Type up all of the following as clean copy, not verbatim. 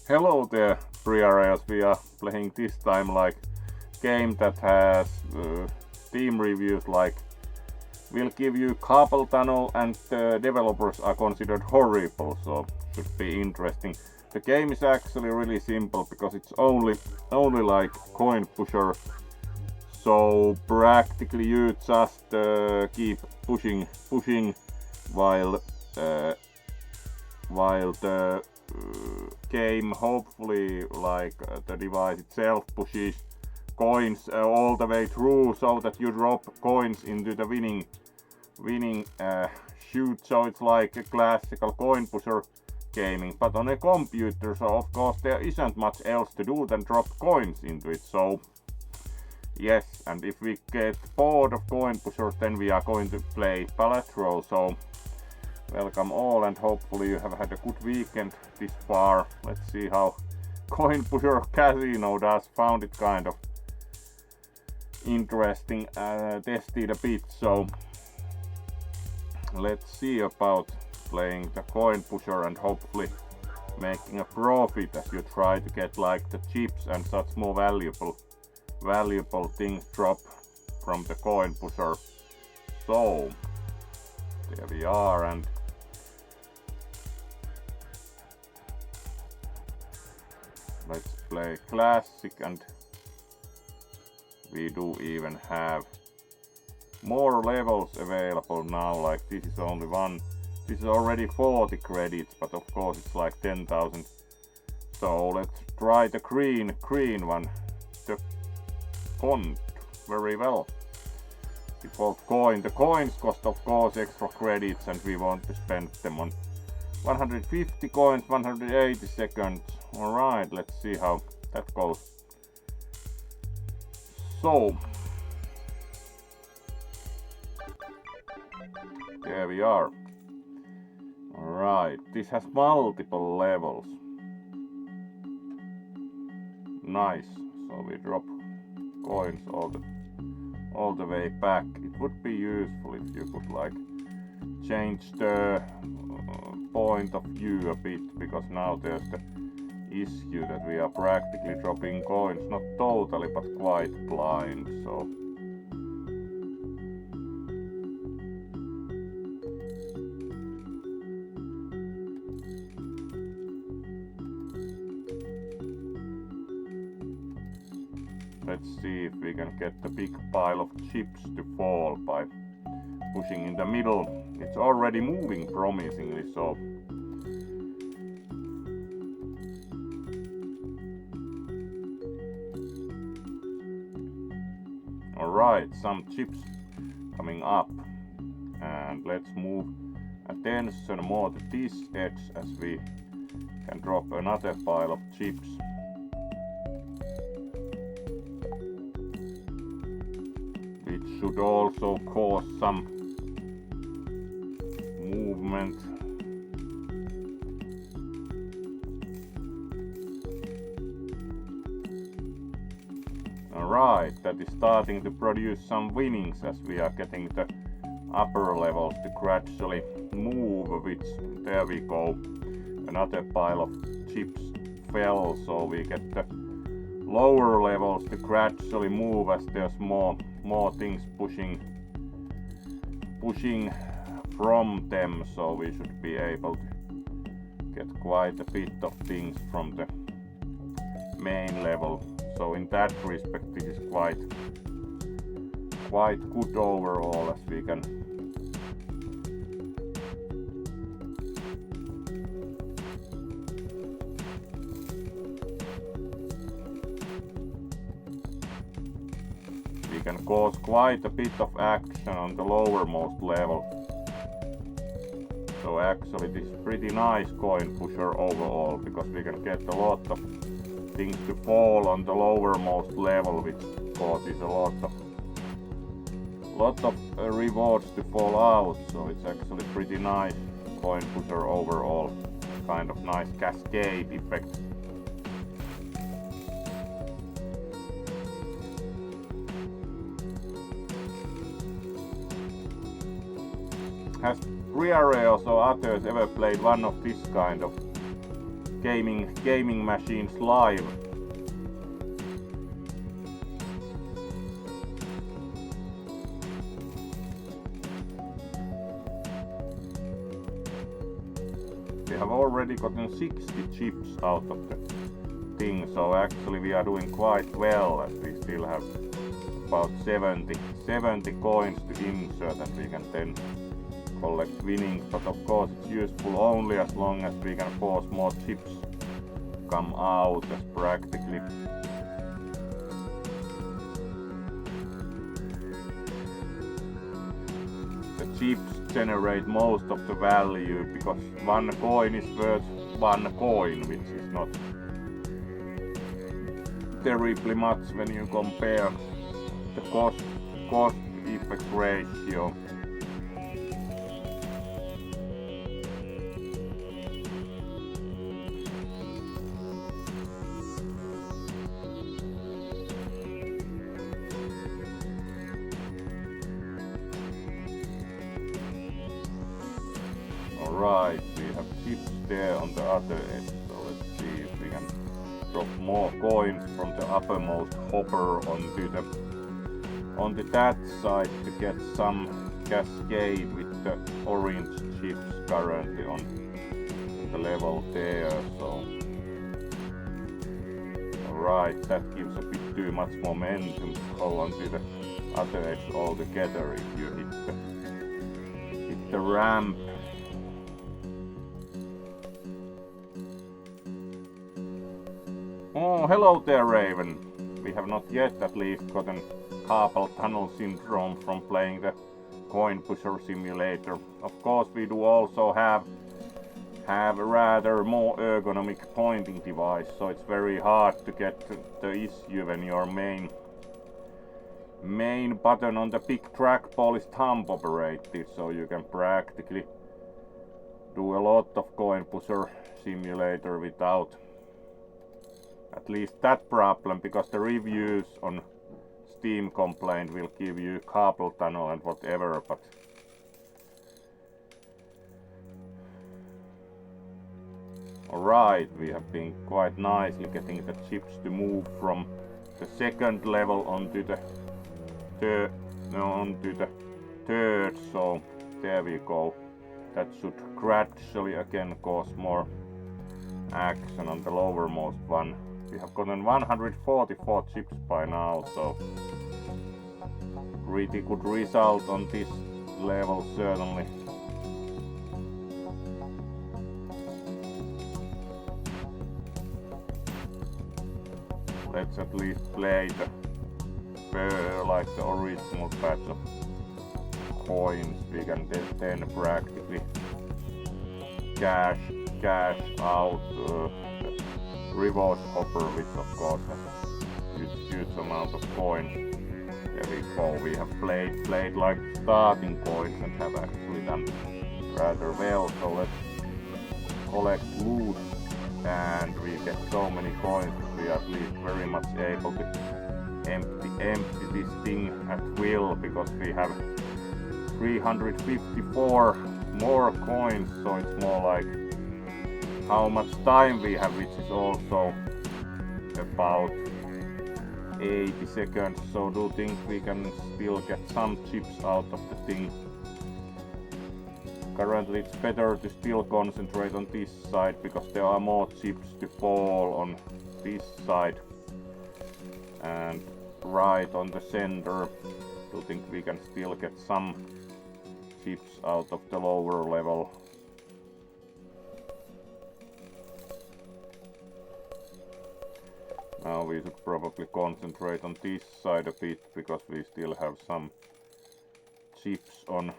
Hello there, pre-areas. We are playing this time like game that has Steam reviews like will give you carpal tunnel and the developers are considered horrible, so should be interesting. The game is actually really simple because it's only like coin pusher, so practically you just keep pushing while the game hopefully like the device itself pushes coins all the way through so that you drop coins into the winning chute, so it's like a classical coin pusher gaming but on a computer, so of course there isn't much else to do than drop coins into it. So yes, and if we get bored of coin pushers then we are going to play Balatro. So welcome all and hopefully you have had a good weekend this far. Let's see how Coin Pusher Casino does. Found it kind of interesting, tested a bit, so let's see about playing the Coin Pusher and hopefully making a profit as you try to get like the chips and such more valuable things drop from the Coin Pusher. So there we are, and let's play classic, and we do even have more levels available now. Like this is only one, this is already 40 credits, but of course it's like 10,000. So let's try the green one, the font. Very well. Default coin. The coins cost of course extra credits and we want to spend them on 150 coins, 180 seconds. Alright, let's see how that goes. So there we are. Alright, this has multiple levels. Nice. So we drop coins all the way back. It would be useful if you could like change the point of view a bit, because now there's the issue that we are practically dropping coins, not totally but quite blind. So let's see if we can get the big pile of chips to fall by pushing in the middle. It's already moving promisingly, so alright, some chips coming up, and let's move attention more to this edge as we can drop another pile of chips. Which should also cause some movement. Alright, that is starting to produce some winnings as we are getting the upper levels to gradually move, which there we go. Another pile of chips fell, so we get the lower levels to gradually move as there's more things pushing from them, so we should be able to get quite a bit of things from the main level. So in that respect this is quite good overall, as we can cause quite a bit of action on the lowermost level. So actually this is pretty nice coin pusher overall, because we can get a lot of things to fall on the lowermost level, which causes a lot of rewards to fall out. So it's actually pretty nice coin pusher overall, kind of nice cascade effect. Has Reareos or others ever played one of this kind of gaming machines live. We have already gotten 60 chips out of the thing, so actually we are doing quite well, as we still have about 70 coins to insert that we can then collect winnings, but of course it's useful only as long as we can force more chips come out, as practically the chips generate most of the value, because one coin is worth one coin, which is not terribly much when you compare the cost effect ratio. Alright, we have chips there on the other edge, so let's see if we can drop more coins from the uppermost hopper onto that side to get some cascade with the orange chips currently on the level there. So alright, that gives a bit too much momentum to go onto the other edge altogether if you hit the ramp. Oh, hello there, Raven. We have not yet at least gotten carpal tunnel syndrome from playing the coin pusher simulator. Of course, we do also have a rather more ergonomic pointing device, so it's very hard to get the issue when your main button on the big trackball is thumb operated, so you can practically do a lot of coin pusher simulator without at least that problem, because the reviews on Steam complaint will give you carpal tunnel and whatever, but alright, we have been quite nicely getting the chips to move from the second level onto the third, so there we go. That should gradually again cause more action on the lowermost one. We have gotten 144 chips by now, so pretty good result on this level certainly. Let's at least play like the original batch of coins. We can then practically cash out the reverse hopper, which of course has huge amount of coins. There we go. We have played like starting coins and have actually done rather well. So let's collect loot, and we get so many coins that we are at least very much able to empty this thing at will, because we have 354 more coins, so it's more like how much time we have, which is also about 80 seconds, so do think we can still get some chips out of the thing. Currently it's better to still concentrate on this side, because there are more chips to fall on this side, and right on the center do think we can still get some chips out of the lower level. Now we should probably concentrate on this side a bit, because we still have some chips on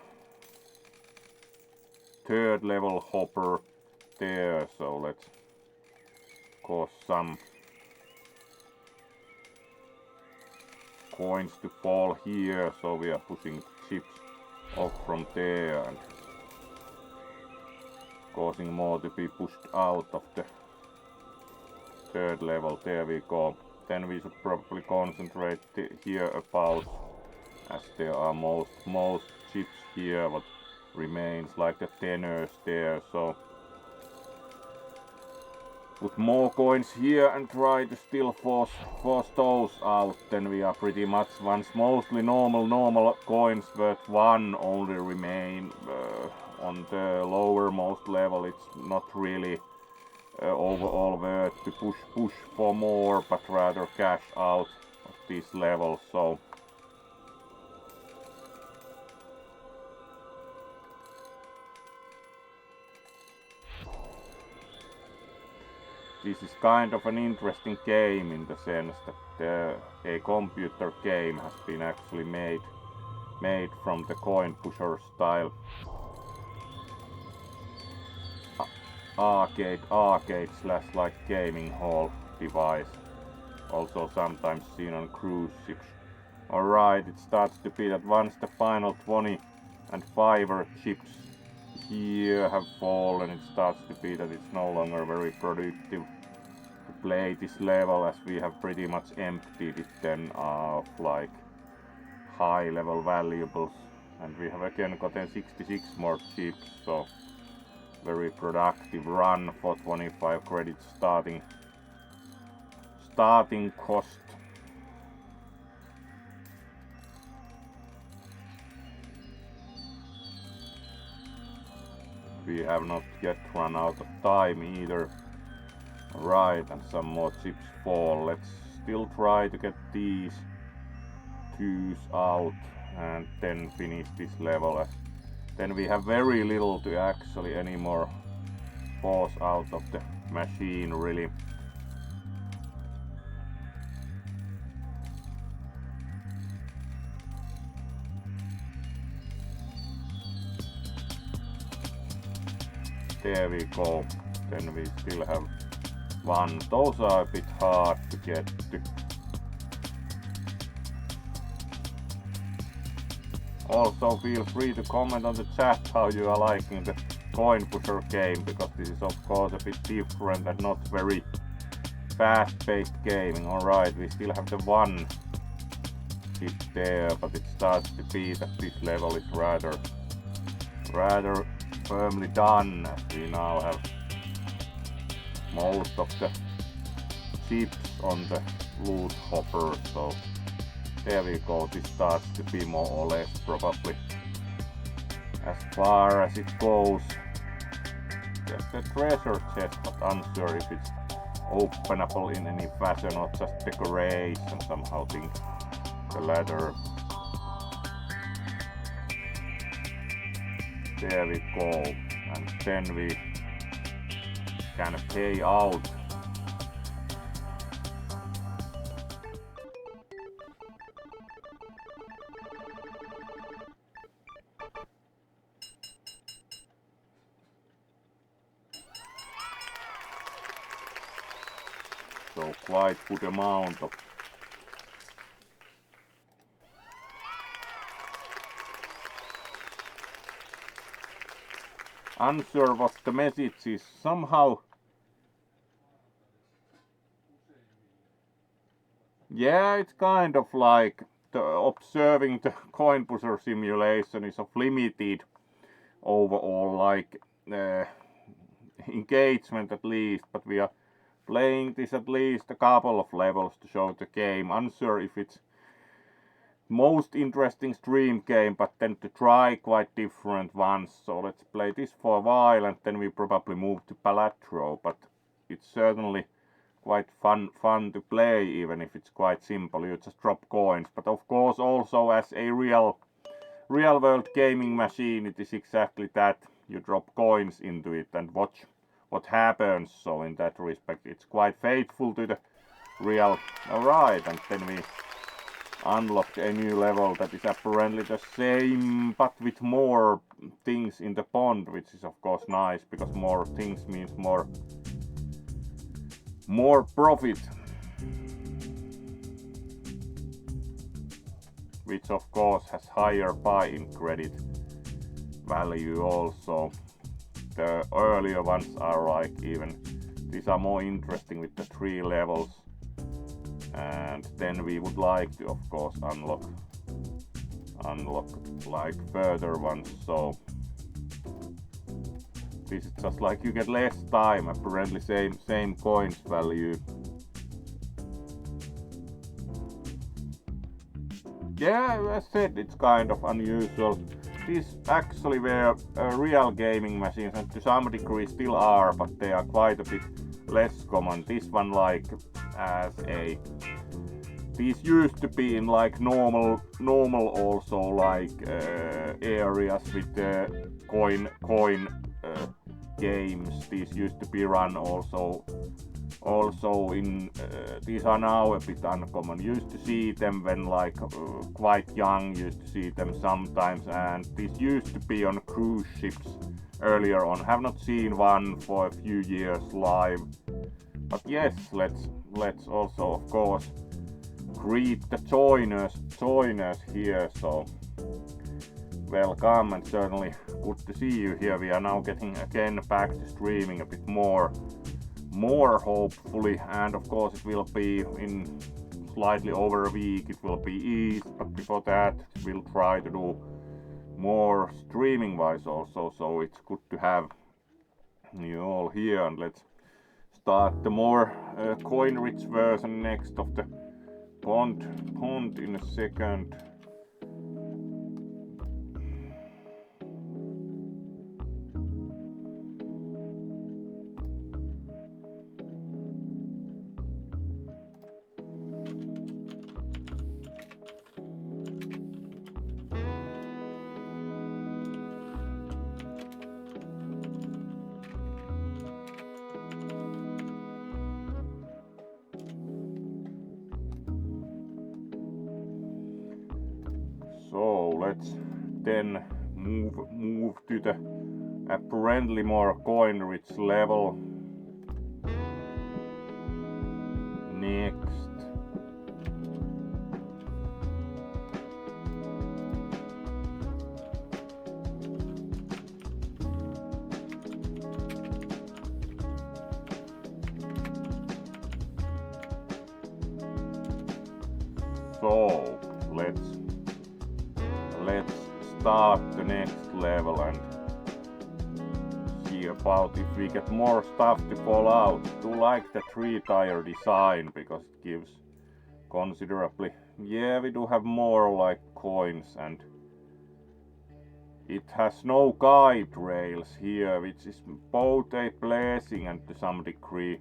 third level hopper there, so let's cause some coins to fall here, so we are pushing chips off from there and causing more to be pushed out of the third level. There we go. Then we should probably concentrate here about, as there are most chips here what remains, like the tenors there, so put more coins here and try to still force those out, then we are pretty much once mostly normal coins worth 1 only remain. On the lowermost level it's not really overall worth to push for more, but rather cash out of these levels. So this is kind of an interesting game in the sense that a computer game has been actually made from the coin pusher style arcade slash like gaming hall device, also sometimes seen on cruise ships. Alright, it starts to be that once the final 20 and 5er chips here have fallen, it starts to be that it's no longer very productive to play this level, as we have pretty much emptied it then of like high level valuables, and we have again gotten 66 more chips, so very productive run for 25 credits starting cost. We have not yet run out of time either. Right, and some more chips fall. Let's still try to get these 2s out and then finish this level, as then we have very little to actually anymore force out of the machine really. There we go. Then we still have 1. Those are a bit hard to get to. Also feel free to comment on the chat how you are liking the coin pusher game, because this is of course a bit different and not very fast-paced gaming. Alright, we still have the 1 chip there, but it starts to be that this level is rather firmly done, as we now have most of the chips on the loot hopper. So there we go, this starts to be more or less probably as far as it goes. Just a treasure chest, but unsure if it's openable in any fashion or just decoration, somehow think the latter. There we go, and then we can pay out. So quite good amount of unsure what the message is. Somehow, yeah, it's kind of like observing the coin pusher simulation is of limited overall like engagement at least, but we are playing this at least a couple of levels to show the game. Unsure if it's most interesting stream game, but then to try quite different ones. So let's play this for a while and then we probably move to Balatro, but it's certainly quite fun to play, even if it's quite simple. You just drop coins, but of course also as a real world gaming machine, it is exactly that. You drop coins into it and watch what happens. So in that respect it's quite faithful to the real. Alright, and then we unlocked a new level that is apparently the same but with more things in the pond, which is of course nice, because more things means more profit, which of course has higher buy-in credit value also. The earlier ones are like even, these are more interesting with the 3 levels, and then we would like to of course unlock like further ones. So this is just like you get less time, apparently same coins value. Yeah, as I said, it's kind of unusual. These actually were real gaming machines, and to some degree still are, but they are quite a bit less common. This one like as a... These used to be in like normal also like areas with coin games. These used to be run also in these are now a bit uncommon. Used to see them when like quite young, used to see them sometimes, and these used to be on cruise ships earlier on. Have not seen one for a few years live, but yes, let's also of course greet the joiners here. So welcome, and certainly good to see you here. We are now getting again back to streaming a bit more hopefully, and of course it will be in slightly over a week. It will be East, but before that we'll try to do more streaming wise also, so it's good to have you all here. And let's start the more coin rich version next of the pond in a second. So let's then move to the apparently more coin rich level next. So let's start the next level and see about if we get more stuff to fall out. Do like the 3-tire design because it gives considerably. Yeah, we do have more like coins, and it has no guide rails here, which is both a blessing and to some degree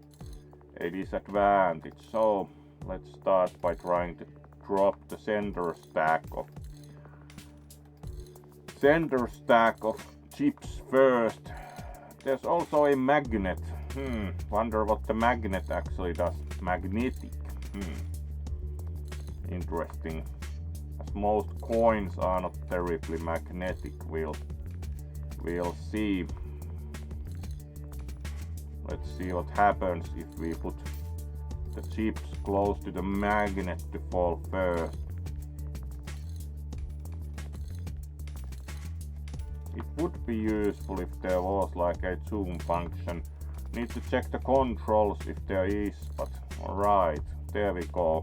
a disadvantage. So let's start by trying to drop the center stack of chips first. There's also a magnet. Wonder what the magnet actually does. Magnetic. Interesting. As most coins are not terribly magnetic. We'll see. Let's see what happens if we put the chips close to the magnet to fall first. It would be useful if there was like a zoom function. Need to check the controls if there is, but alright, there we go.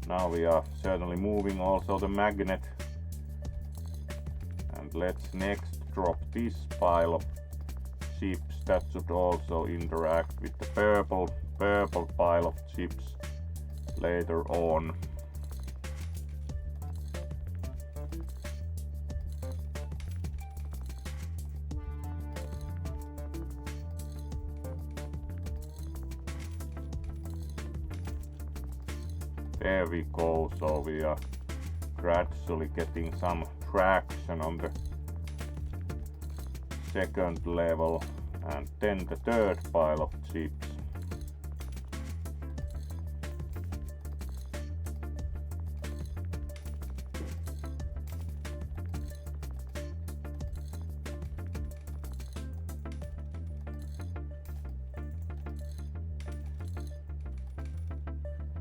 Now we are certainly moving also the magnet. And let's next drop this pile of chips. That should also interact with the purple pile of chips later on. There we go, so we are gradually getting some traction on the second level, and then the third pile of chips.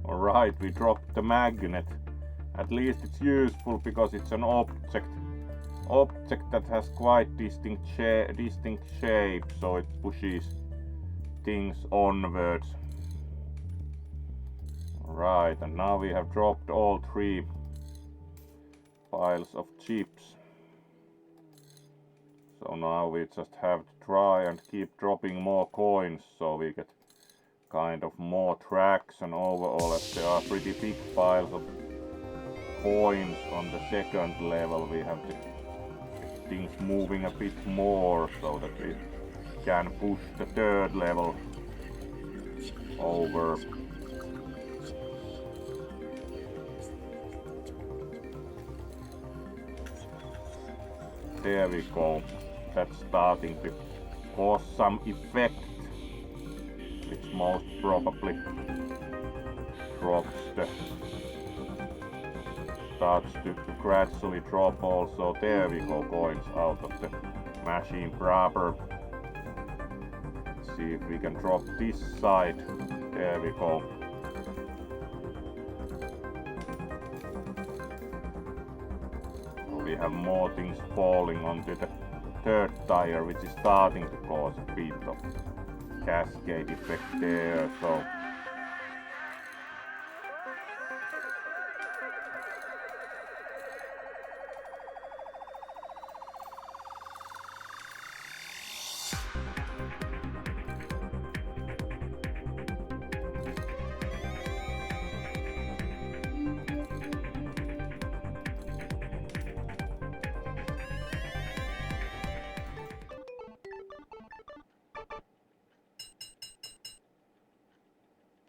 Alright, we dropped the magnet. At least it's useful because it's an object that has quite distinct shape, so it pushes things onwards. Alright, and now we have dropped all 3 piles of chips. So now we just have to try and keep dropping more coins so we get kind of more traction overall, as there are pretty big piles of coins on the second level. We have to get things moving a bit more so that we can push the third level over. There we go. That's starting to cause some effect, which most probably starts to gradually drop also. There we go, coins out of the machine proper. Let's see if we can drop this side. There we go. We have more things falling onto the third tire, which is starting to cause a bit of cascade effect there. So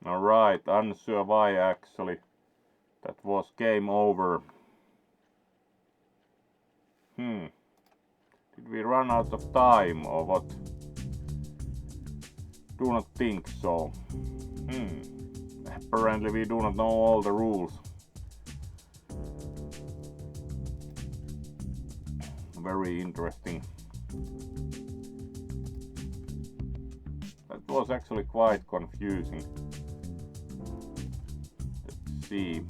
alright, unsure why actually. That was game over. Did we run out of time or what? Do not think so. Apparently we do not know all the rules. Very interesting. That was actually quite confusing. Let's see.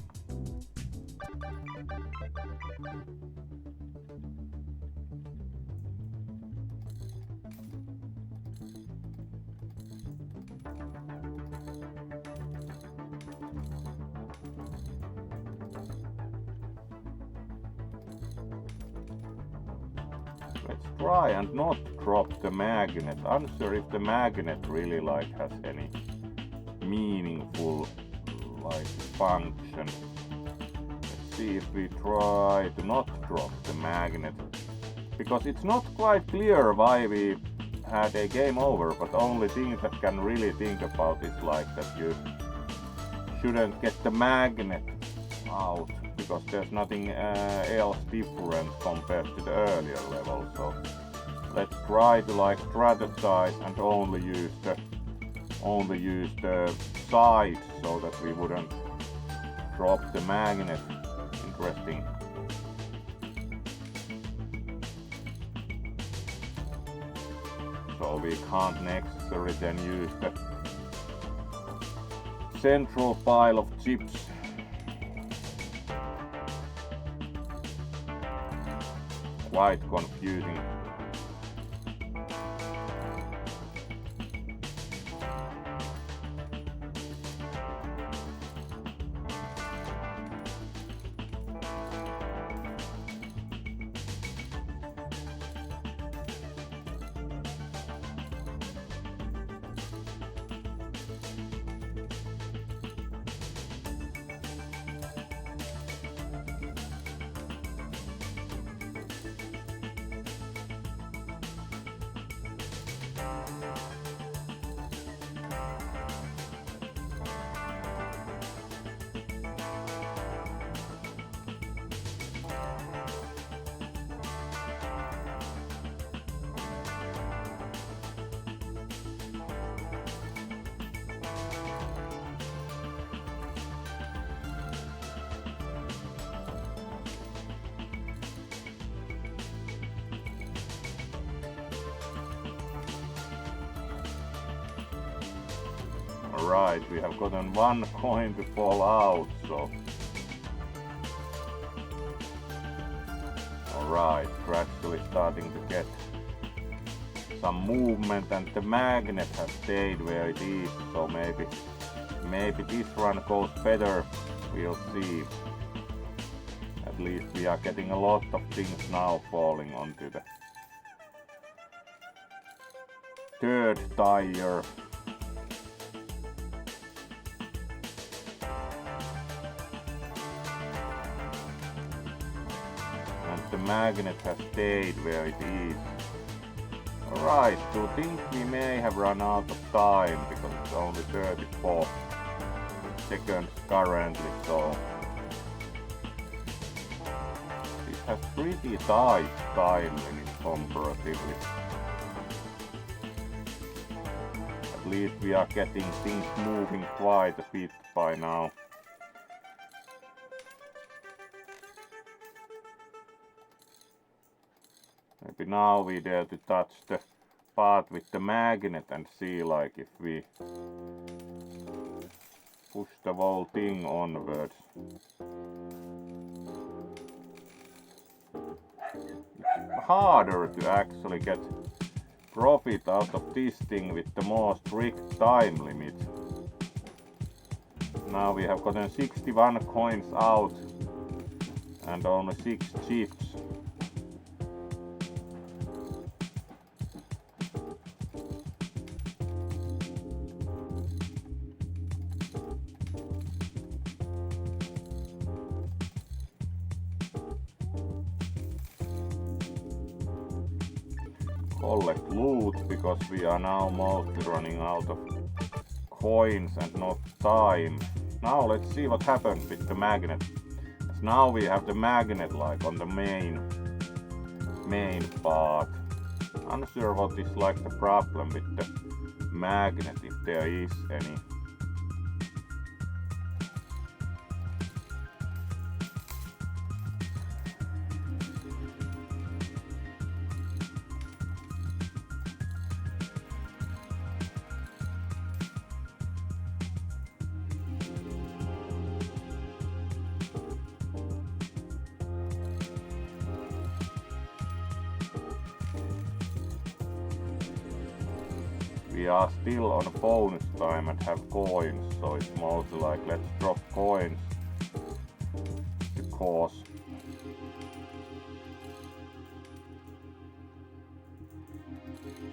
Let's try and not drop the magnet. Unsure if the magnet really has any meaningful function. Let's see if we try to not drop the magnet, because it's not quite clear why we had a game over, but only thing that can really think about is that you shouldn't get the magnet out, because there's nothing else different compared to the earlier level. So let's try to strategize and only use the sides so that we wouldn't drop the magnet. Interesting. So we can't necessarily then use the central pile of chips. Quite confusing. Alright, we have gotten one coin to fall out, so... Alright, gradually starting to get some movement, and the magnet has stayed where it is, so maybe this run goes better, we'll see. At least we are getting a lot of things now falling onto the third tire. And the magnet has stayed where it is. Alright, so I think we may have run out of time because it's only 34 seconds currently, so it has pretty tight time limit comparatively. At least we are getting things moving quite a bit by now. Maybe now we dare to touch the part with the magnet and see like if we push the whole thing onwards. It's harder to actually get profit out of this thing with the more strict time limit. Now we have gotten 61 coins out and only 6 chips. Collect loot because we are now mostly running out of coins and not time. Now let's see what happens with the magnet. As now we have the magnet like on the main part. I'm not sure what is like the problem with the magnet, if there is any. We are still on bonus time and have coins, so it's mostly like let's drop coins to cause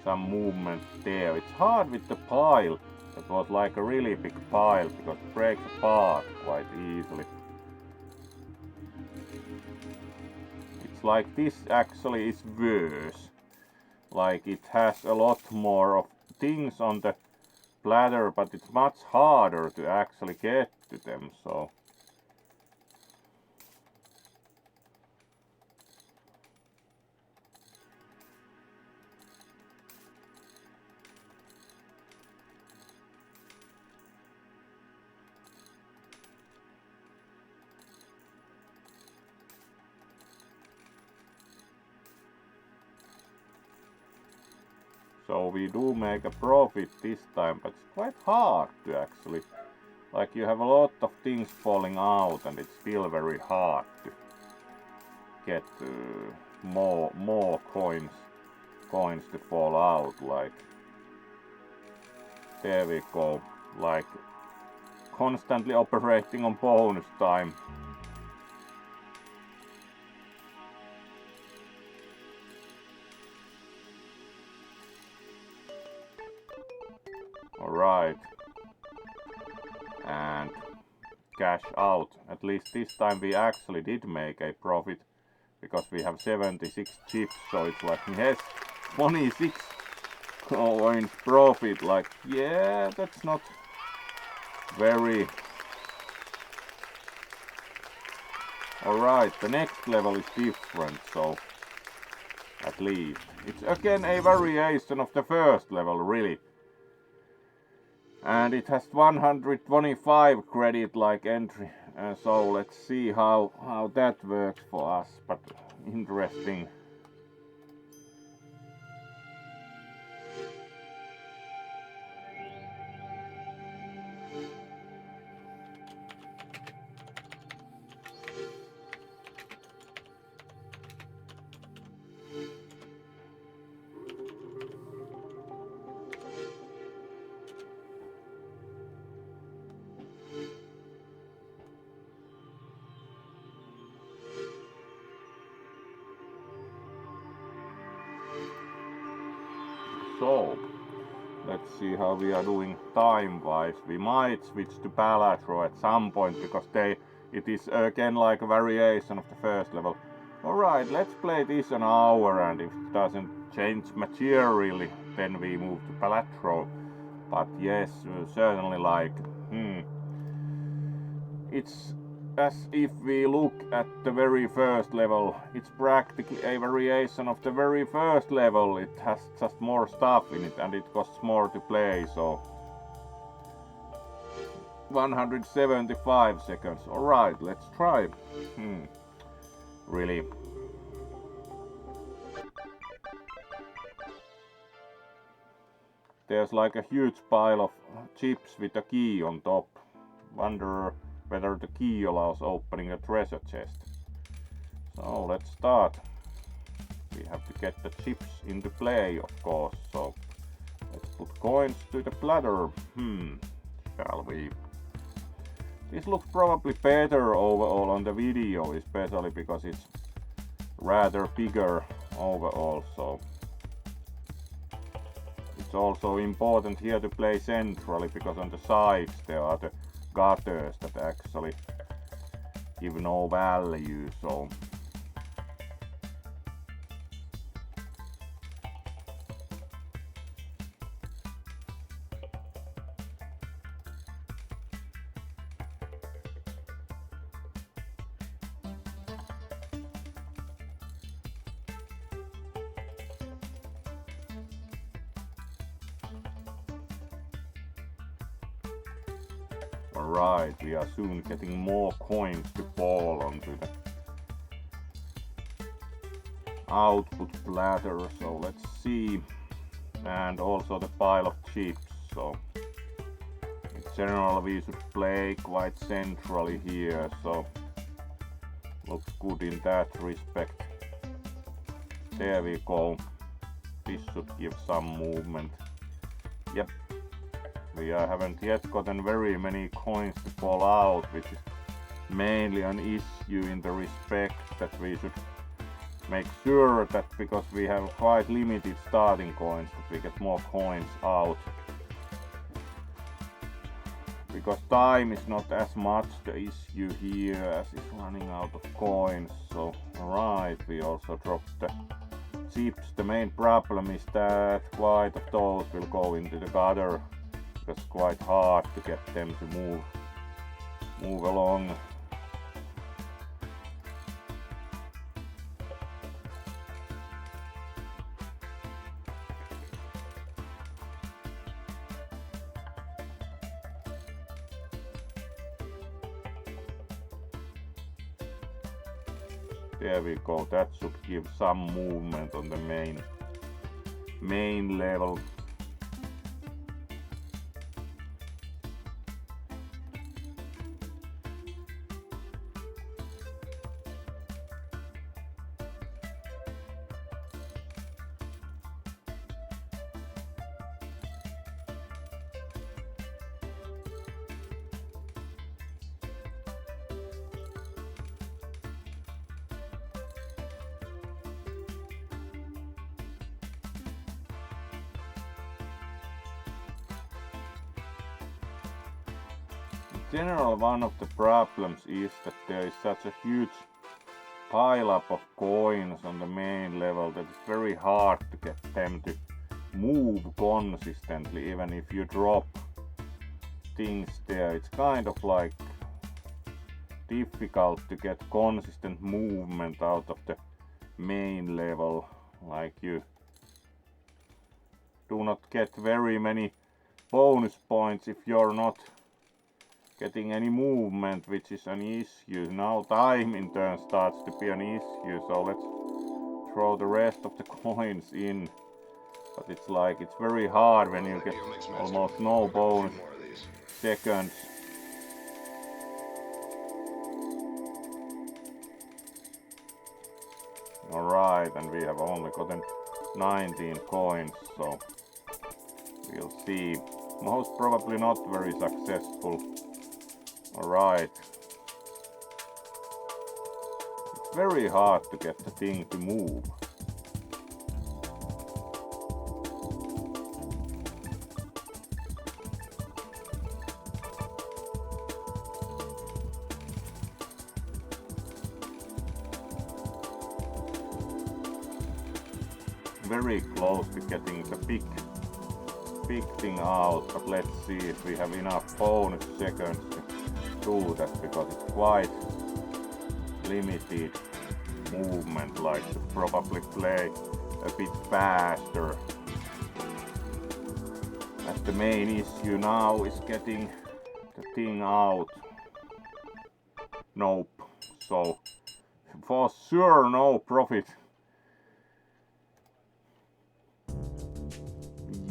some movement there. It's hard with the pile. That was like a really big pile because it breaks apart quite easily. It's like this actually is worse. Like it has a lot more of things on the platter, but it's much harder to actually get to them, so So we do make a profit this time, but it's quite hard to actually, like you have a lot of things falling out and it's still very hard to get more coins to fall out. Like there we go, like constantly operating on bonus time. Alright, and cash out. At least this time we actually did make a profit because we have 76 chips, so it's like, yes, 26 coins profit. Like, yeah, that's not very. Alright, the next level is different, so at least it's again a variation of the first level, really. And it has 125 credit like entry, so let's see how that works for us, but interesting. So, Let's see how we are doing time-wise. We might switch to Balatro at some point because it is again like a variation of the first level. Alright, let's play this an hour, and if it doesn't change materially, then we move to Balatro. But yes, certainly like, it's as if we look at the very first level, it's practically a variation of the very first level. It has just more stuff in it and it costs more to play, so 175 seconds. Alright, let's try. Really. There's like a huge pile of chips with a key on top. Wonder whether the key allows opening a treasure chest. So let's start. We have to get the chips into play, of course, so let's put coins to the platter. Shall we? This looks probably better overall on the video, especially because it's rather bigger overall, so it's also important here to play centrally, because on the sides there are the gutters that actually give no value, so alright, we are soon getting more coins to fall onto the output platter, so let's see. And also the pile of chips, so in general we should play quite centrally here, so looks good in that respect. There we go. This should give some movement. Yep. We haven't yet gotten very many coins to fall out, which is mainly an issue in the respect that we should make sure that, because we have quite limited starting coins, that we get more coins out. Because time is not as much the issue here as is running out of coins. So right, we also dropped the chips. The main problem is that quite of those will go into the gutter. It's quite hard to get them to move along. There we go, that should give some movement on the main level. In general, one of the problems is that there is such a huge pile up of coins on the main level that it's very hard to get them to move consistently. Even if you drop things there, it's kind of like difficult to get consistent movement out of the main level. Like, you do not get very many bonus points if you're not getting any movement, which is an issue. Now time in turn starts to be an issue, so let's throw the rest of the coins in. But it's very hard when you get almost no bonus seconds. Alright, and we have only gotten 19 coins, so we'll see. Most probably not very successful. Alright. It's very hard to get the thing to move. very close to getting the big thing out, but let's see if we have enough bonus seconds to do that, because it's quite limited movement, like to probably play a bit faster. As the main issue now is getting the thing out. Nope. So for sure no profit.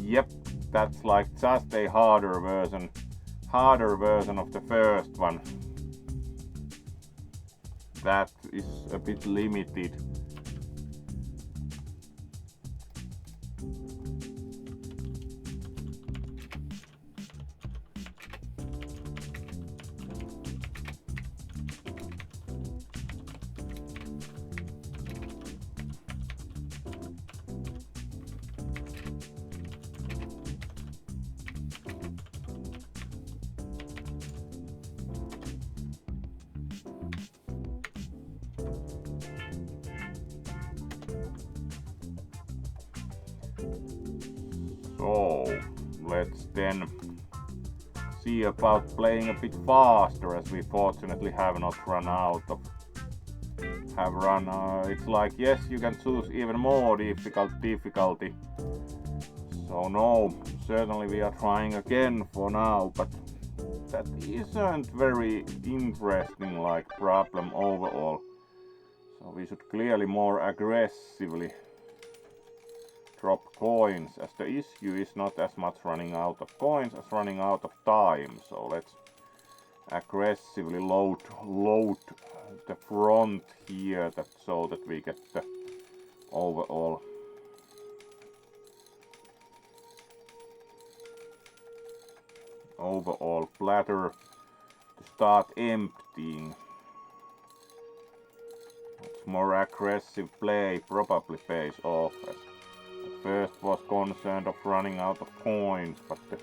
Yep, that's like just a harder version of the first one. That is a bit limited. So let's then see about playing a bit faster, as we fortunately have not run out of. It's like, yes, you can choose even more difficulty. So no, certainly we are trying again for now, but that isn't very interesting like problem overall. So we should clearly more aggressively drop coins, as the issue is not as much running out of coins as running out of time. So let's aggressively load the front here, so that we get the overall platter to start emptying. It's more aggressive play probably pays off. At first was concerned of running out of coins, but the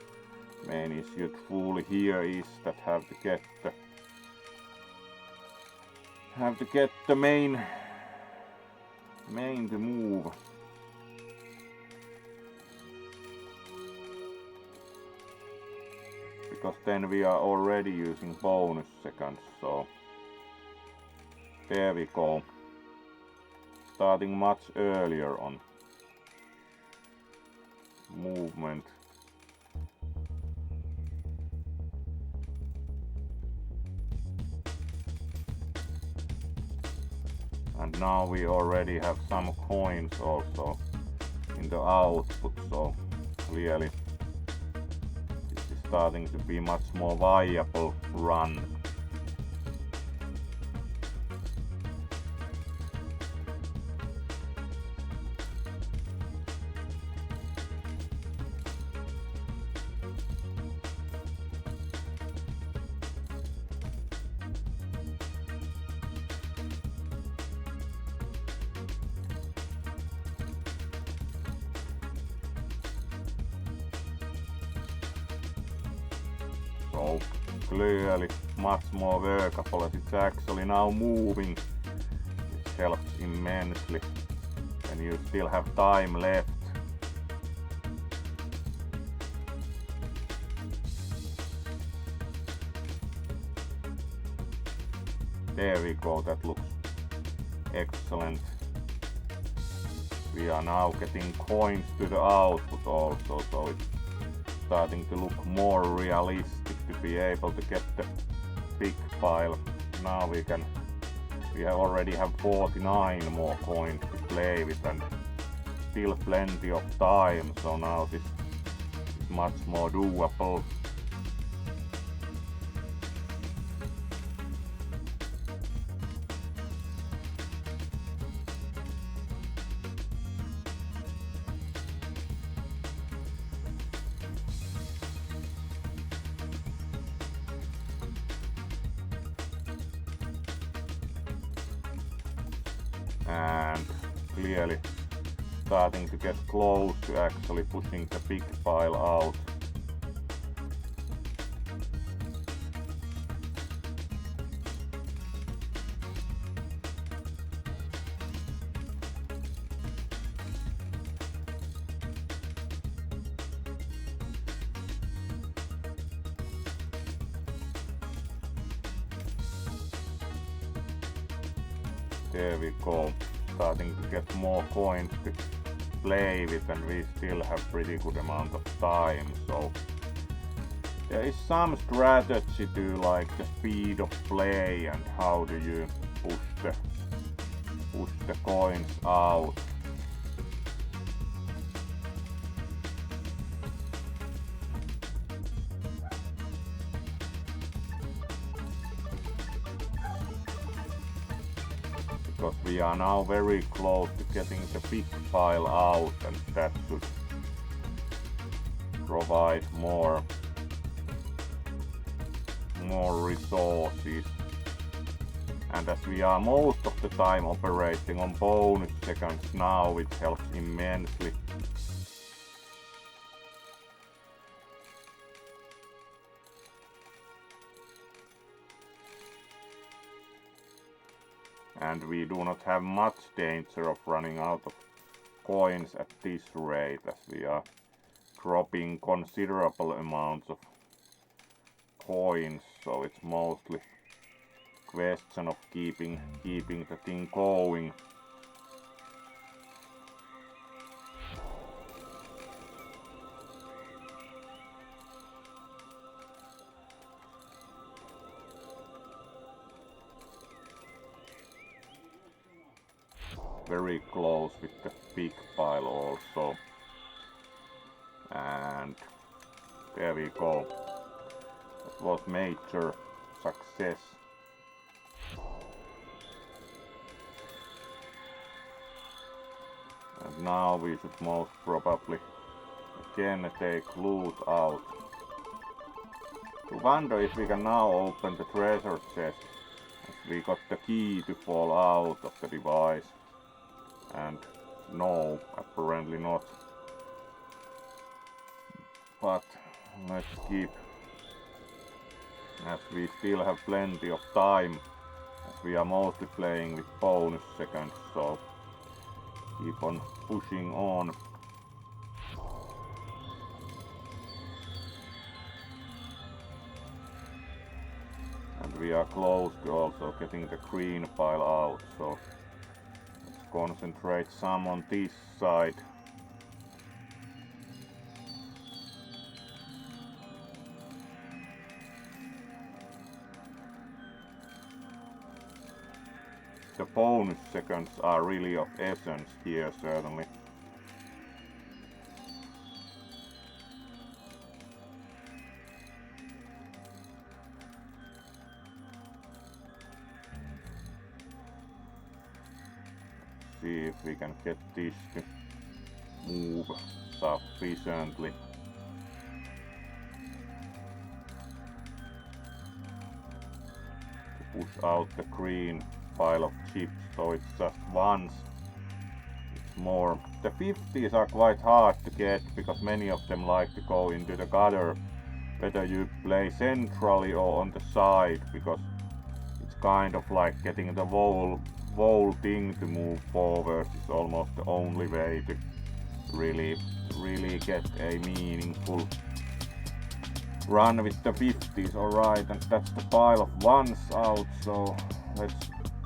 main issue truly here is that have to get the main to move. Because then we are already using bonus seconds, so there we go. Starting much earlier on movement. And now we already have some coins also in the output, so clearly this is starting to be much more viable run. So clearly much more workable, as it's actually now moving. It helps immensely, and you still have time left. There we go, that looks excellent. We are now getting coins to the output also, so it's starting to look more realistic to be able to get the big pile. Now we already have 49 more coins to play with, and still plenty of time, so now this is much more doable. And clearly starting to get close to actually pushing the big pile out. There we go. Starting to get more coins to play with, and we still have pretty good amount of time, so there is some strategy to like the speed of play and how do you push the coins out. Because we are now very close to getting the big pile out, and that should provide more resources. And as we are most of the time operating on bonus seconds now, which helps immensely. And we do not have much danger of running out of coins at this rate, as we are dropping considerable amounts of coins, so it's mostly question of keeping the thing going. Very close with the big pile also, and there we go. That was major success. And now we should most probably again take loot out. I wonder if we can now open the treasure chest, as we got the key to fall out of the device. And no, apparently not. But let's keep, as we still have plenty of time, as we are mostly playing with bonus seconds, so keep on pushing on. And we are close to also getting the green pile out, so let's concentrate some on this side. The bonus seconds are really of essence here, certainly. See if we can get this to move sufficiently. To push out the green pile of chips, so it's just once. It's more. The 50s are quite hard to get because many of them like to go into the gutter, whether you play centrally or on the side, because it's kind of like getting the whole thing to move forward is almost the only way to really get a meaningful run with the 50s. Alright, and that's the pile of ones out, so let's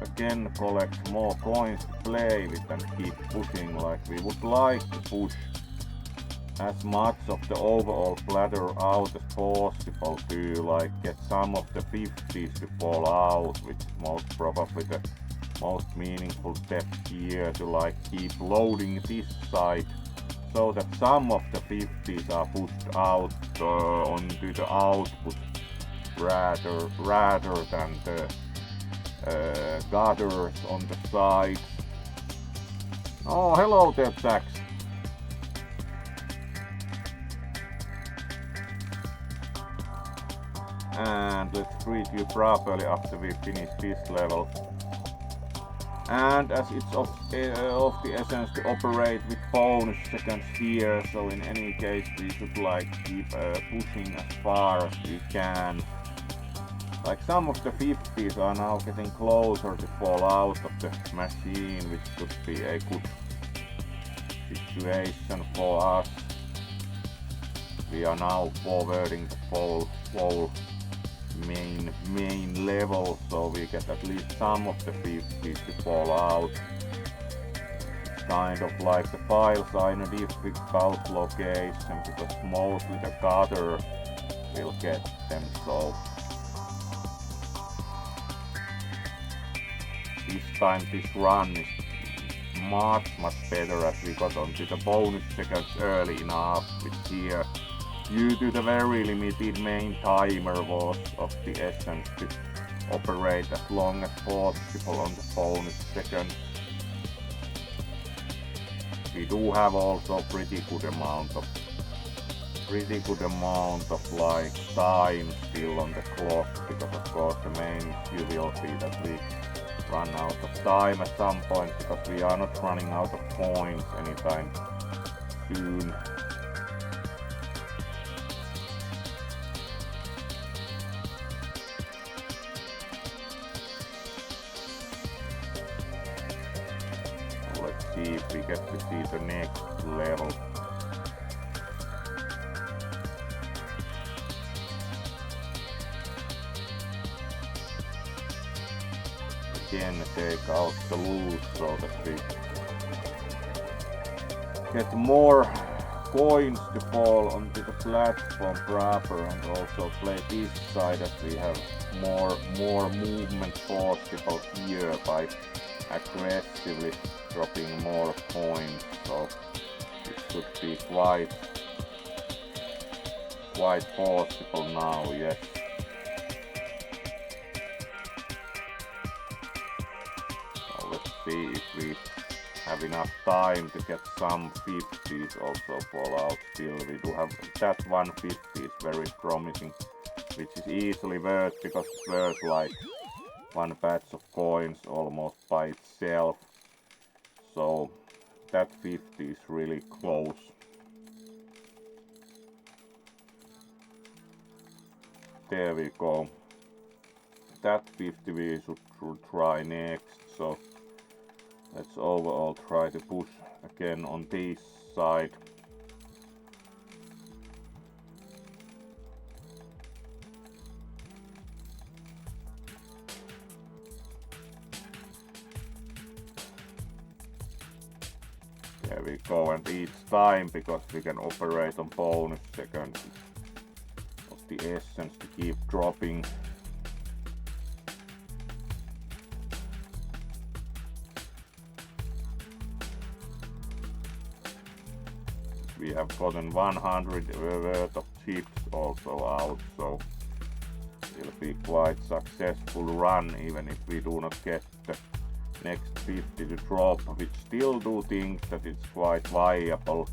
again collect more coins to play with and keep pushing. Like we would like to push as much of the overall platter out as possible to like get some of the 50s to fall out, which is most probably the most meaningful step here, to like keep loading this side so that some of the 50s are pushed out onto the output rather than the gutters on the sides. Oh, hello there, Jax. And let's treat you properly after we finish this level. And as it's of the essence to operate with bonus seconds here, so in any case we should like keep pushing as far as we can. Like some of the 50s are now getting closer to fall out of the machine, which could be a good situation for us. We are now forwarding the whole main level, so we get at least some of the 50s to fall out. It's kind of like the files are in a difficult location because mostly the gutter will get them, so this time this run is much better as we got onto the bonus seconds early enough, which here due to the very limited main timer was of the essence to operate as long as possible on the bonus seconds. We do have also pretty good amount of like time still on the clock, because of course the main you will see that we run out of time at some point, because we are not running out of points anytime soon. Let's see if we get to see the next level. Again, take out the loot so that we get more coins to fall onto the platform proper, and also play this side that we have more movement possible here by aggressively dropping more coins, so it should be quite possible now, yes. So let's see if we have enough time to get some 50s also fall out. Still we do have that 150 is very promising, which is easily worth, because it's worth like one batch of coins almost by itself. So that 50 is really close. There we go. That 50 we should try next. So let's overall try to push again on this side. There we go, and each time, because we can operate on bonus seconds, of the essence to keep dropping. We have gotten 100 worth of chips also out, so it will be quite successful run, even if we do not get the next 50 to drop, which still do think that it's quite viable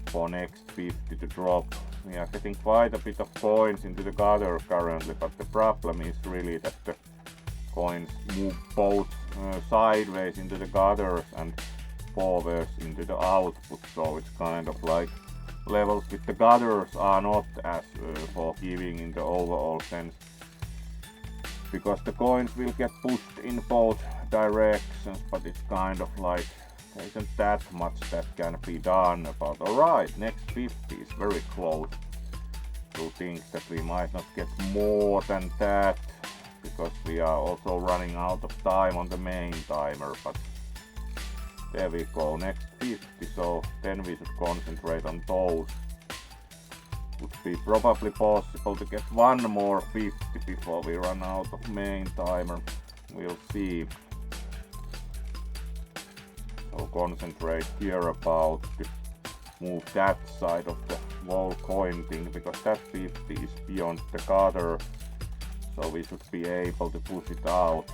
for next 50 to drop. We are getting quite a bit of coins into the gutter currently, but the problem is really that the coins move both sideways into the gutters and forwards into the output, so it's kind of like levels with the gutters are not as forgiving in the overall sense, because the coins will get pushed in both directions, but it's kind of like there isn't that much that can be done about. Alright, next 50 is very close to think that we might not get more than that, because we are also running out of time on the main timer, but there we go, next 50, so then we should concentrate on those. Would be probably possible to get one more 50 before we run out of main timer. We'll see. So concentrate here about to move that side of the whole coin thing, because that 50 is beyond the gutter, so we should be able to push it out.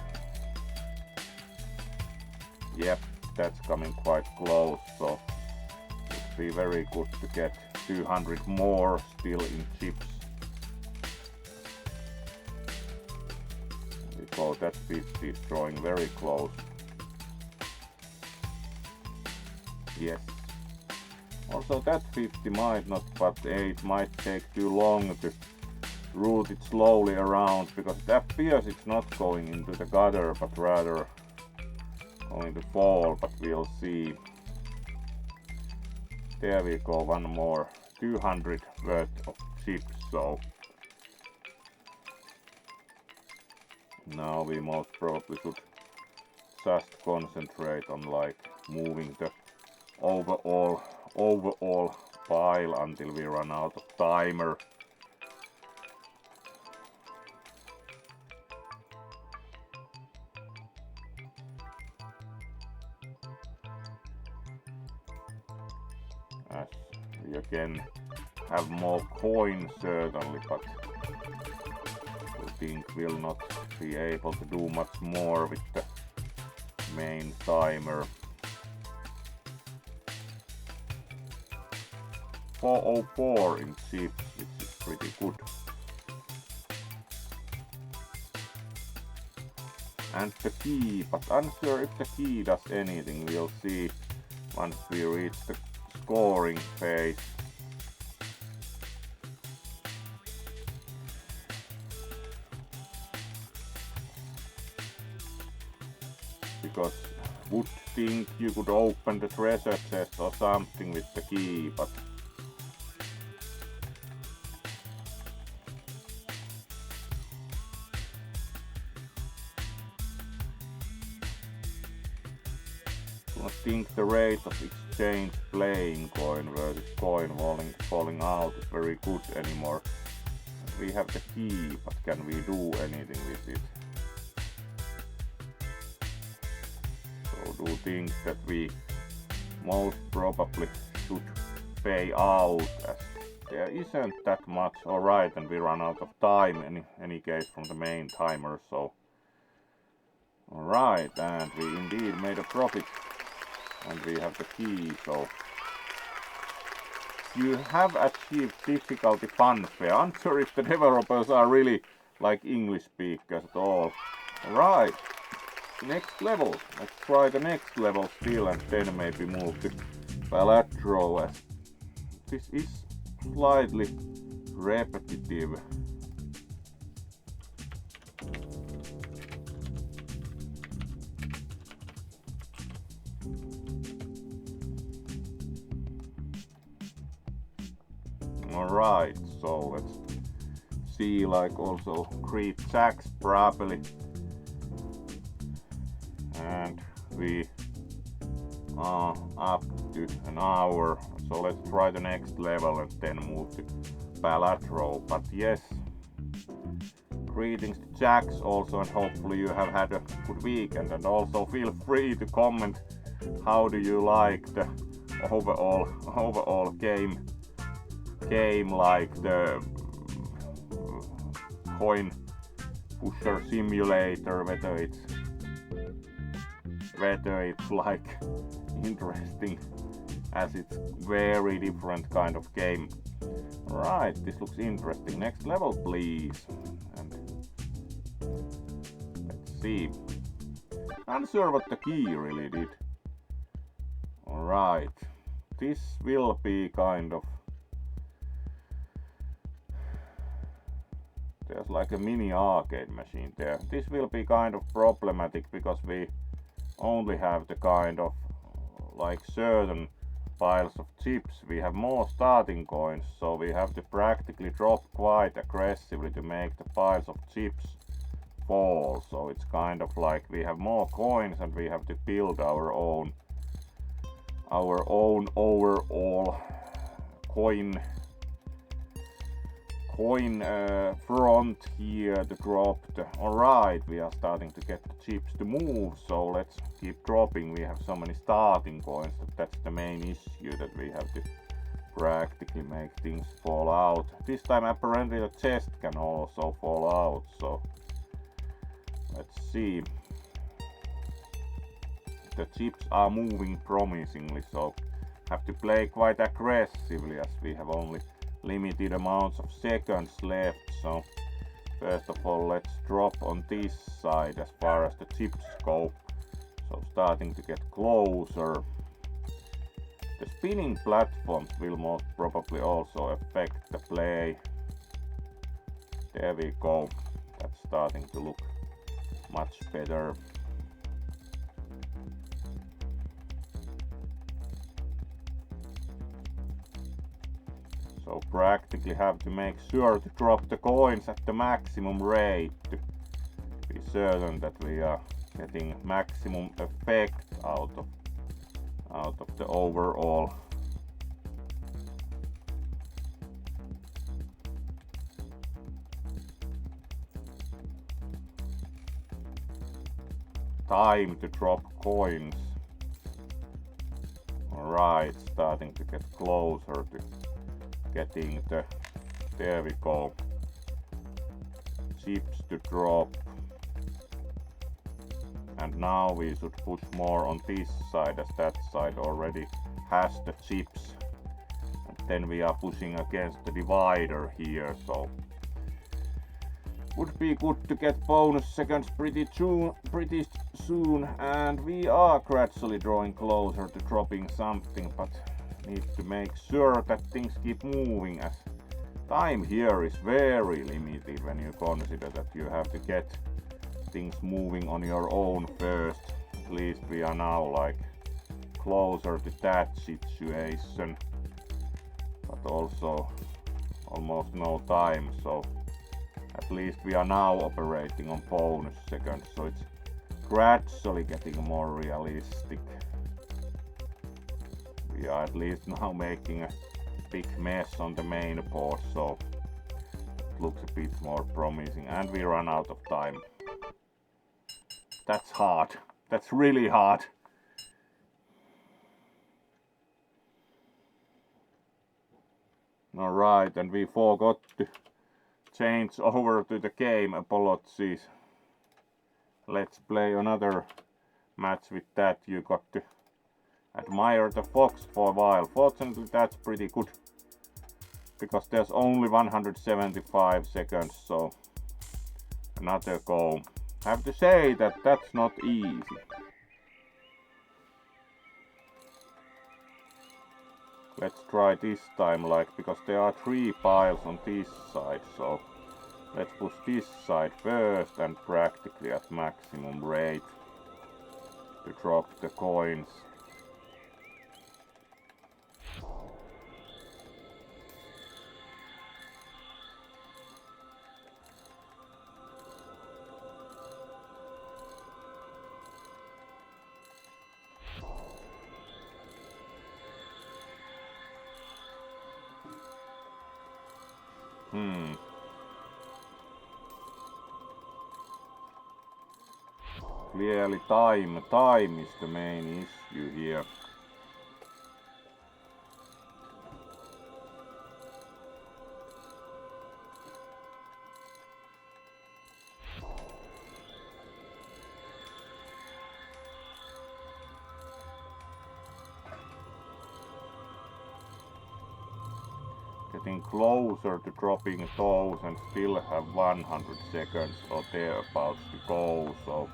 Yep, that's coming quite close, so it would be very good to get 200 more still in chips. So that 50 is drawing very close. Yes. Also that 50 might not, but it might take too long to route it slowly around, because it appears it's not going into the gutter, but rather going to fall, but we'll see. There we go, one more 200 worth of chips, so Now we most probably should just concentrate on like moving the overall pile until we run out of timer. As we again have more coins certainly, but I think we'll not be able to do much more with the main timer. 404 in chips, which is pretty good. And the key, but unsure if the key does anything. We'll see once we reach the scoring phase. Because would think you could open the treasure chest or something with the key, but I think the rate of exchange playing coin versus coin falling out is very good anymore. We have the key, but can we do anything with it? So do think that we most probably should pay out, as there isn't that much. Alright, and we run out of time in any case from the main timer, so alright, and we indeed made a profit. And we have the key, so you have achieved difficulty funfair. I'm sure if the developers are really like English speakers at all. Alright, next level. Let's try the next level still and then maybe move to Balatro, as this is slightly repetitive. Alright, so let's see like also create jacks properly. And we are up to an hour, so let's try the next level and then move to Balatro. But yes, greetings to jacks also, and hopefully you have had a good weekend, and also feel free to comment how do you like the overall game, like the coin pusher simulator, whether it's like interesting, as it's very different kind of game. Right, this looks interesting. Next level please. And let's see. I'm sure what the key really did. Alright, this will be kind of, there's like a mini arcade machine there. This will be kind of problematic because we only have the kind of like certain piles of chips. We have more starting coins, so we have to practically drop quite aggressively to make the piles of chips fall. So it's kind of like we have more coins and we have to build our own overall coin front here to drop the. Alright, we are starting to get the chips to move, so let's keep dropping. We have so many starting coins that's the main issue, that we have to practically make things fall out. This time apparently the chest can also fall out, so let's see. The chips are moving promisingly, so have to play quite aggressively as we have only limited amounts of seconds left. So first of all, let's drop on this side as far as the chips go. So starting to get closer. The spinning platforms will most probably also affect the play. There we go. That's starting to look much better. So practically have to make sure to drop the coins at the maximum rate to be certain that we are getting maximum effect out of the overall time to drop coins. Alright, starting to get closer to getting the, there we go, chips to drop. And now we should push more on this side, as that side already has the chips. And then we are pushing against the divider here, so would be good to get bonus seconds pretty soon, and we are gradually drawing closer to dropping something, but need to make sure that things keep moving, as time here is very limited when you consider that you have to get things moving on your own first. At least we are now like closer to that situation, but also almost no time, so at least we are now operating on bonus seconds, so it's gradually getting more realistic. We are at least now making a big mess on the main board, so it looks a bit more promising, and we run out of time. That's hard. That's really hard. Alright, and we forgot to change over to the game, apologies. Let's play another match with that. You got to admire the fox for a while. Fortunately that's pretty good, because there's only 175 seconds, so another go. Have to say that that's not easy. Let's try this time, like, because there are 3 piles on this side, so let's push this side first and practically at maximum rate to drop the coins. Clearly time is the main issue here. Getting closer to dropping those and still have 100 seconds or thereabouts to go, so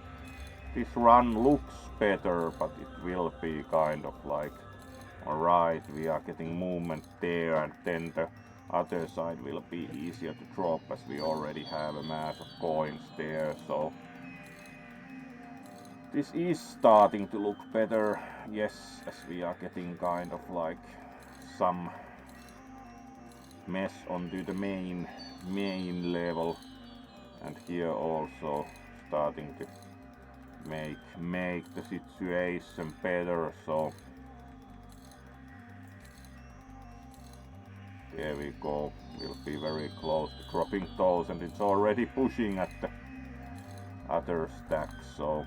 this run looks better, but it will be kind of like, alright, we are getting movement there, and then the other side will be easier to drop, as we already have a mass of coins there, so this is starting to look better, yes, as we are getting kind of like some mess onto the main level, and here also starting to make the situation better, so there we go. We'll be very close to dropping those, and it's already pushing at the other stack, so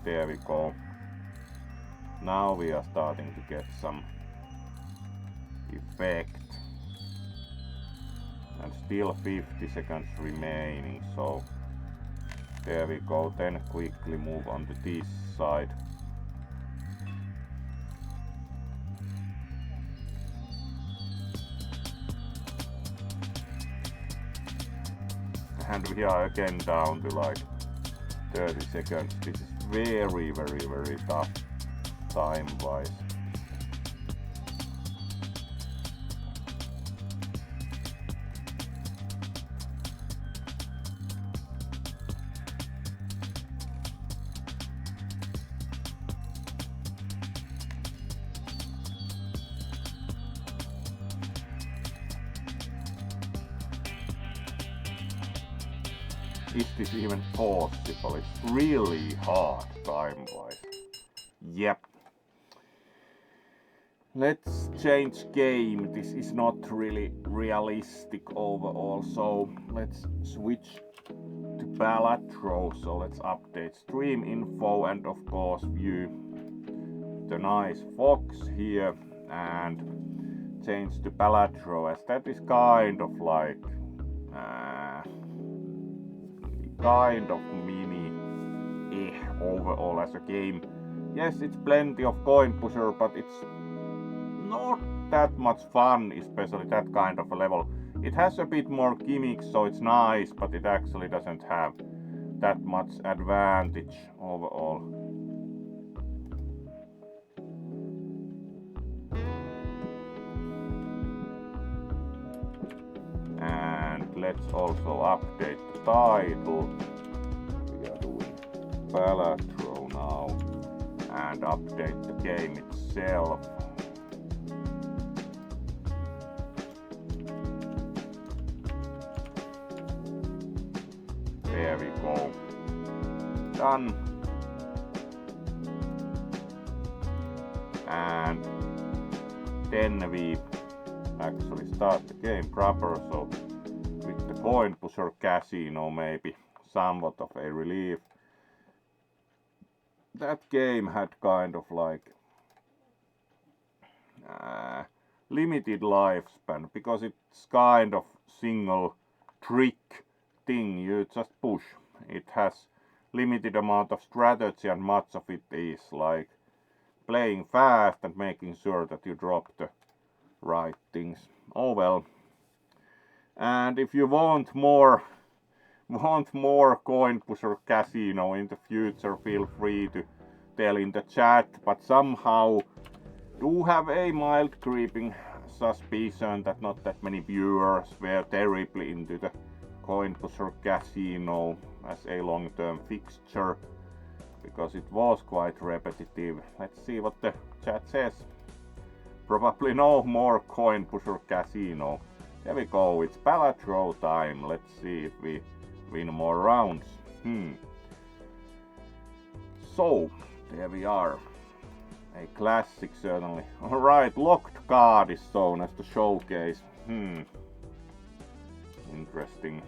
there we go. Now we are starting to get some effect, and still 50 seconds remaining, so there we go. Then quickly move on to this side. And we are again down to like 30 seconds. This is very tough time wise. Is this even possible? It's really hard time-wise. Yep. Let's change game. This is not really realistic overall, so let's switch to Balatro. So let's update stream info and of course view the nice fox here and change to Balatro, as that is kind of like kind of mini overall as a game. Yes, it's plenty of coin pusher, but it's not that much fun, especially that kind of a level. It has a bit more gimmicks, so it's nice, but it actually doesn't have that much advantage overall. And let's also update the title. We are doing Balatro now, and update the game itself. There we go. Done. And then we actually start the game proper, so with the coin pusher casino maybe somewhat of a relief. That game had kind of like limited lifespan because it's kind of single trick thing, you just push. It has limited amount of strategy and much of it is like playing fast and making sure that you drop the right things. Oh well. And if you want more coin pusher casino in the future, feel free to tell in the chat, but somehow do have a mild creeping suspicion that not that many viewers were terribly into the coin pusher casino as a long-term fixture, because it was quite repetitive. Let's see what the chat says. Probably no more coin pusher casino. There we go, it's Balatro time. Let's see if we win more rounds. So, there we are. A classic certainly. Alright, locked card is shown as the showcase. Interesting.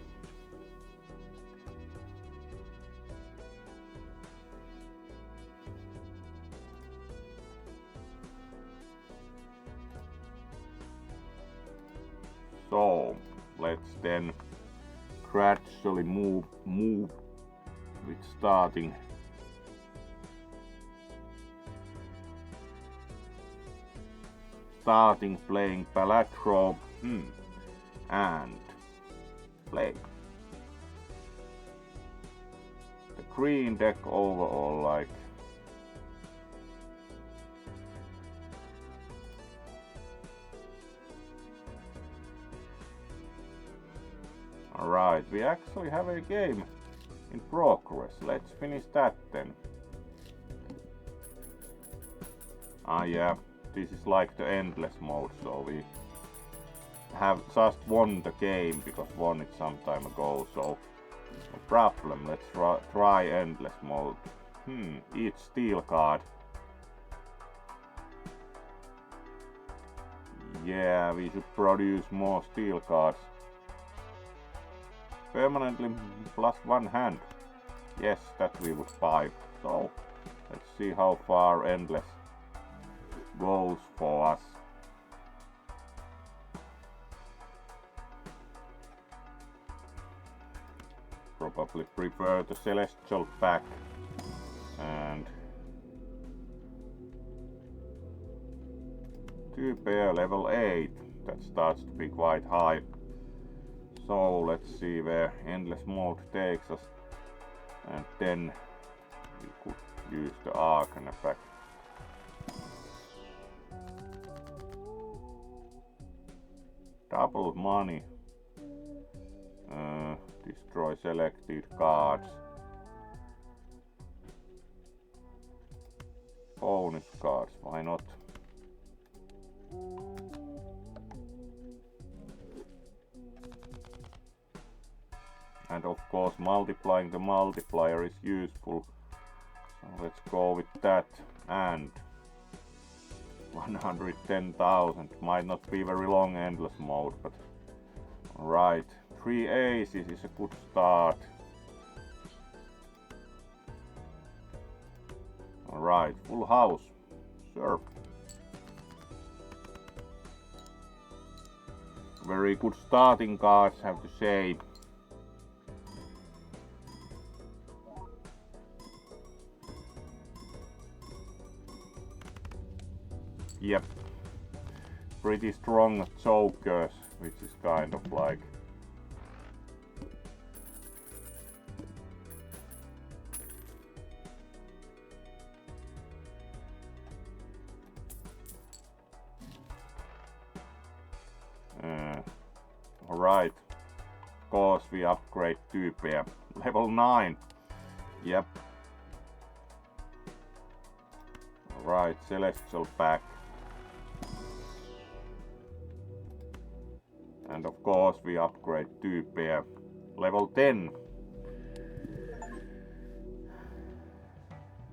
So let's then gradually move with starting playing Balatro and play. The green deck overall, like alright, we actually have a game in progress. Let's finish that then. Yeah, this is like the endless mode, so we have just won the game because won it some time ago, so no problem. Let's try endless mode. Each steel card. Yeah, we should produce more steel cards. Permanently +1 hand. Yes, that we would buy. So let's see how far endless goes for us. Probably prefer the celestial pack and 2 pair level 8. That starts to be quite high. So let's see where endless mode takes us, and then we could use the Arcana pack. Double money. Destroy selected cards. Bonus cards, why not? and of course multiplying the multiplier is useful. So let's go with that, and 110,000 might not be very long endless mode, but alright, 3 aces is a good start. Alright, full house, sure. Very good starting cards, have to say. Yep. Pretty strong jokers, which is kind of like alright. Of course we upgrade 2 pair. Level 9. Yep. Alright, Celestial pack. And of course we upgrade 2 pair. Level 10.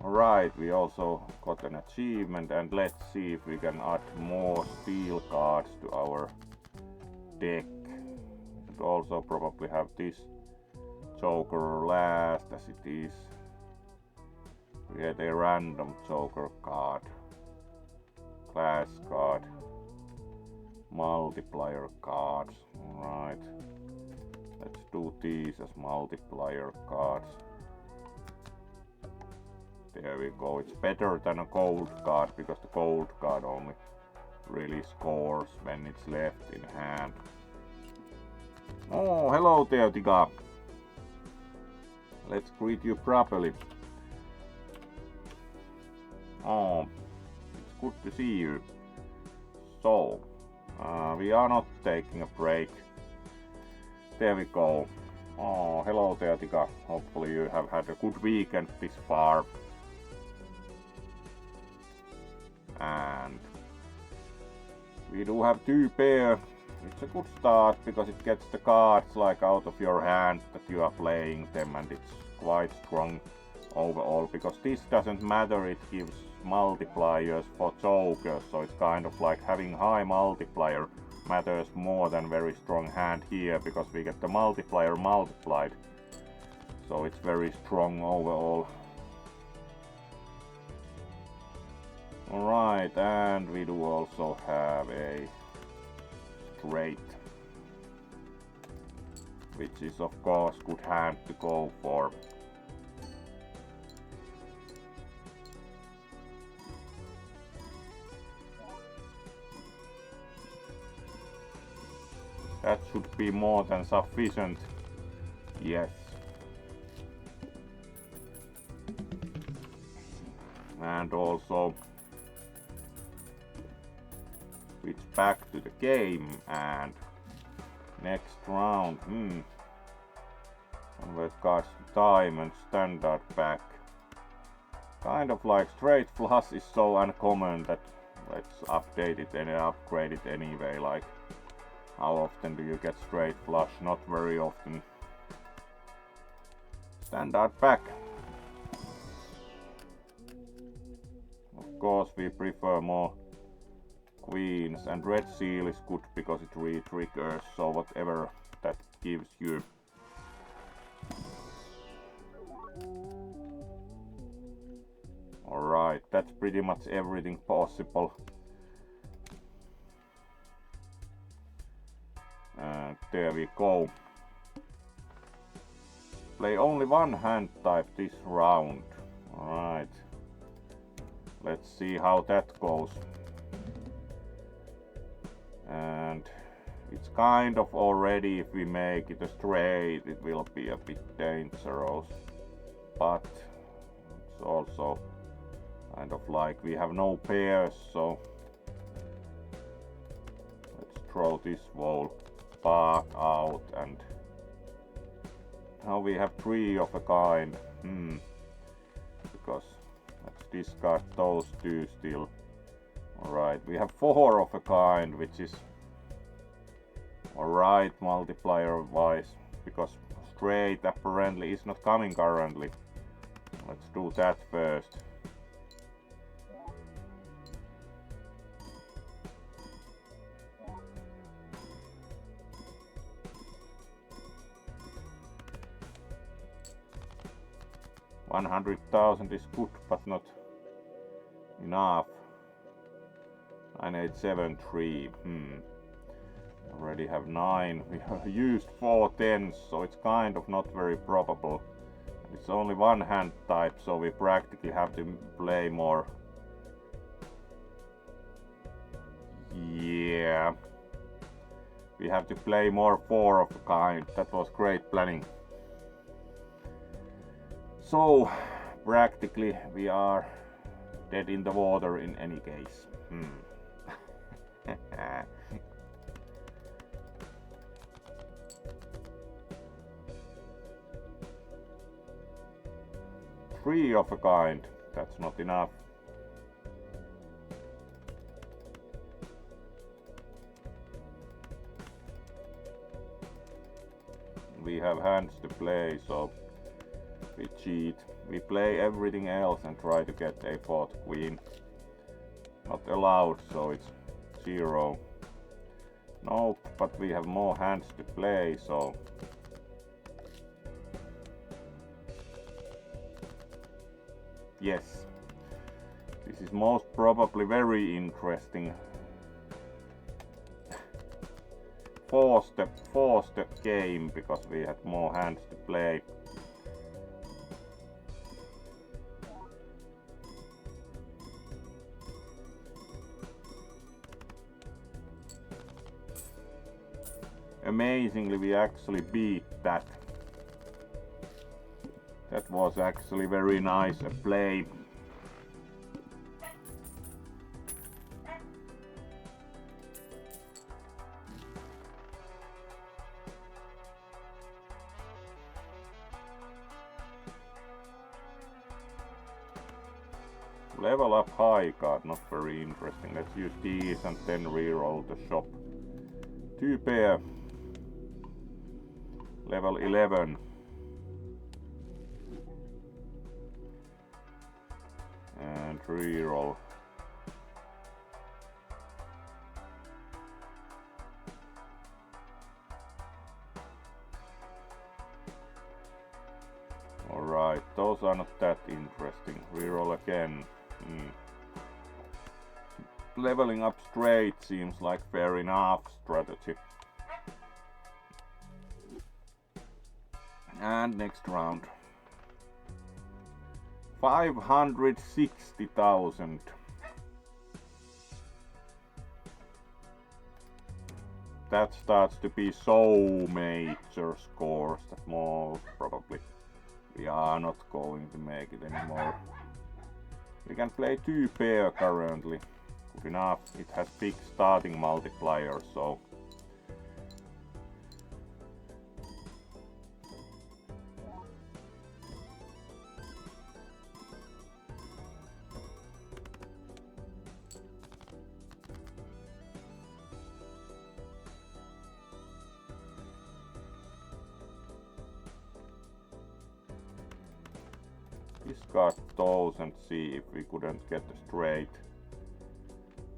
Alright, we also got an achievement, and let's see if we can add more steel cards to our deck. We should also probably have this Joker last, as it is. Create a random Joker card, class card, multiplier cards. Alright, let's do these as multiplier cards. There we go, it's better than a gold card, because the gold card only really scores when it's left in hand. Oh, hello there, Tika. Let's greet you properly. Oh, it's good to see you. So, we are not taking a break. There we go. Oh, hello there, Tika. Hopefully you have had a good weekend this far. And we do have 2 pair. It's a good start because it gets the cards like out of your hand that you are playing them, and it's quite strong overall, because this doesn't matter, it gives multipliers for jokers, so it's kind of like having high multiplier matters more than very strong hand here, because we get the multiplier multiplied, so it's very strong overall. Alright, and we do also have a straight, which is of course good hand to go for. That should be more than sufficient. Yes. And also switch back to the game, and next round, convert cards to diamond, standard pack. Kind of like straight flush is so uncommon that let's update it and upgrade it anyway. Like, how often do you get straight flush? Not very often. Standard pack. Of course we prefer more queens, and red seal is good because it re-triggers, so whatever that gives you. Alright, that's pretty much everything possible. And there we go. Play only 1 hand type this round. Alright. Let's see how that goes. And it's kind of already, if we make it a straight, it will be a bit dangerous. But it's also kind of like we have no pairs, so let's throw this whole part out, and now we have 3 of a kind. Because let's discard those 2 still. Alright, we have 4 of a kind, which is alright multiplier wise, because straight apparently is not coming currently. Let's do that first. $100,000 is good, but not enough. 9873. Already have 9. We have used 4 tens, so it's kind of not very probable. It's only one hand type, so we practically have to play more. Yeah. We have to play more 4 of a kind. That was great planning. So, practically we are dead in the water in any case. Three of a kind, that's not enough. We have hands to play, so we cheat. We play everything else and try to get a 4th queen. Not allowed, so it's 0. Nope, but we have more hands to play, so... Yes. This is most probably very interesting. Forced the game because we had more hands to play. Amazingly, we actually beat that. That was actually very nice a play. Level up high card, not very interesting. Let's use these and then reroll the shop. 2 pair. Level 11. And reroll. Alright, those are not that interesting. Reroll again. Leveling up straight seems like fair enough strategy. And next round. 560,000. That starts to be so major scores that most probably we are not going to make it anymore. We can play 2 pair currently. Good enough. It has big starting multiplier, so discard those and see if we couldn't get a straight.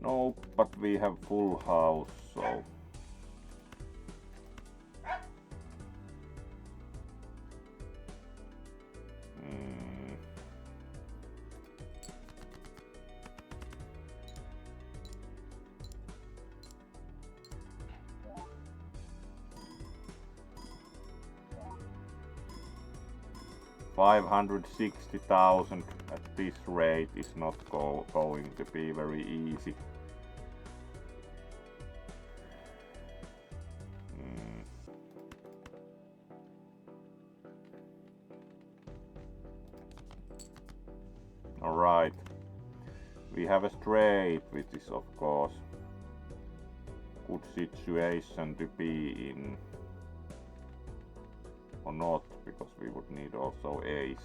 No, but we have full house, so... 560,000 at this rate is not going to be very easy. Alright, we have a straight, which is of course good situation to be in. Or not, because we would need also ace.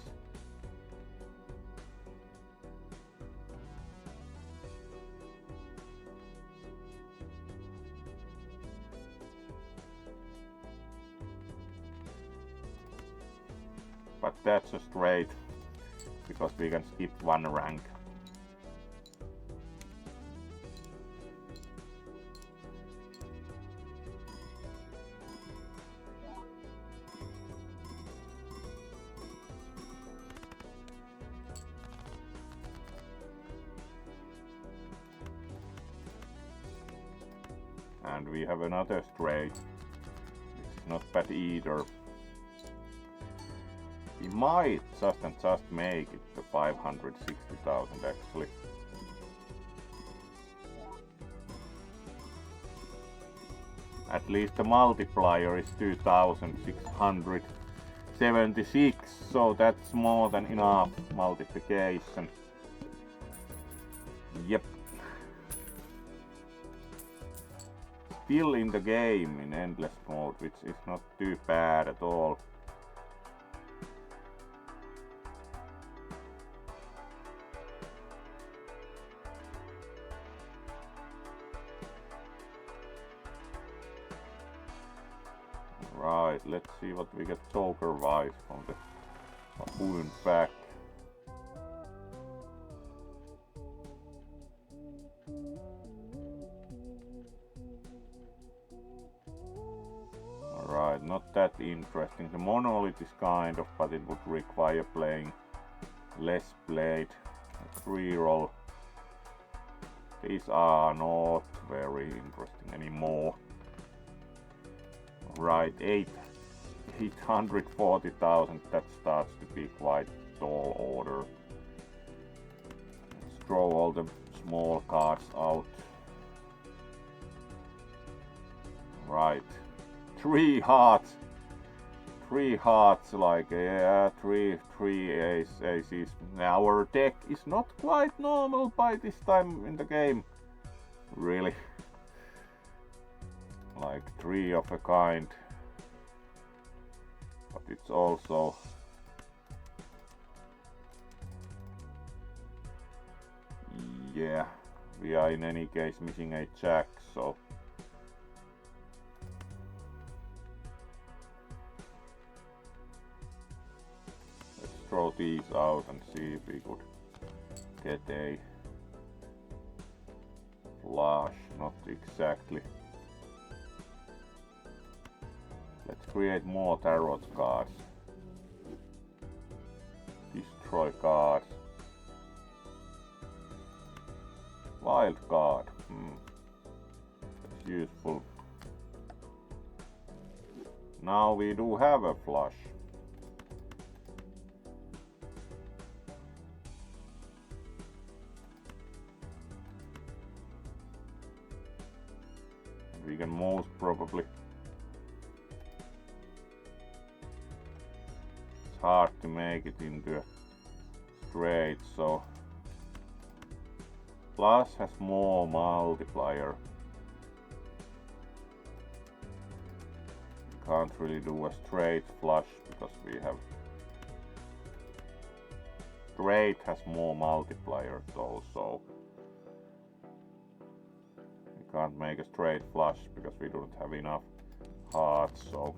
but that's a straight because we can skip one rank. And we have another straight, which is not bad either. We might just make it to 560,000 actually. At least the multiplier is 2,676, so that's more than enough multiplication. Yep. Still in the game in endless mode, which is not too bad at all. Right, let's see what we get Joker wise from the Baboon pack. Alright, not that interesting. The monolith is kind of, but it would require playing less blade. Reroll. These are not very interesting anymore. Right, 840,000, that starts to be quite tall order. Let's throw all the small cards out. Right, 3 hearts. 3 hearts, like, yeah, three aces. Our deck is not quite normal by this time in the game. Really. Like 3 of a kind. But it's also yeah, we are in any case missing a jack, so let's throw these out and see if we could get a flush. Not exactly. Let's create more tarot cards. Destroy cards. Wild card. That's useful. Now we do have a flush. We can most probably. It's hard to make it into a straight, so plus has more multiplier. Can't really do a straight flush because we have straight has more multiplier though, so we can't make a straight flush because we don't have enough hearts, so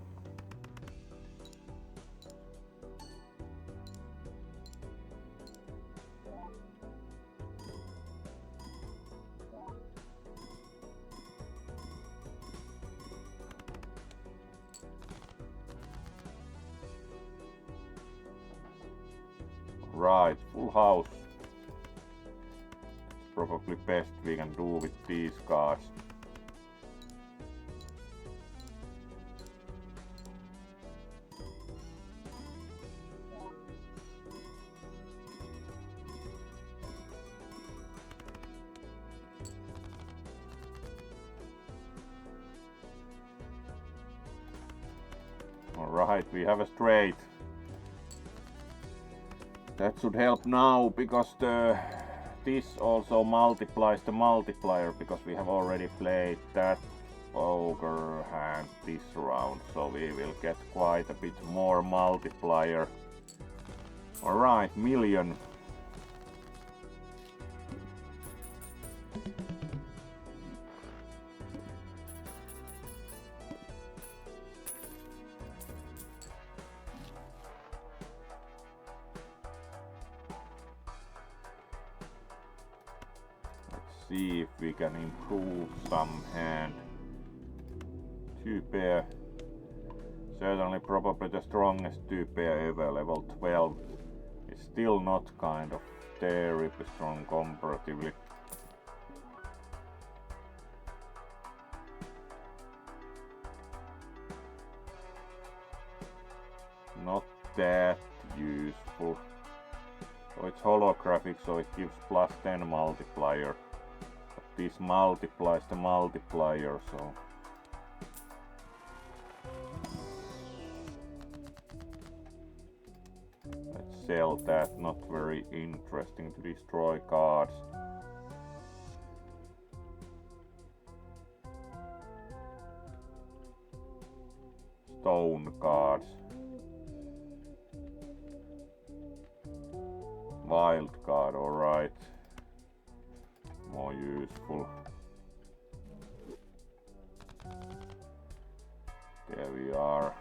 right, full house. It's probably best we can do with these cards. Alright, we have a straight. That should help now because this also multiplies the multiplier because we have already played that ogre hand this round, so we will get quite a bit more multiplier. Alright, million. see if we can improve some hand. 2 pair. Certainly probably the strongest 2 pair ever, level 12. It's still not kind of terribly strong comparatively. Not that useful. So it's holographic, so it gives plus 10 multiplier. But this multiplies the multiplier, so let's sell that. Not very interesting to destroy cards. Stone cards. Wild card, alright. More useful. There we are.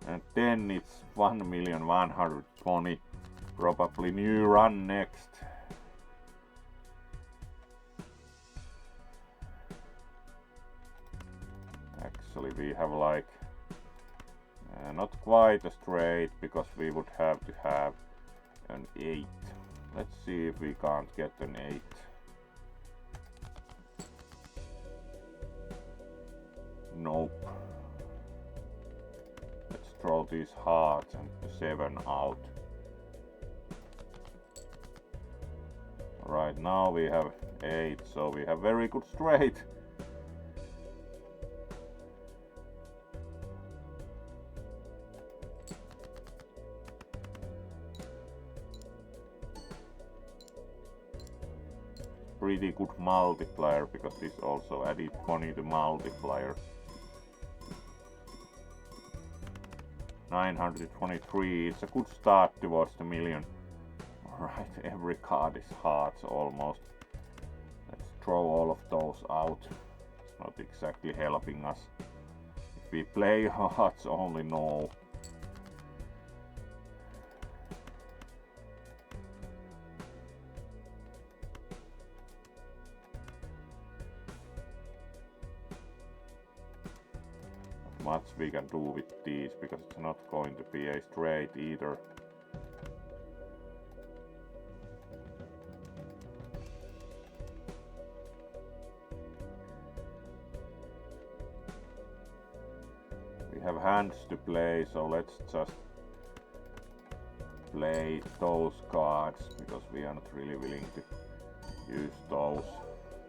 And then it's 1,120,000. Probably new run next. Actually, we have like not quite a straight, because we would have to have an 8. Let's see if we can't get an 8. Nope. Let's throw these hearts and the 7 out. Right now we have 8, so we have very good straight. Pretty good multiplier, because this also added 20 to multiplier. 923, it's a good start towards the million. Alright, every card is hearts almost. Let's throw all of those out. It's not exactly helping us. If we play hearts only, no. Much we can do with these, because it's not going to be a straight either. We have hands to play, so let's just play those cards, because we are not really willing to use those.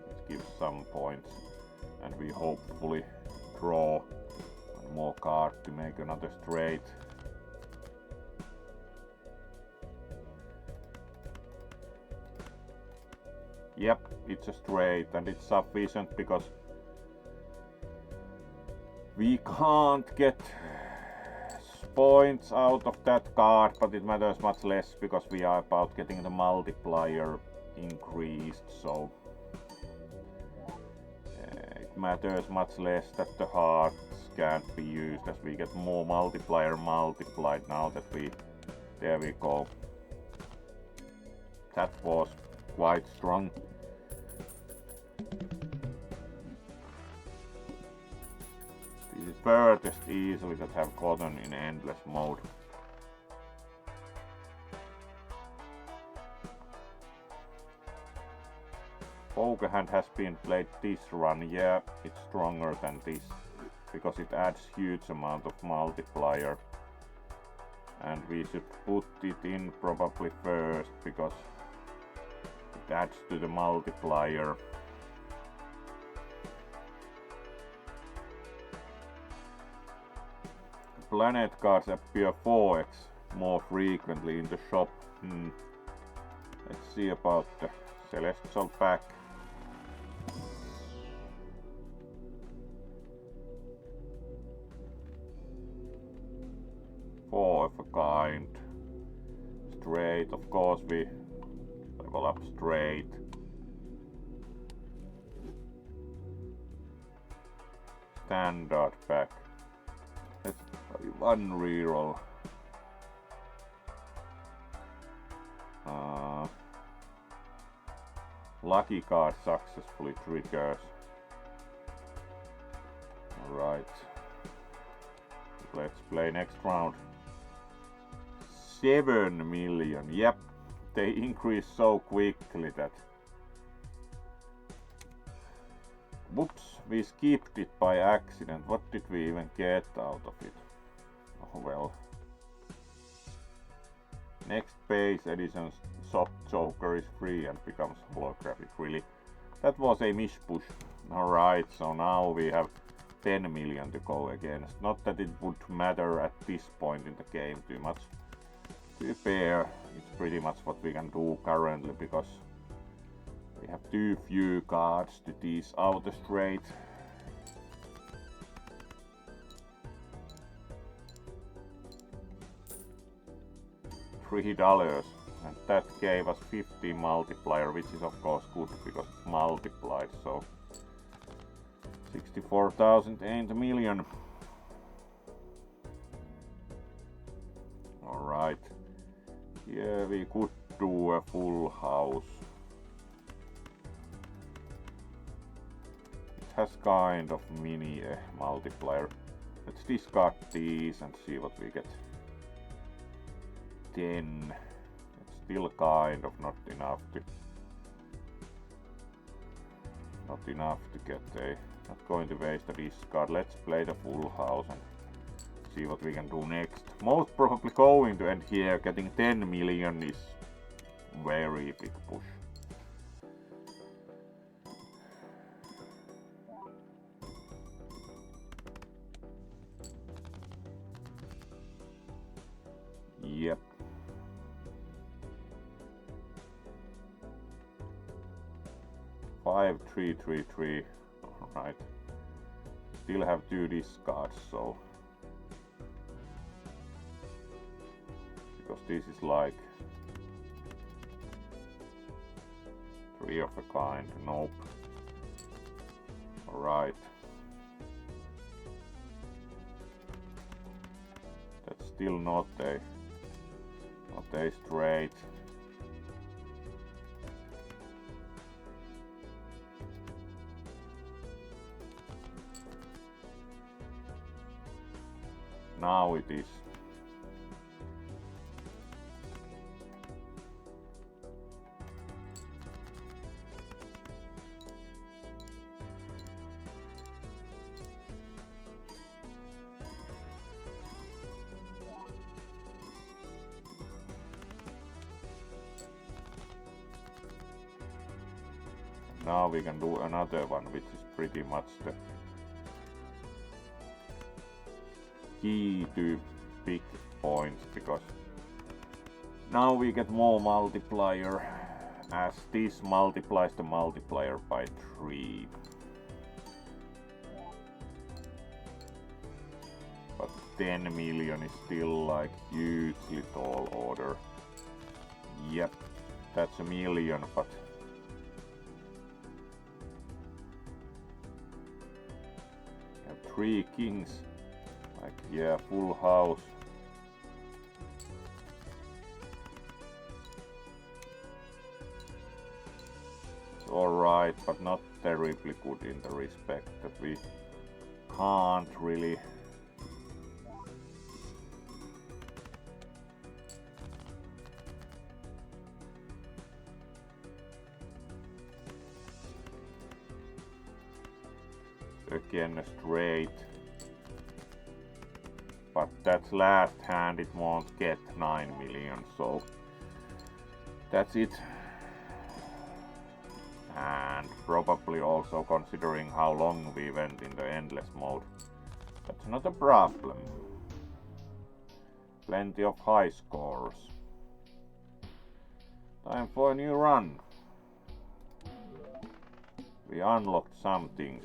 It gives some points, and we hopefully draw more card to make another straight. Yep, it's a straight, and it's sufficient because we can't get points out of that card, but it matters much less because we are about getting the multiplier increased, so it matters much less that the hearts can't be used, as we get more multiplier multiplied now that we... There we go. That was quite strong. This is furthest easily that have gotten in endless mode. Poker hand has been played this run, yeah, it's stronger than this, because it adds huge amount of multiplier. And we should put it in probably first, because it adds to the multiplier. Planet cards appear 4x more frequently in the shop. Let's see about the Celestial pack. Four of a kind. Straight, of course we level up straight. Standard pack. Let's try one reroll. Lucky card successfully triggers. Alright. Let's play next round. 7 million. Yep. They increase so quickly that... Whoops, we skipped it by accident. What did we even get out of it? Oh well. Next base edition's soft Joker is free and becomes holographic. Really? That was a mispush. Alright, so now we have 10 million to go against. Not that it would matter at this point in the game too much. To be fair, it's pretty much what we can do currently because we have too few cards to tease out straight. $3, and that gave us 50 multiplier, which is of course good because it's multiplied, so 64,000 ain't a million. Alright, yeah, we could do a full house. It has kind of mini multiplier. Let's discard these and see what we get. 10. It's still kind of not enough to get a... Not going to waste a discard. Let's play the full house and see what we can do next. Most probably going to end here. Getting 10 million is very big push. Yep. Five, 3, 3, 3. Alright. Still have 2 discards, so... Because this is like... 3 of a kind. Nope. Alright. That's still not a straight. Now it is. Now we can do another one, which is pretty much the key to big points, because now we get more multiplier, as this multiplies the multiplier by 3. But 10 million is still like hugely tall order. Yep, that's a million, but have 3 kings. Like, yeah, full house. It's alright, but not terribly good in the respect that we can't really again straight. But that last hand it won't get 9 million, so that's it. And probably also considering how long we went in the endless mode, that's not a problem. Plenty of high scores. Time for a new run. We unlocked some things.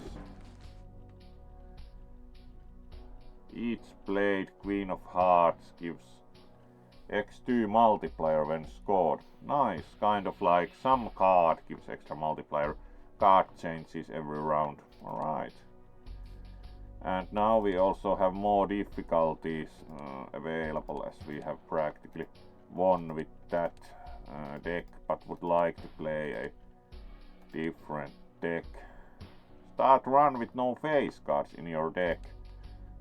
Each blade, Queen of Hearts, gives x2 multiplier when scored. Nice, kind of like some card gives extra multiplier. Card changes every round. Alright. And now we also have more difficulties available, as we have practically won with that deck, but would like to play a different deck. Start run with no face cards in your deck.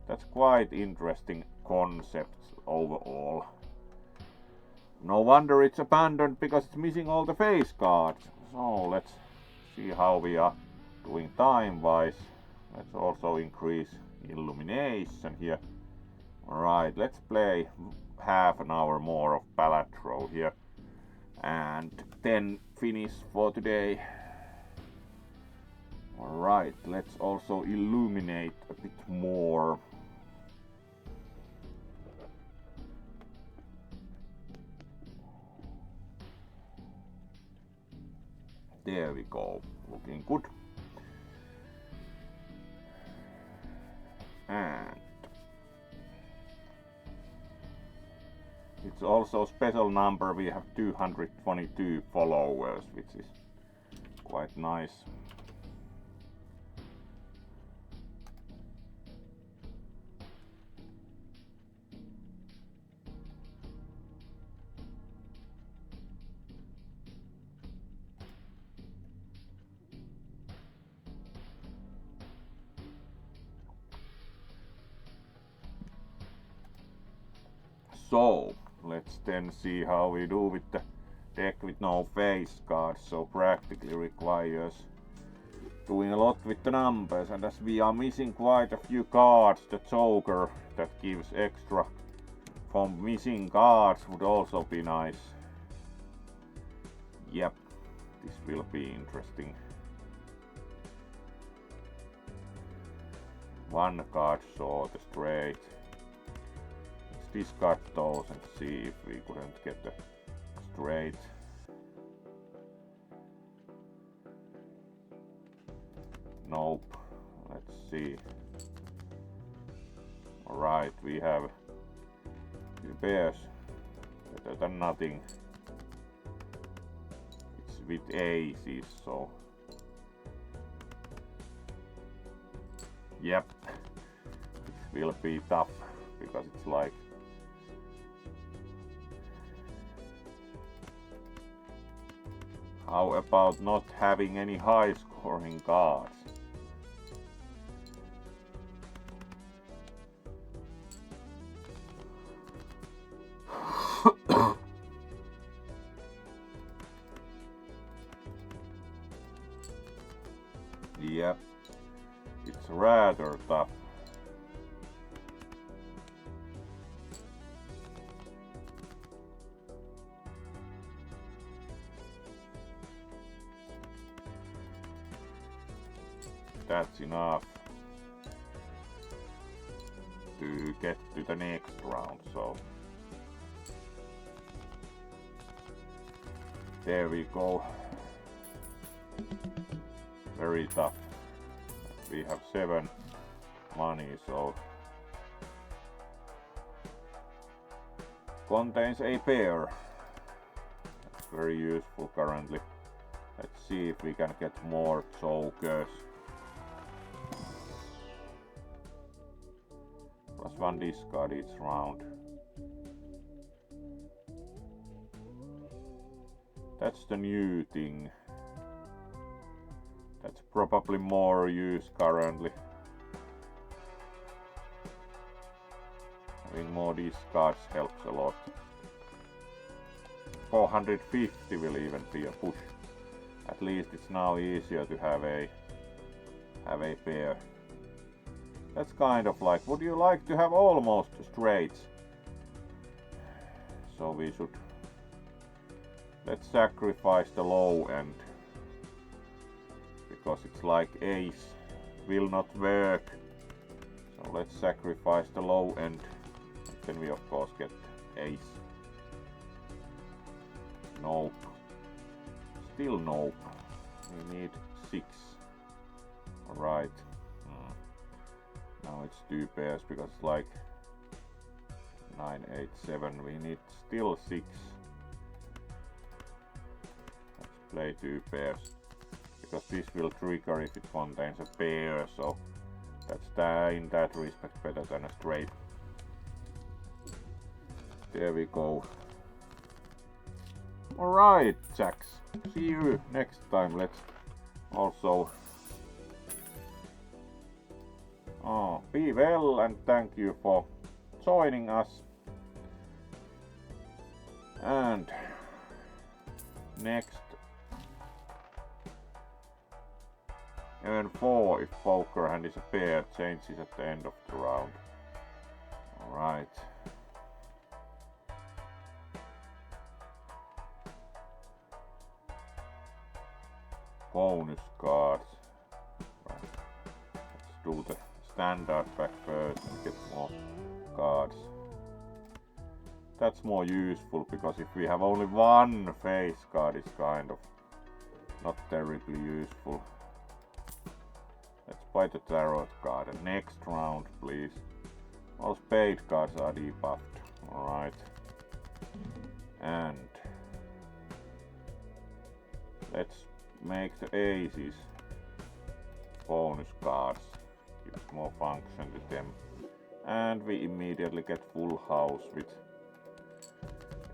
That's quite interesting concept overall. No wonder it's abandoned because it's missing all the face cards. So let's see how we are doing time wise. Let's also increase illumination here. Alright, let's play half an hour more of Balatro here. And then finish for today. Alright, let's also illuminate a bit more. There we go, looking good. And it's also special number, we have 222 followers, which is quite nice. So let's then see how we do with the deck with no face cards. So practically requires doing a lot with the numbers, and as we are missing quite a few cards, the Joker that gives extra from missing cards would also be nice. Yep, this will be interesting. One card short, straight. Let's discard those and see if we couldn't get the straight. Nope. Let's see. Alright, we have two pairs. Better than nothing. It's with aces, so. Yep. It will be tough because it's like. How about not having any high scoring cards? Yep, it's rather tough. That's enough to get to the next round, so there we go. Very tough. We have 7 money, so contains a pair. That's very useful currently. Let's see if we can get more jokers. +1 discard each round. That's the new thing. That's probably more used currently. Having more discards helps a lot. 450 will even be a push. At least it's now easier to have a pair. That's kind of like, would you like to have almost straights? So we should, let's sacrifice the low end, because it's like ace will not work. So let's sacrifice the low end, and then we of course get ace. Nope. Still nope. We need 6. Alright. Now it's 2 pairs because it's like 9, 8, 7. We need still 6. Let's play 2 pairs. Because this will trigger if it contains a pair, so that's in that respect better than a straight. There we go. Alright, Jacks. See you next time. Let's Also, be well and thank you for joining us. And next, earn 4 if poker hand is a pair, changes at the end of the round. Alright. Bonus cards. Right. Let's do the standard pack first and get more cards. That's more useful because if we have only one face card, it's kind of not terribly useful. Let's buy the tarot card. And next round, please. All spade cards are debuffed. Alright. And let's make the aces bonus cards. Give more function to them. And we immediately get full house with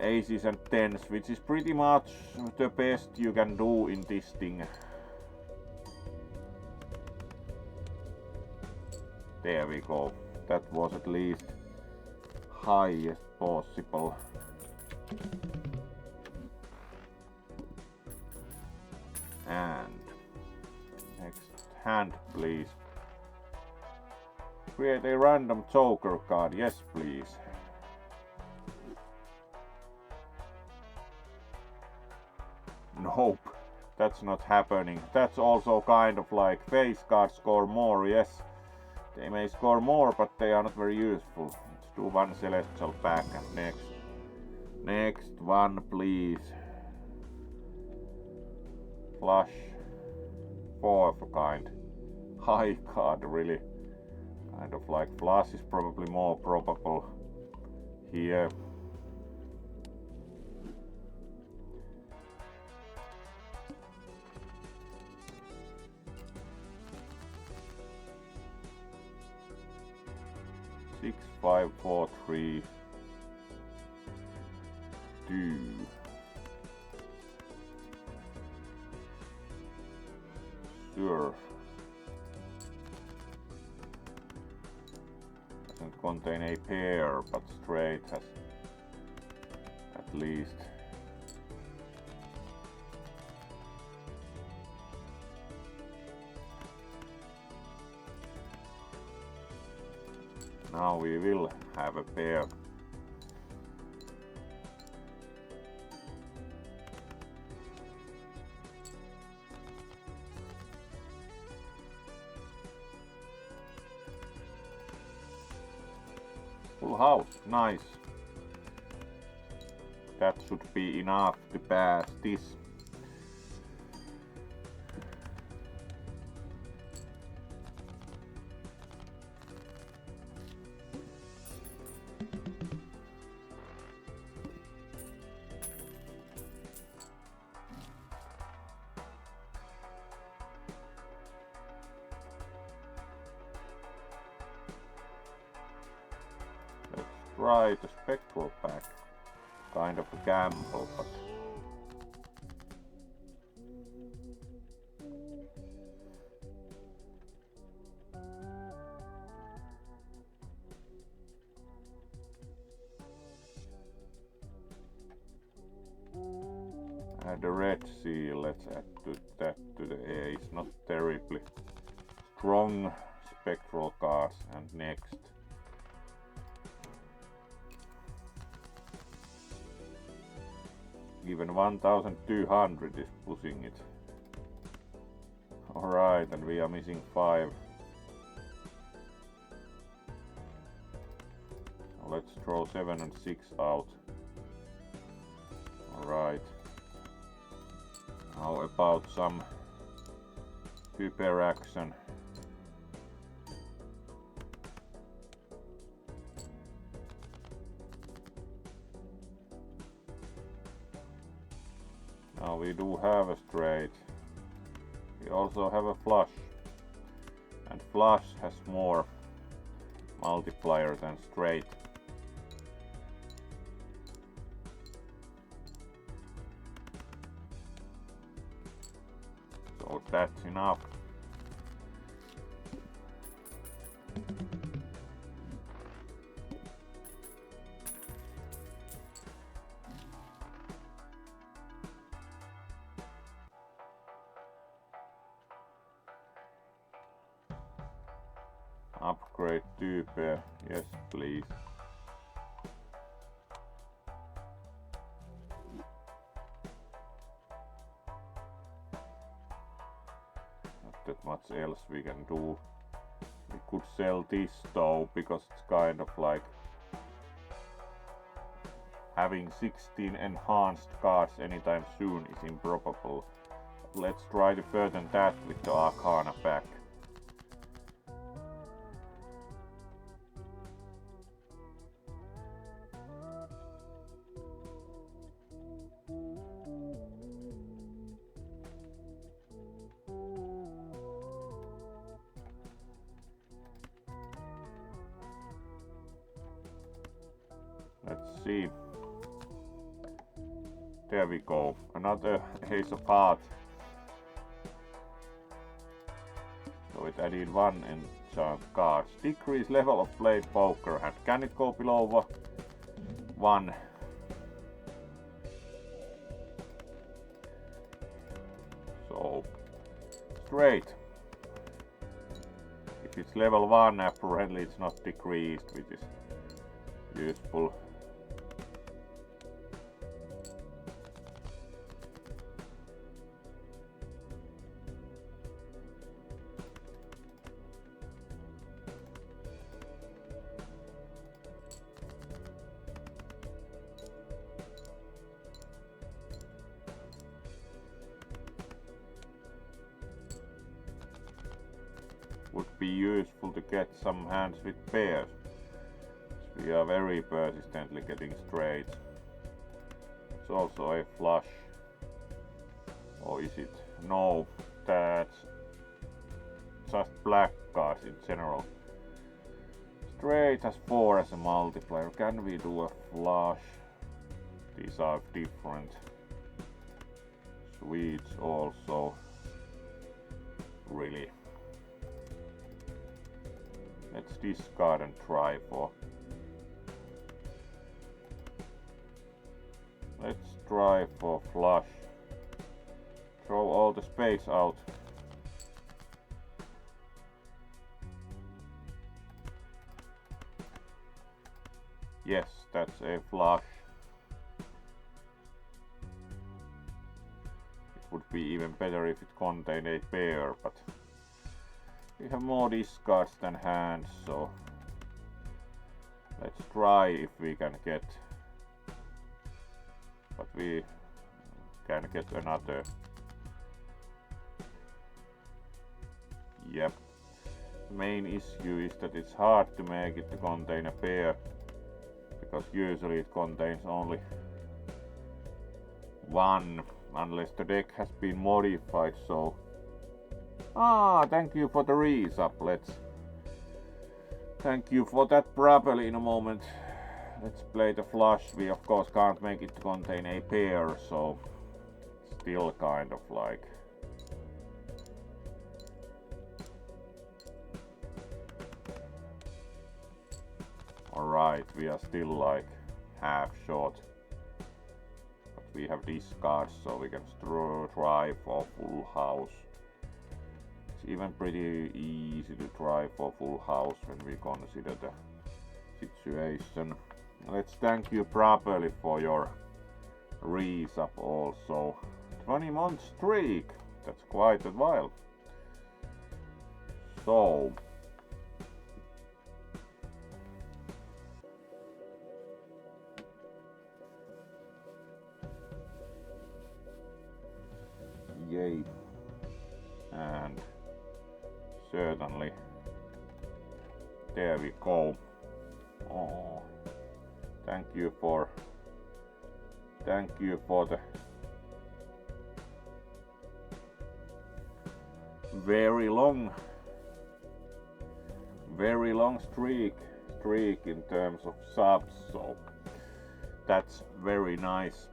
aces and tens, which is pretty much the best you can do in this thing. There we go. That was at least highest possible. And next hand, please. Create a random joker card. Yes, please. Nope, that's not happening. That's also kind of like face cards score more. Yes, they may score more, but they are not very useful. Let's do one celestial pack and next one, please. Flush 4 of a kind. High card, really. Kind of like flush is probably more probable here. Six, 5, 4, 3, 2. Sure. Doesn't contain a pair, but straight has at least. Now we will have a pair. Full house, nice. That should be enough to pass this. Try the spectral pack. Kind of a gamble, but add a red seal. Let's add that to the A. It's not terribly strong spectral cards. And next. Even 1200 is pushing it. Alright, and we are missing 5. So let's throw 7 and 6 out. Alright. Now about some hyper action. Now we do have a straight. We also have a flush. And flush has more multiplier than straight. So That's enough. Upgrade 2 pair, yes please. Not that much else we can do. We could sell this though, because it's kind of like having 16 enhanced cards anytime soon is improbable. Let's try to further that with the Arcana pack. Let's see. There we go. Another Ace of Hearts. So it added 1 enchant cards. Decrease level of played poker hand. Can it go below 1? So straight. If it's level 1, apparently it's not decreased, which is useful. Would be useful to get some hands with pairs. We are very persistently getting straights. It's also a flush. Or is it? No, that's just black cards in general. Straight has 4 as a multiplier. Can we do a flush? These are different. Sweets also. Really. Let's discard and try for. Let's try for flush. Throw all the spades out. Yes, that's a flush. It would be even better if it contained a pair, but we have more discards than hands, so let's try if we can get. But we can get another. Yep. The main issue is that it's hard to make it to contain a pair, because usually it contains only 1, unless the deck has been modified, so. Thank you for the resub. Let's thank you for that properly in a moment. Let's play the flush. We of course can't make it to contain a pair, so still kind of like. Alright, we are still like half short. But we have discards, so we can try for full house. It's even pretty easy to try for full house when we consider the situation. Let's thank you properly for your resub also. 20-month streak. That's quite a while. So. Yay. And certainly. There we go. Oh. Thank you for the very long streak in terms of subs, so that's very nice.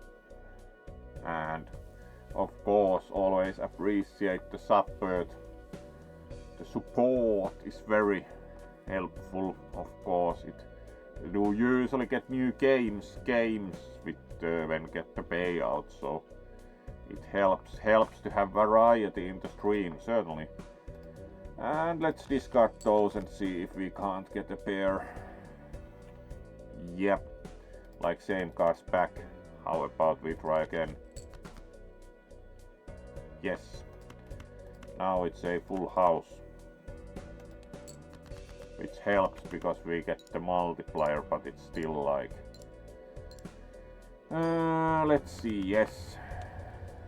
And of course always appreciate the support. The support is very helpful, of course. It do usually get new games with when get the payout, so it helps to have variety in the stream, certainly. And let's discard those and see if we can't get a pair. Yep, like same cards back. How about we try again? Yes, now it's a full house, which helps because we get the multiplier, but it's still like let's see. Yes,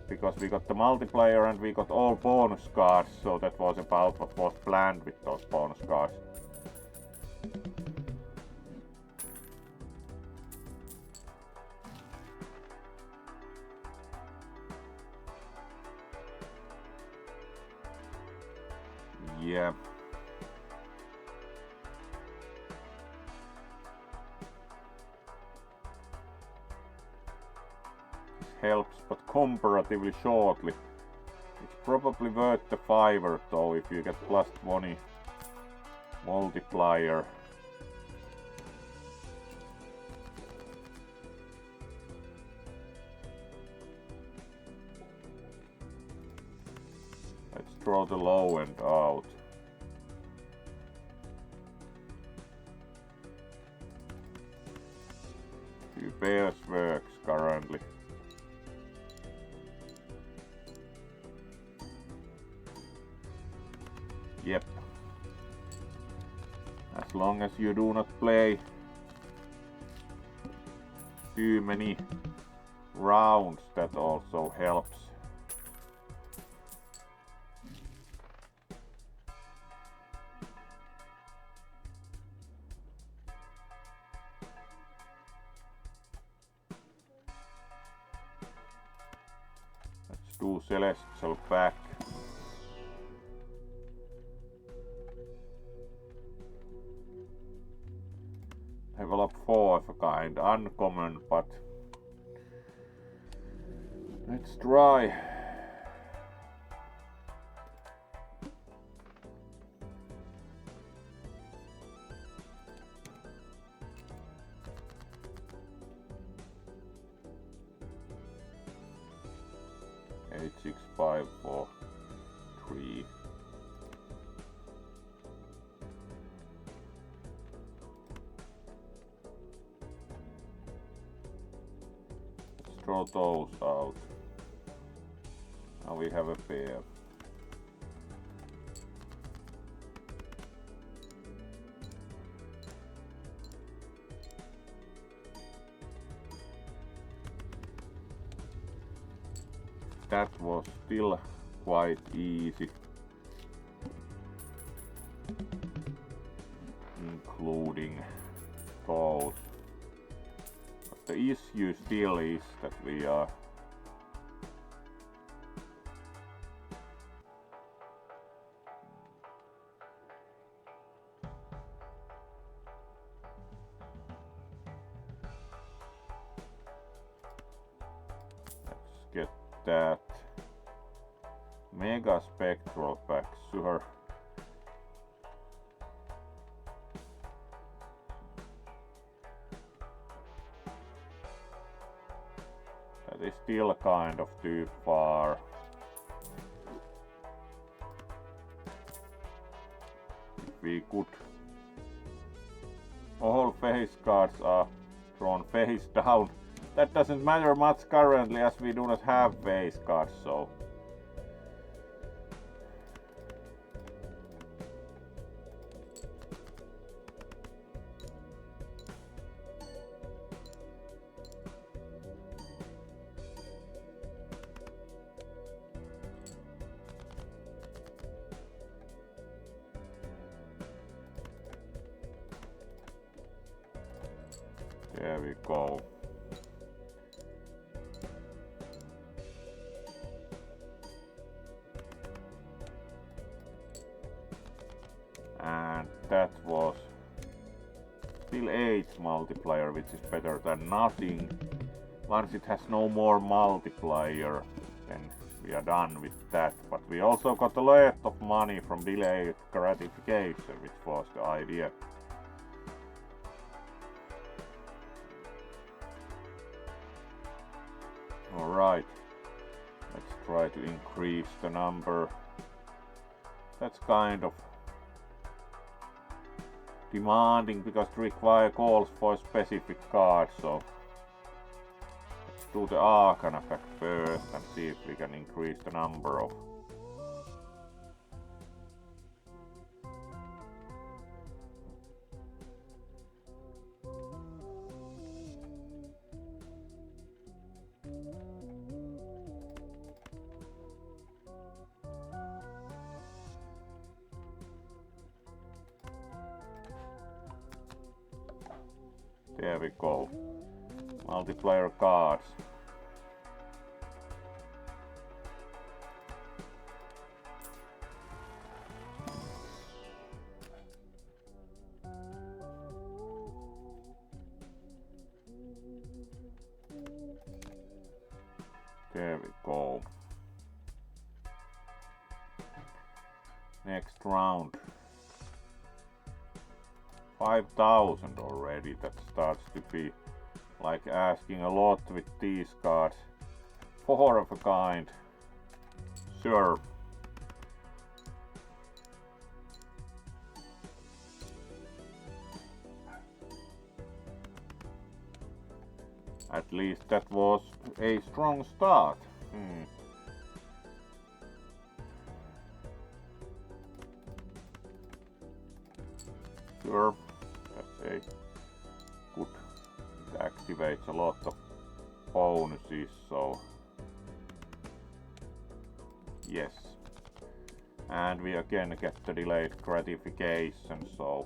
because we got the multiplier and we got all bonus cards, so that was about what was planned with those bonus cards. Yeah. Helps, but comparatively shortly. It's probably worth the $5 though if you get plus 20 multiplier. Let's draw the low end out. Few pairs works currently. Yep. As long as you do not play too many rounds, that also helps. Let's do Celestial back. Develop 4 of a kind, uncommon, but let's try. Eight, 6, 5, 4, 3. Throw those out. Now we have a pair. That was still quite easy, including those. The issue still is that we are let's get that Mega Spectral back, sure. That is still kind of too far. If we could. All face cards are drawn face down. That doesn't matter much currently as we do not have face cards, so. There we go. And that was still 8 multiplier, which is better than nothing. Once it has no more multiplier, then we are done with that. But we also got a lot of money from delayed gratification, which was the idea. Alright, let's try to increase the number. That's kind of demanding because it requires calls for a specific card, so let's do the Arcane effect first and see if we can increase the number of. There we go. Multiplayer cards. There we go. Next round. 5,000 already. That starts to be like asking a lot with these cards. 4 of a kind. Sure. At least that was a strong start. Sure, that's a good. It activates a lot of bonuses, so yes. And we again get the delayed gratification, so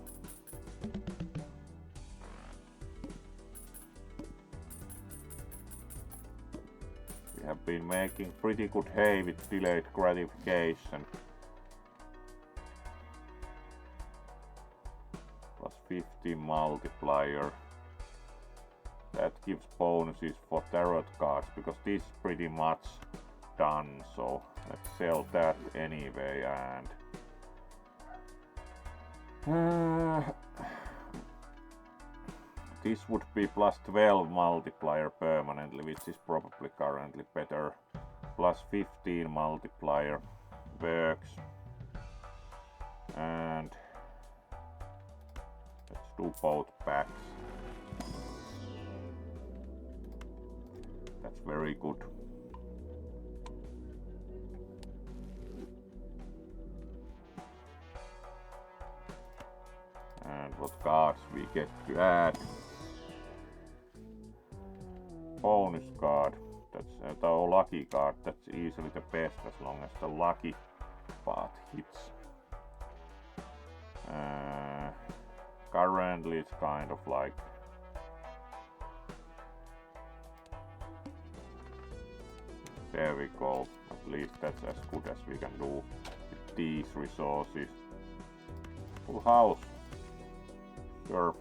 we have been making pretty good hay with delayed gratification. Plus 15 multiplier. That gives bonuses for tarot cards because this is pretty much done, so let's sell that anyway. And this would be plus 12 multiplier permanently, which is probably currently better. Plus 15 multiplier works. And let's do both packs. That's very good. And what cards we get to add? Bonus card. That's the lucky card. That's easily the best as long as the lucky part hits. Currently it's kind of like there we go. At least that's as good as we can do with these resources. Full house. Sure.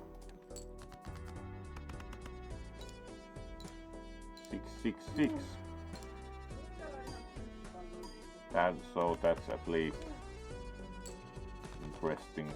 666. And so that's at least interesting.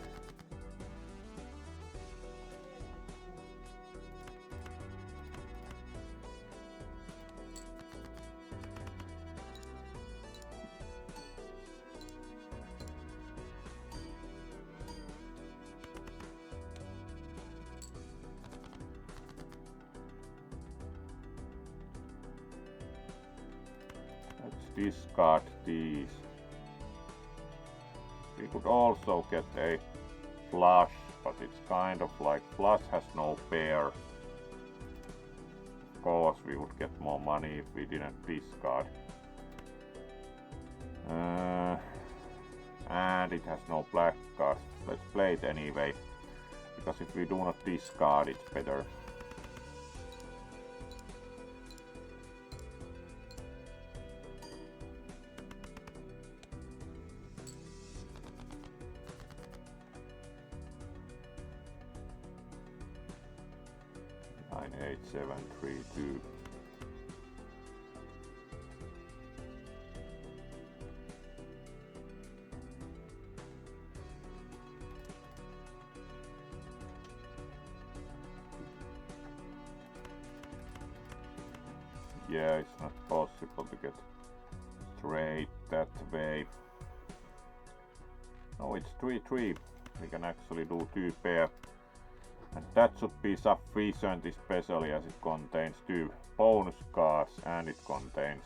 Let's discard these. We could also get a flush, but it's kind of like flush has no pair. Of course, we would get more money if we didn't discard. And it has no black cards. Let's play it anyway, because if we do not discard, it's better. Nine, 8, 7, 3, 2. yeah, it's not possible to get straight that way. No, it's 3-3. We can actually do 2 pair. And that should be sufficient, especially as it contains 2 bonus cards and it contains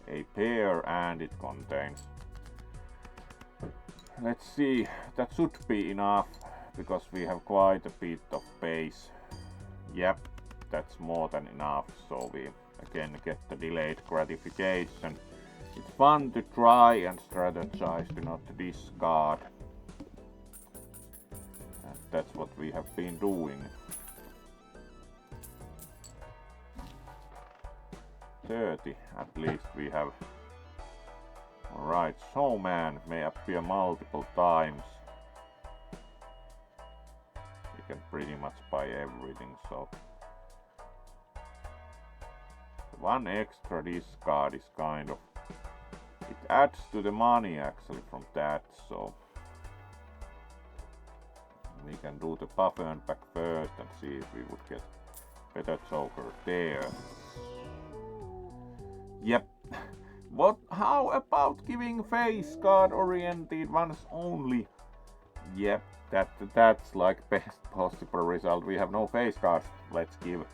a pair and it contains. Let's see, that should be enough because we have quite a bit of base. Yep, that's more than enough, so we again get the delayed gratification. It's fun to try and strategize to not discard. And that's what we have been doing. 30, at least we have. Alright, showman may appear multiple times. You can pretty much buy everything, so. One extra discard is kind of. It adds to the money actually from that, so. We can do the buffer and back first and see if we would get better joker there. Yep. What? How about giving face card oriented ones only? Yep, that's like best possible result. We have no face cards. Let's give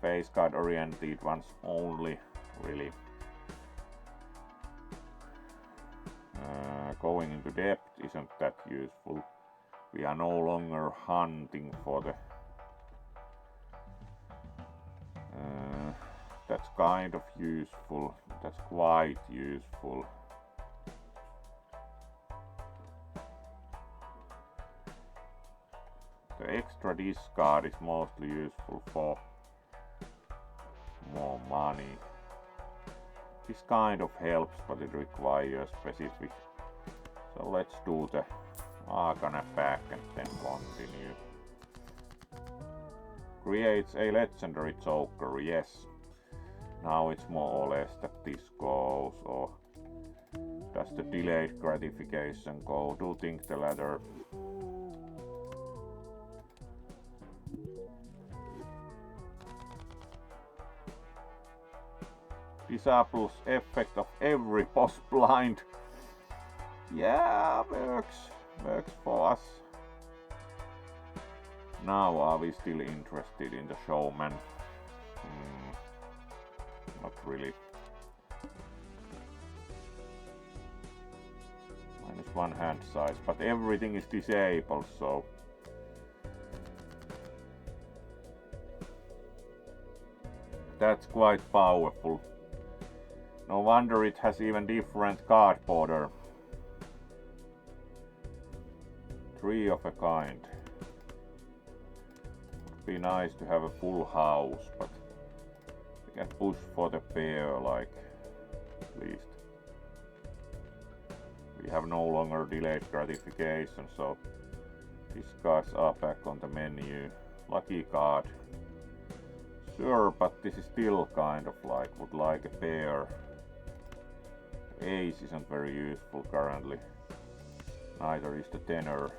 face card oriented ones only. Really. Going into depth isn't that useful. We are no longer hunting for the. That's kind of useful. That's quite useful. The extra discard is mostly useful for more money. This kind of helps, but it requires specific. So let's do the Arcana pack and then continue. Creates a legendary joker, yes. Now it's more or less that this goes, or does the delayed gratification go? Do think the latter. Disables effect of every boss blind. Yeah, works for us. Now are we still interested in the showman? Not really. -1 hand size, but everything is disabled, so. That's quite powerful. No wonder it has even different card border. 3 of a kind. Would be nice to have a full house, but we can push for the pair, like, at least. We have no longer delayed gratification, so these cards are back on the menu. Lucky card. Sure, but this is still kind of like, would like a pair. Ace isn't very useful currently. Neither is the tenor.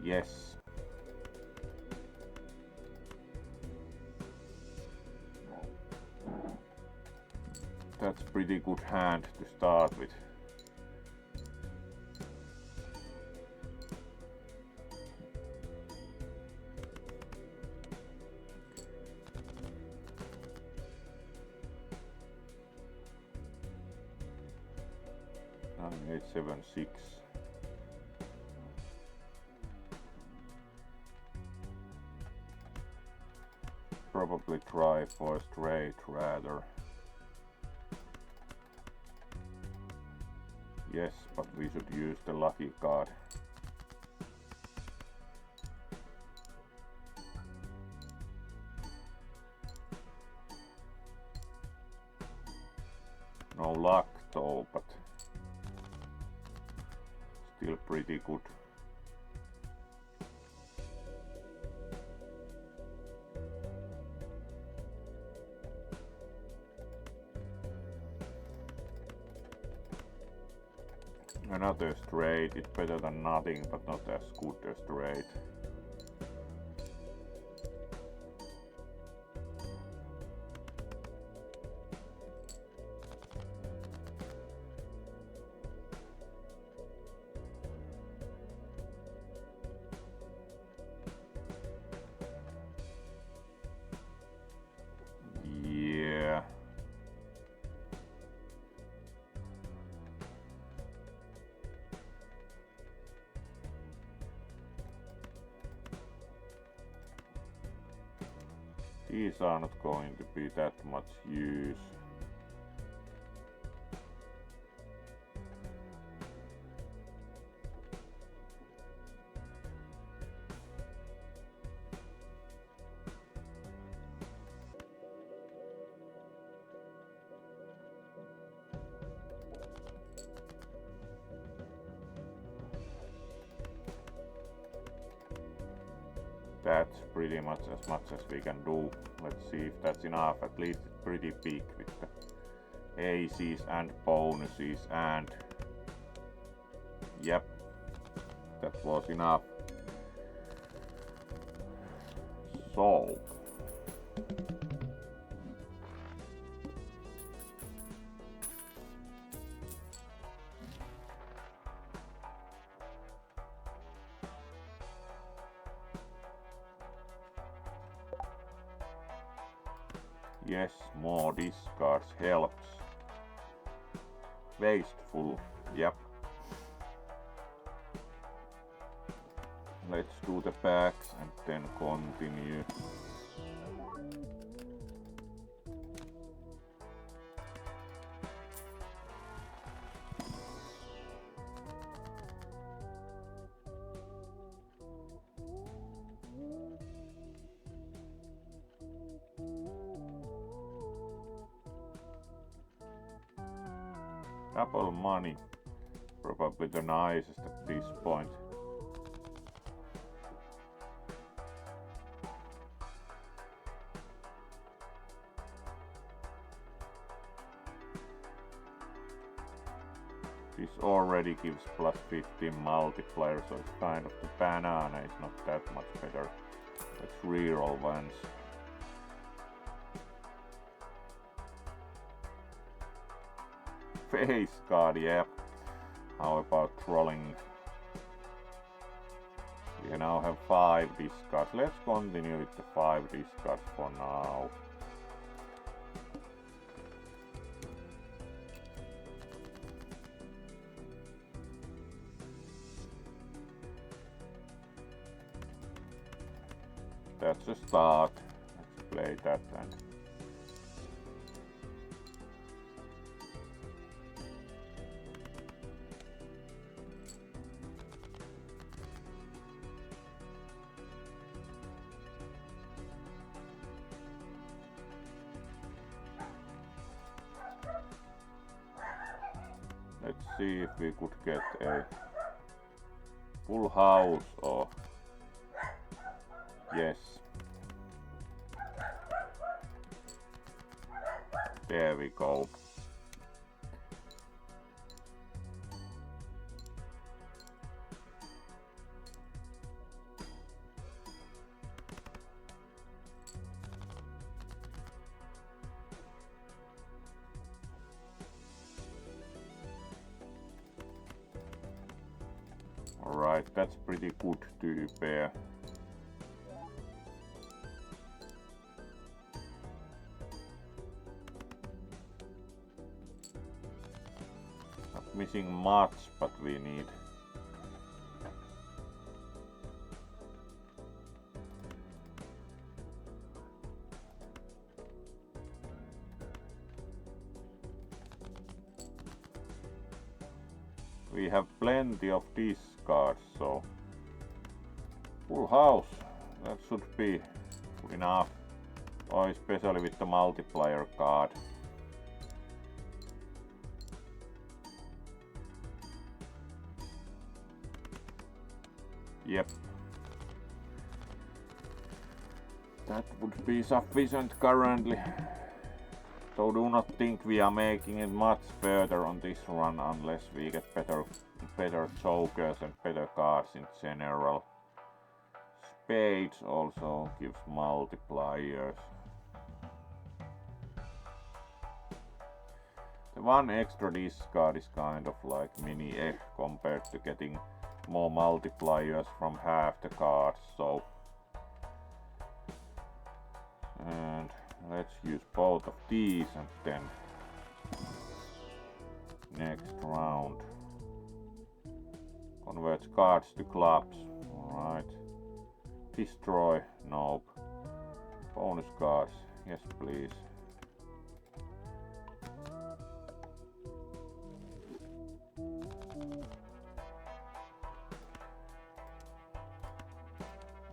Yes. That's pretty good hand to start with. Nine, 8, 7, 6. Probably try for straight rather. Yes, but we should use the lucky card. No luck though, but still pretty good. Another straight, it's better than nothing, but not as good as straight. These are not going to be that much use. That's pretty much as we can do. Let's see if that's enough. At least it's pretty big with the aces and bonuses, and yep, that was enough. So yes, more discards helps. Wasteful, yep. Let's do the packs and then continue. Double money, probably the nicest at this point. This already gives plus 15 multiplier, so it's kind of the banana is not that much better. Let's reroll once. Face card, yep. How about trolling? We now have 5 discards. Let's continue with the 5 discards for now. That's a start. Let's play that and let's see if we could get a full house or yes. There we go. Alright, that's pretty good to pair. Not missing much, but we need we have plenty of discards, so full house, that should be good enough, or especially with the multiplier card. Yep, that would be sufficient currently. So do not think we are making it much further on this run unless we get better jokers and better cards in general. Spades also gives multipliers. The one extra discard is kind of like mini egg compared to getting more multipliers from half the cards, so and let's use both of these and then next round convert cards to clubs. Alright, destroy, nope. Bonus cards, yes please.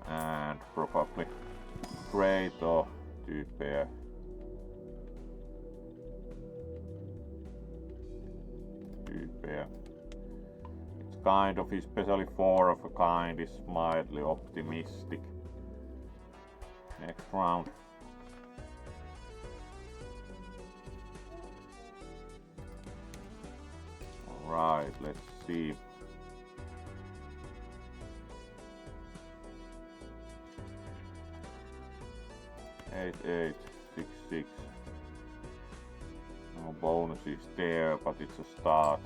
And probably great or 2 pair. It's kind of, especially 4 of a kind, is mildly optimistic. Next round. Alright, let's see. 8, 8, 6, 6. No bonuses there, but it's a start.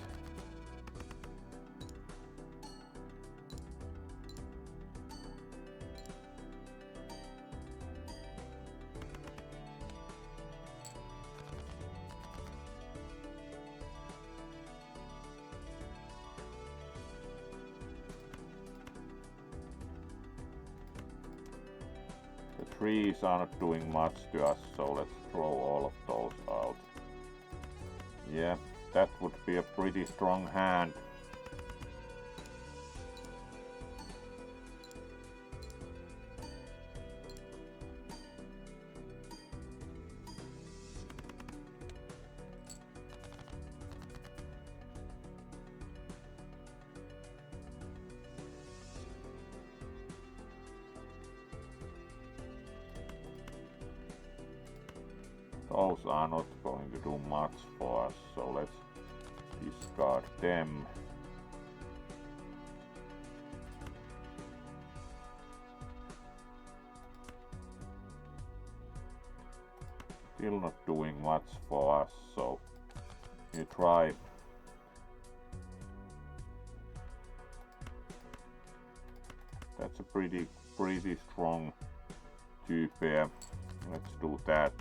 The trees are not doing much to us, so let's throw all of those out. Yeah, that would be a pretty strong hand. Those are not going to do much for us, so let's discard them. Still not doing much for us, so you try. That's a pretty strong 2 pair. Let's do that.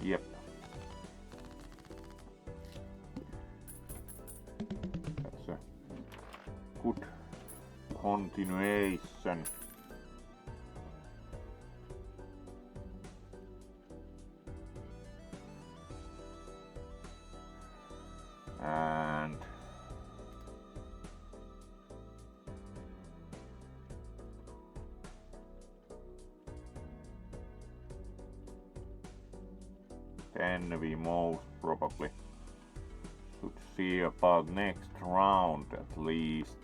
Yep. That's a good continuation. And then we most probably should see about next round at least.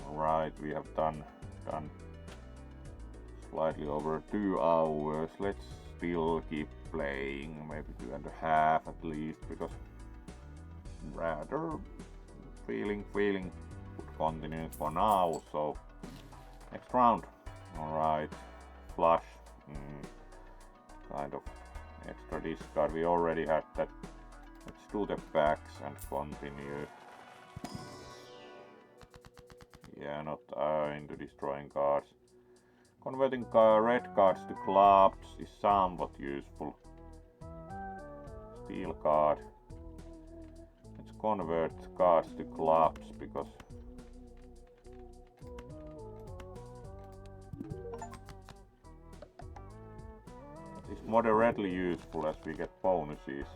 Alright, we have done slightly over 2 hours. Let's still keep playing, maybe 2.5 at least, because rather feeling would continue for now. So next round. Alright, flush, kind of extra discard. We already had that. Let's do the backs and continue. Yeah, not into destroying cards. Converting red cards to clubs is somewhat useful. Steel card. Let's convert cards to clubs because it's moderately useful as we get bonuses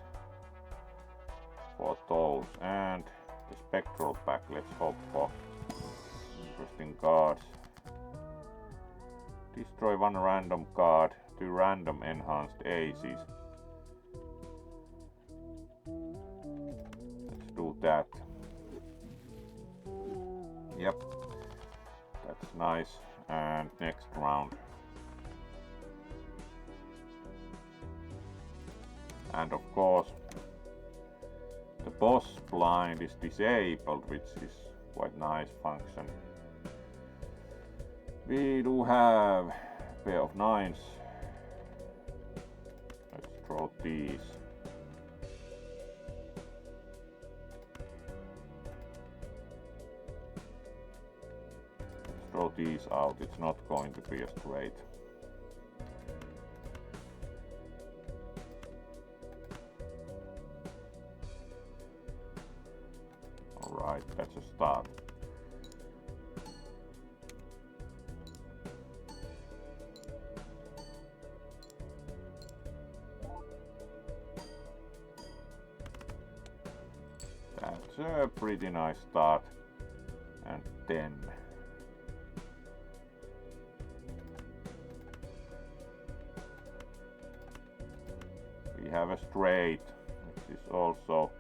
for those. And the spectral pack, let's hope for interesting cards. Destroy 1 random card, 2 random enhanced aces. Let's do that. Yep, that's nice. And next round. And of course, the boss blind is disabled, which is quite nice function. We do have a pair of 9s. Let's throw these. Let's throw these out. It's not going to be a straight. Alright, that's a start. That's a pretty nice start. And then we have a straight, which is also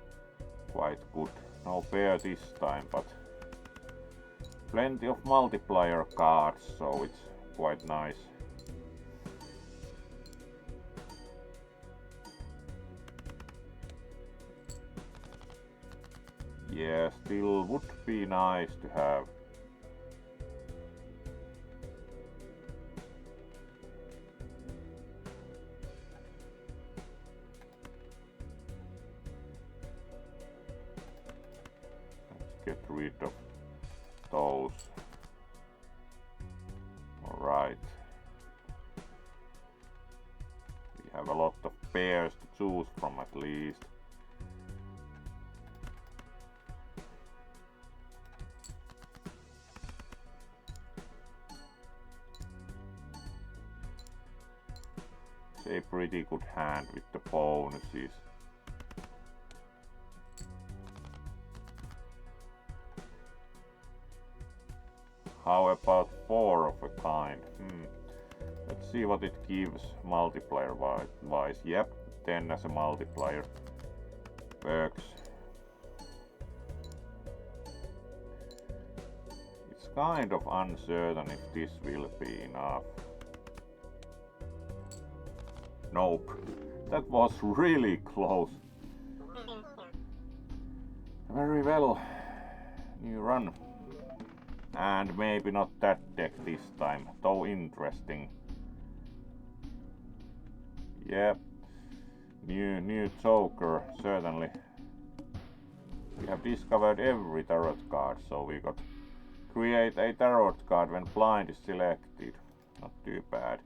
quite good. No pair this time, but plenty of multiplier cards, so it's quite nice. Yeah, still would be nice to have. Let's get rid of those. Alright. We have a lot of pairs to choose from at least. A pretty good hand with the bonuses. How about 4 of a kind? Let's see what it gives multiplier wise. Yep, 10 as a multiplier. Works. It's kind of uncertain if this will be enough. Nope, that was really close. Very well, new run. And maybe not that deck this time, though interesting. Yep, new Joker, certainly. We have discovered every tarot card, so we got create a tarot card when blind is selected. Not too bad.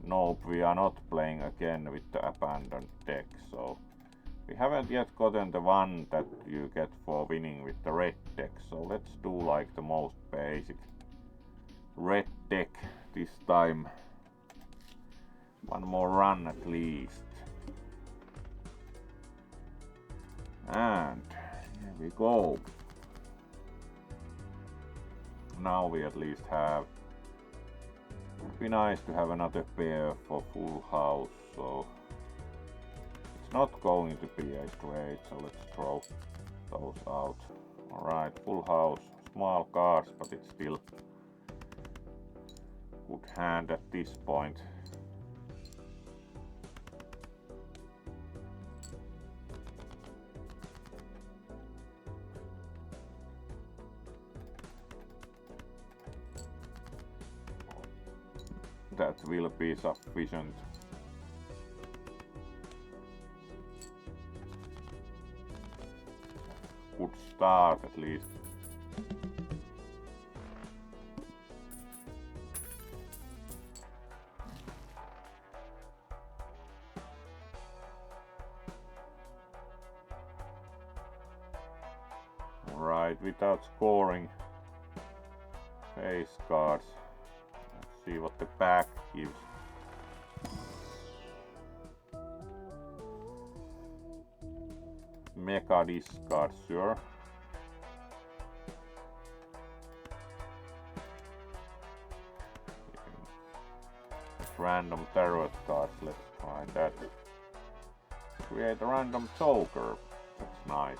Nope, we are not playing again with the abandoned deck, so we haven't yet gotten the one that you get for winning with the red deck, so let's do like the most basic red deck this time. One more run at least. And here we go. Now we at least have. Would be nice to have another pair for full house, so it's not going to be a straight, so let's throw those out. Alright, full house, small cards, but it's still good hand at this point. That will be sufficient. Good start at least. Alright, without scoring face cards. See what the back gives. Mega discard, sure. Random tarot cards, let's try that. Create a random Joker, that's nice.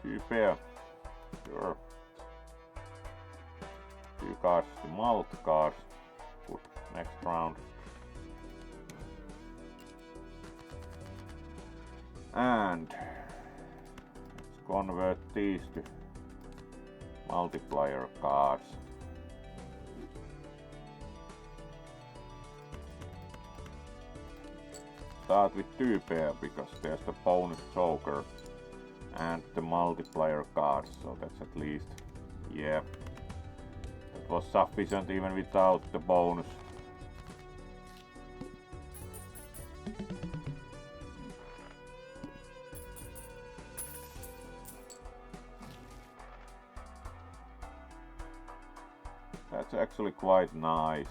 2 pair, sure. 2 cards to malt cards. Good. Next round. And let's convert these to multiplier cards. Start with 2 pair because there's the bonus Joker and the multiplier cards, so that's at least, yeah. Was sufficient even without the bonus. That's actually quite nice.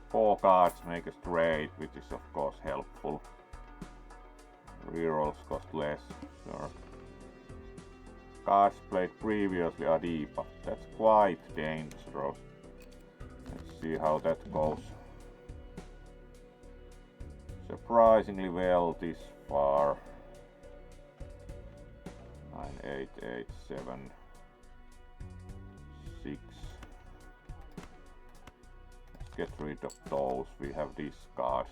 4 cards make a straight, which is of course helpful. Rerolls cost less, sure. Cards played previously are debuffed. That's quite dangerous. Let's see how that goes. Surprisingly well this far. 9, 8, 8, 7, 6. Let's get rid of those. We have these cards.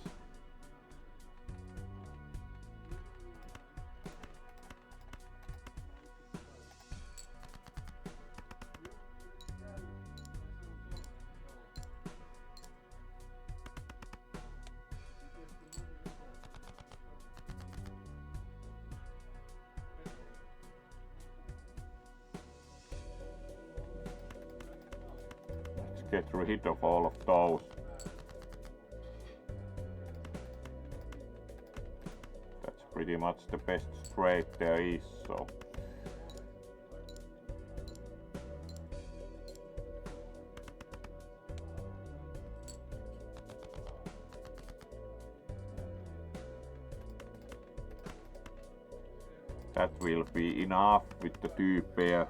Get rid of all of those. That's pretty much the best straight there is, so. That will be enough with the 2 pair.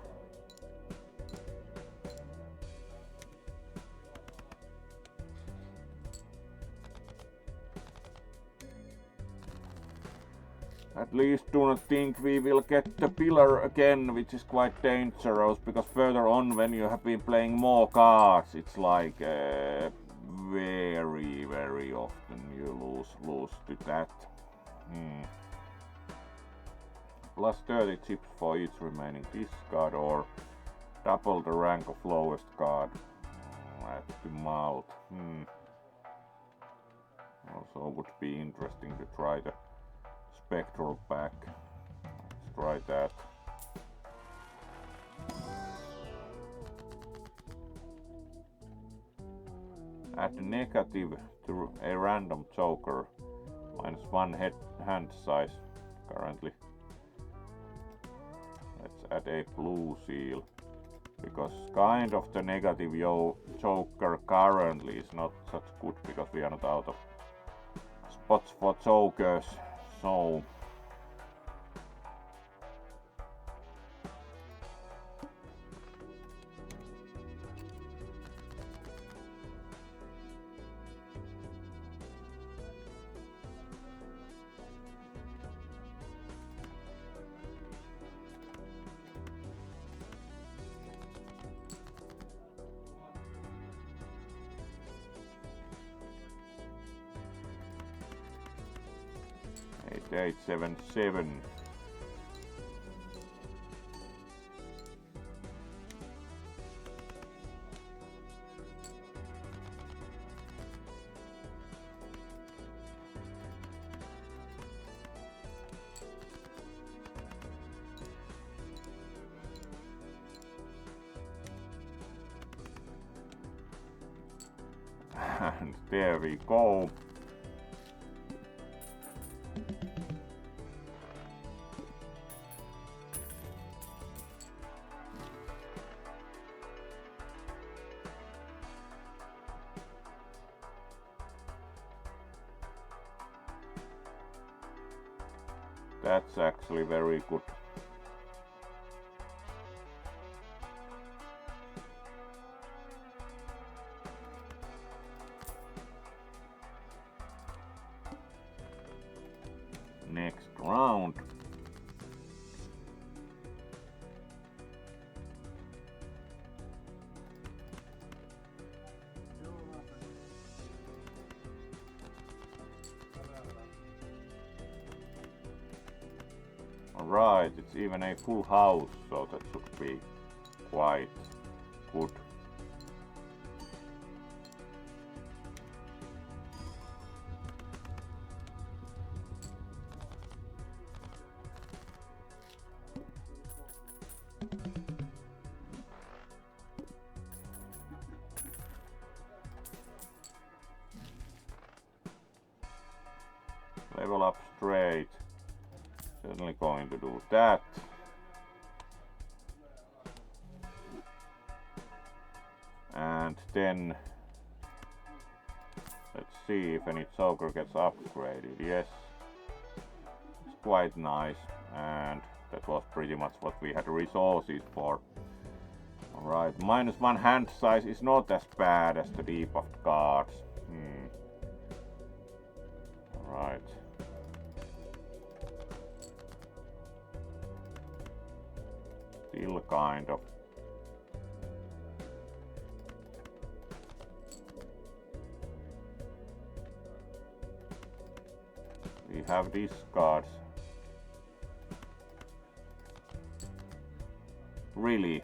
At least do not think we will get the pillar again, which is quite dangerous, because further on when you have been playing more cards, it's like very often you lose to that. Plus 30 chips for each remaining discard or double the rank of lowest card at the mouth. Also would be interesting to try the spectral pack. Let's try that. Add negative to a random joker. -1 hand size currently. Let's add a blue seal. Because kind of the negative joker currently is not such good because we are not out of spots for jokers. So eight, 7, 7. And there we go. That's actually very good. Next round. Alright, it's even a full house, so that should be quite good. Level up straight. Certainly going to do that. And then let's see if any Joker gets upgraded. Yes, it's quite nice, and that was pretty much what we had resources for. Alright, -1 hand size is not as bad as the debuffed cards. Alright. Still kind of. We have these cards. Really?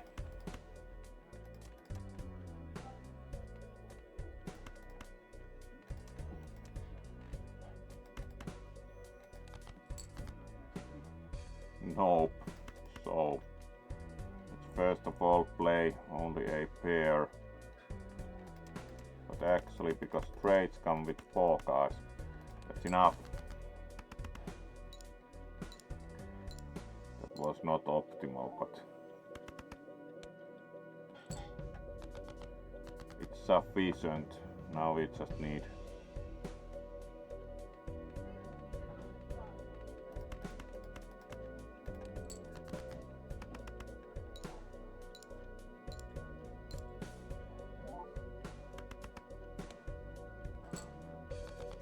Nope. So let's first of all play only a pair. But actually, because trades come with 4 cards, that's enough. That was not optimal, but it's sufficient. Now we just need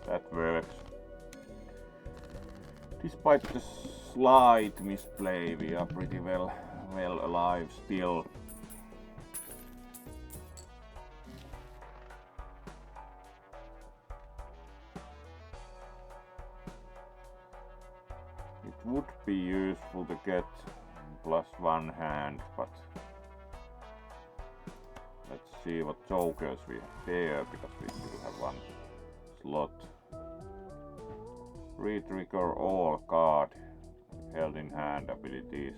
that works. Despite the slight misplay, we are pretty well alive still. It would be useful to get +1 hand, but let's see what jokers we have there, because we still have 1 slot. Re-trigger all card held in hand abilities.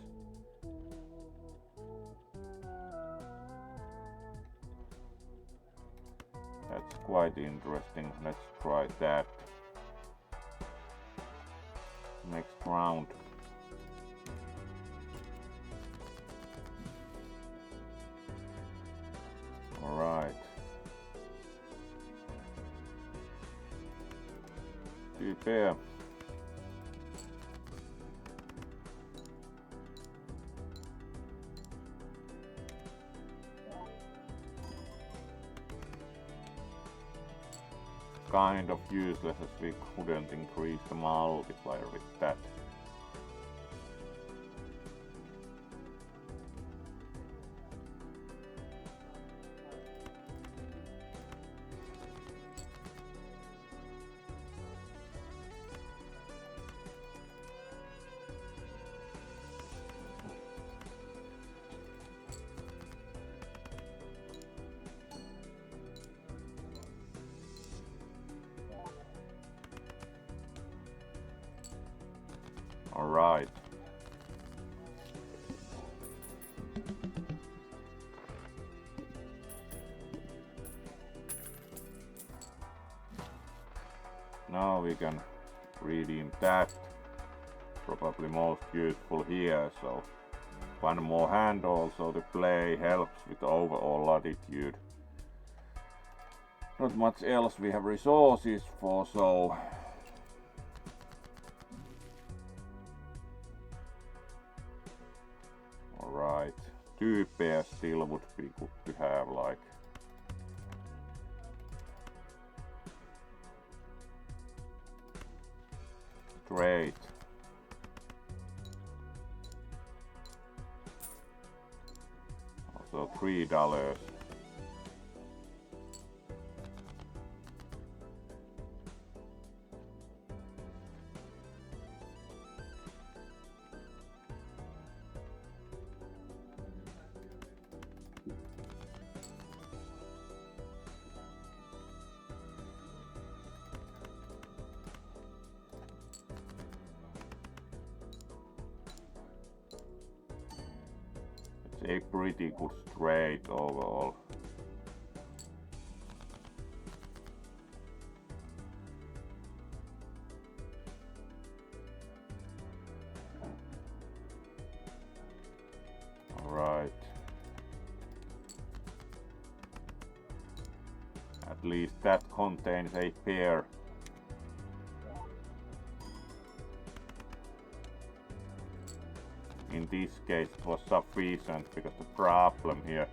That's quite interesting. Let's try that. Next round. Alright. Two pair. Kind of useless as we couldn't increase the multiplier with that. Alright. Now we can redeem that. Probably most useful here, so 1 more hand also to play helps with overall latitude. Not much else we have resources for, so alright, 2 pairs still would be good to have, like. Great. Also $3. A pretty good straight overall. Alright. At least that contains a pair. In this case it was sufficient, because the problem here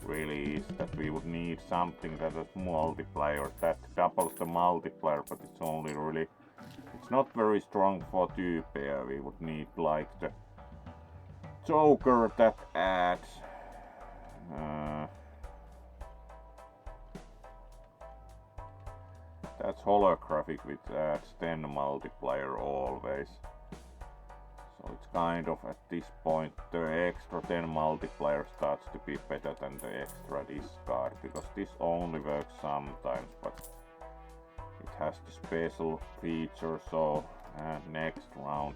really is that we would need something that is multiplier. That doubles the multiplier, but it's only really, it's not very strong for 2 pair. We would need like the joker that adds that's holographic, which adds 10 multiplier always. So it's kind of at this point the extra 10 multiplier starts to be better than the extra discard, because this only works sometimes, but it has the special feature. So next round,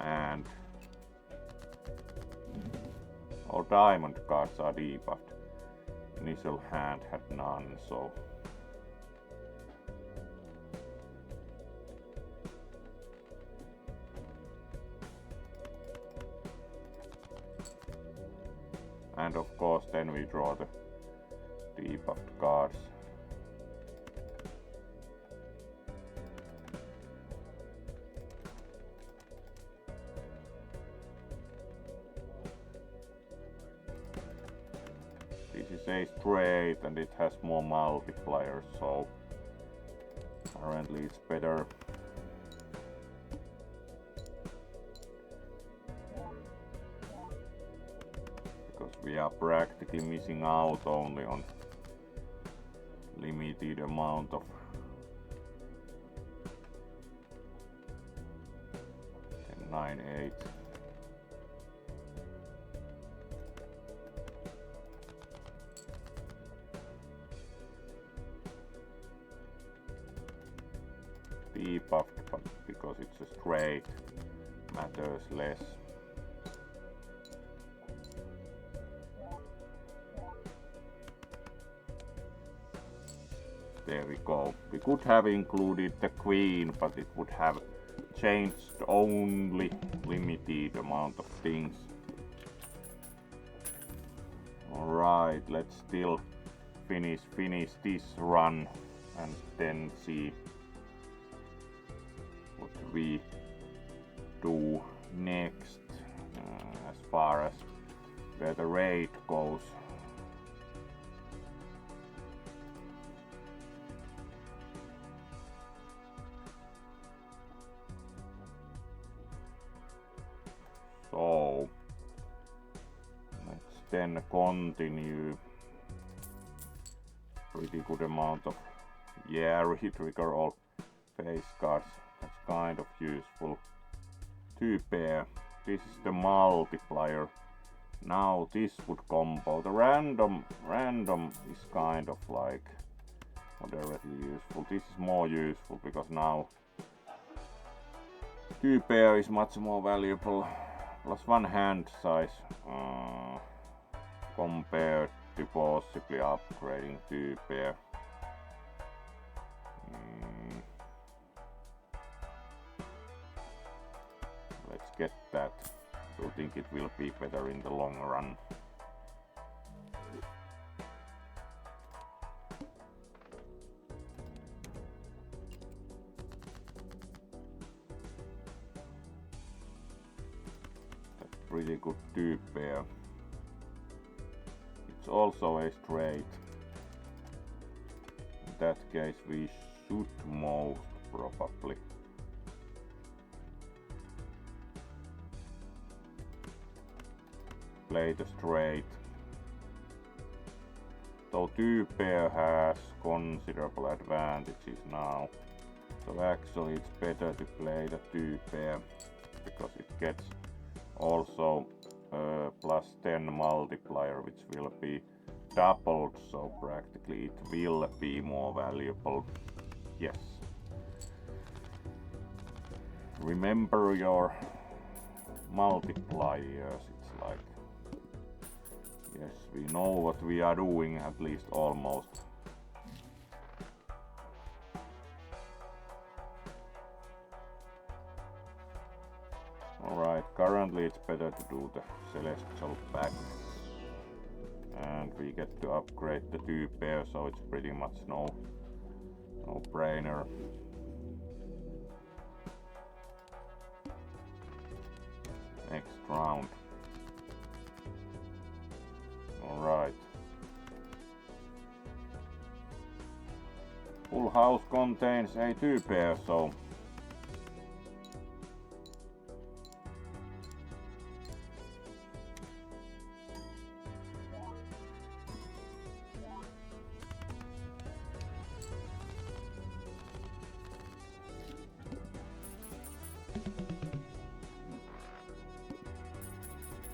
and all diamond cards are debuffed. Initial hand had none, so and of course then we draw the debuffed cards. This is a straight and it has more multipliers, so currently it's better. We are practically missing out only on limited amount of 10, 9, 8. Debuffed, but because it's a straight, matters less. There we go. We could have included the queen, but it would have changed only limited amount of things. Alright, let's still finish this run and then see what we do next as far as where the raid goes. So let's then continue. Pretty good amount of re-trigger all face cards. That's kind of useful. 2 pair. This is the multiplier. Now this would combo. The random is kind of like moderately useful. This is more useful because now 2 pair is much more valuable. +1 hand size compared to possibly upgrading 2 pair. Let's get that. I think it will be better in the long run. That's pretty good 2 pair. It's also a straight. In that case we should most probably play the straight. So 2 pair has considerable advantages now. So actually it's better to play the 2 pair because it gets also +10 multiplier, which will be doubled, so practically it will be more valuable. Yes. Remember your multipliers. It's like, yes, we know what we are doing, at least almost. Alright, currently it's better to do the celestial pack. And we get to upgrade the 2 pair, so it's pretty much no brainer. Next round. Alright. Full house contains a 2 pair, so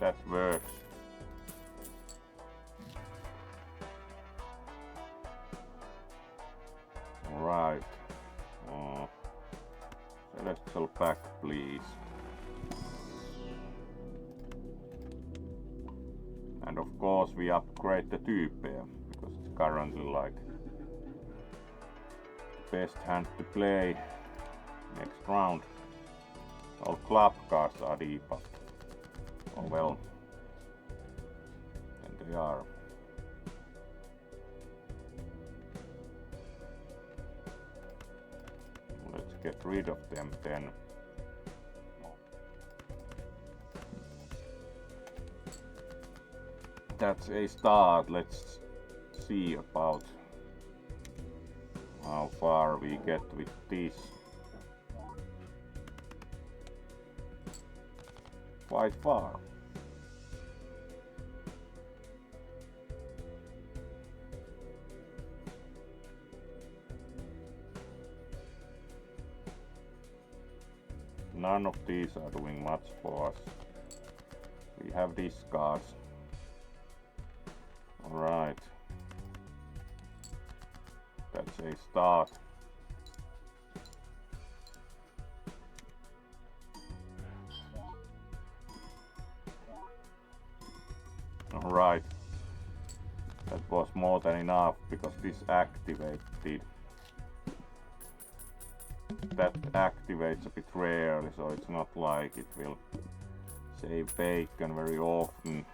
that works. Alright. Celestial pack, please. And of course we upgrade the 2 pair, because it's currently like the best hand to play. Next round. All club cards are debuffed. Oh well. And they are. Let's get rid of them then. That's a start. Let's see about how far we get with this. Quite far. None of these are doing much for us. We have discards. Alright. That's a start. Alright. That was more than enough because this activated. That activates a bit rarely, so it's not like it will save bacon very often.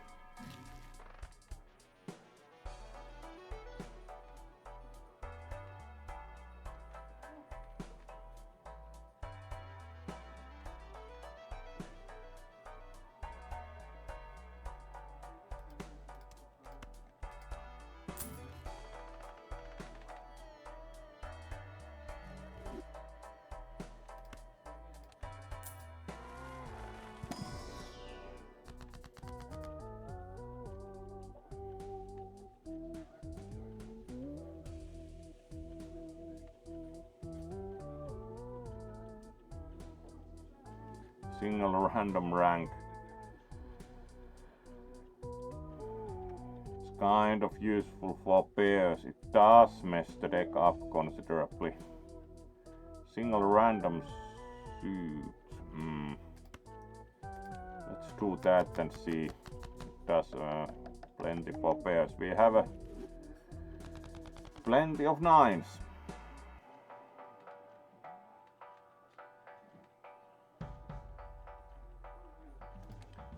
Single random rank. It's kind of useful for pairs. It does mess the deck up considerably. Single random suit. Let's do that and see. It does plenty for pairs. We have plenty of 9s.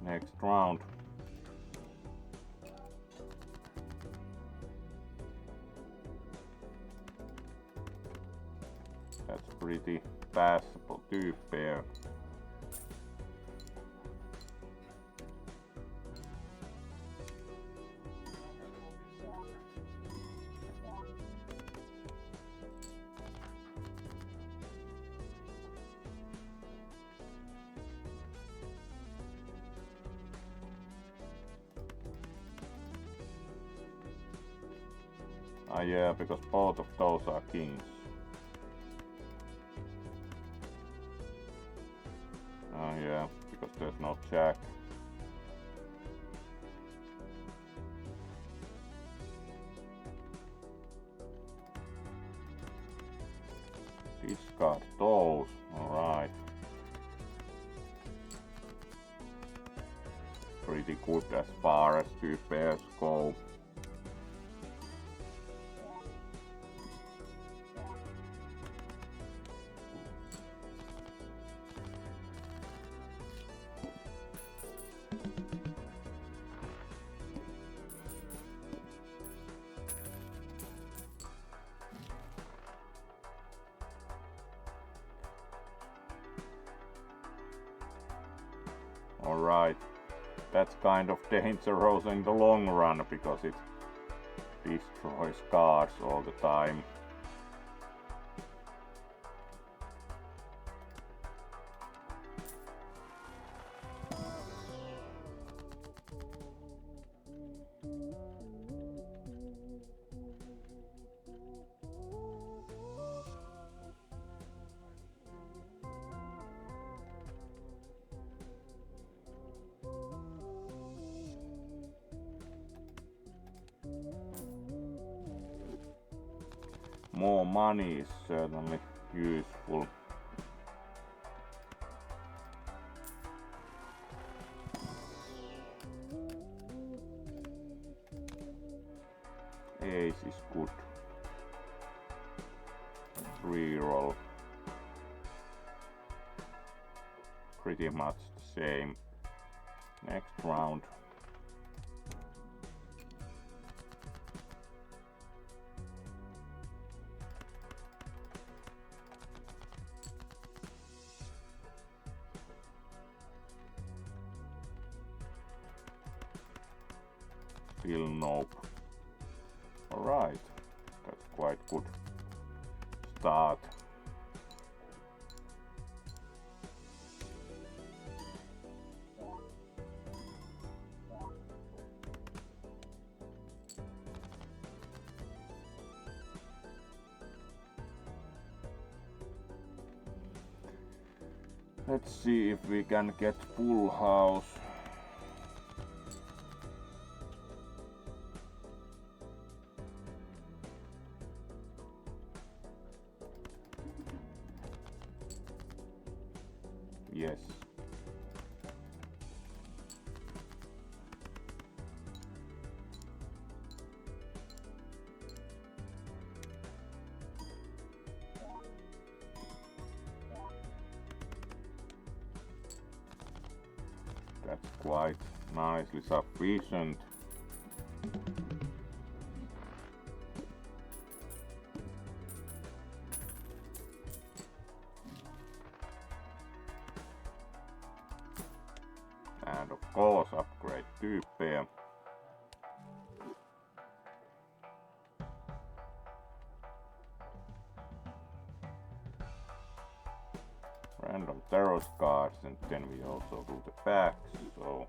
Next round. That's pretty passable 2 pair. Yeah, because both of those are kings. Yeah, because there's no jack. Discard those. Alright. Pretty good as far as 2 pairs go. Right. That's kind of dangerous in the long run because it destroys cards all the time. More money is certainly useful. Ace is good. Reroll. Pretty much the same. Next round. Still nope. Alright, that's quite good start. Let's see if we can get full house. Yes. That's quite nicely sufficient. And of course upgrade tyyppejä. Random tarot cards, and then we also do the packs, so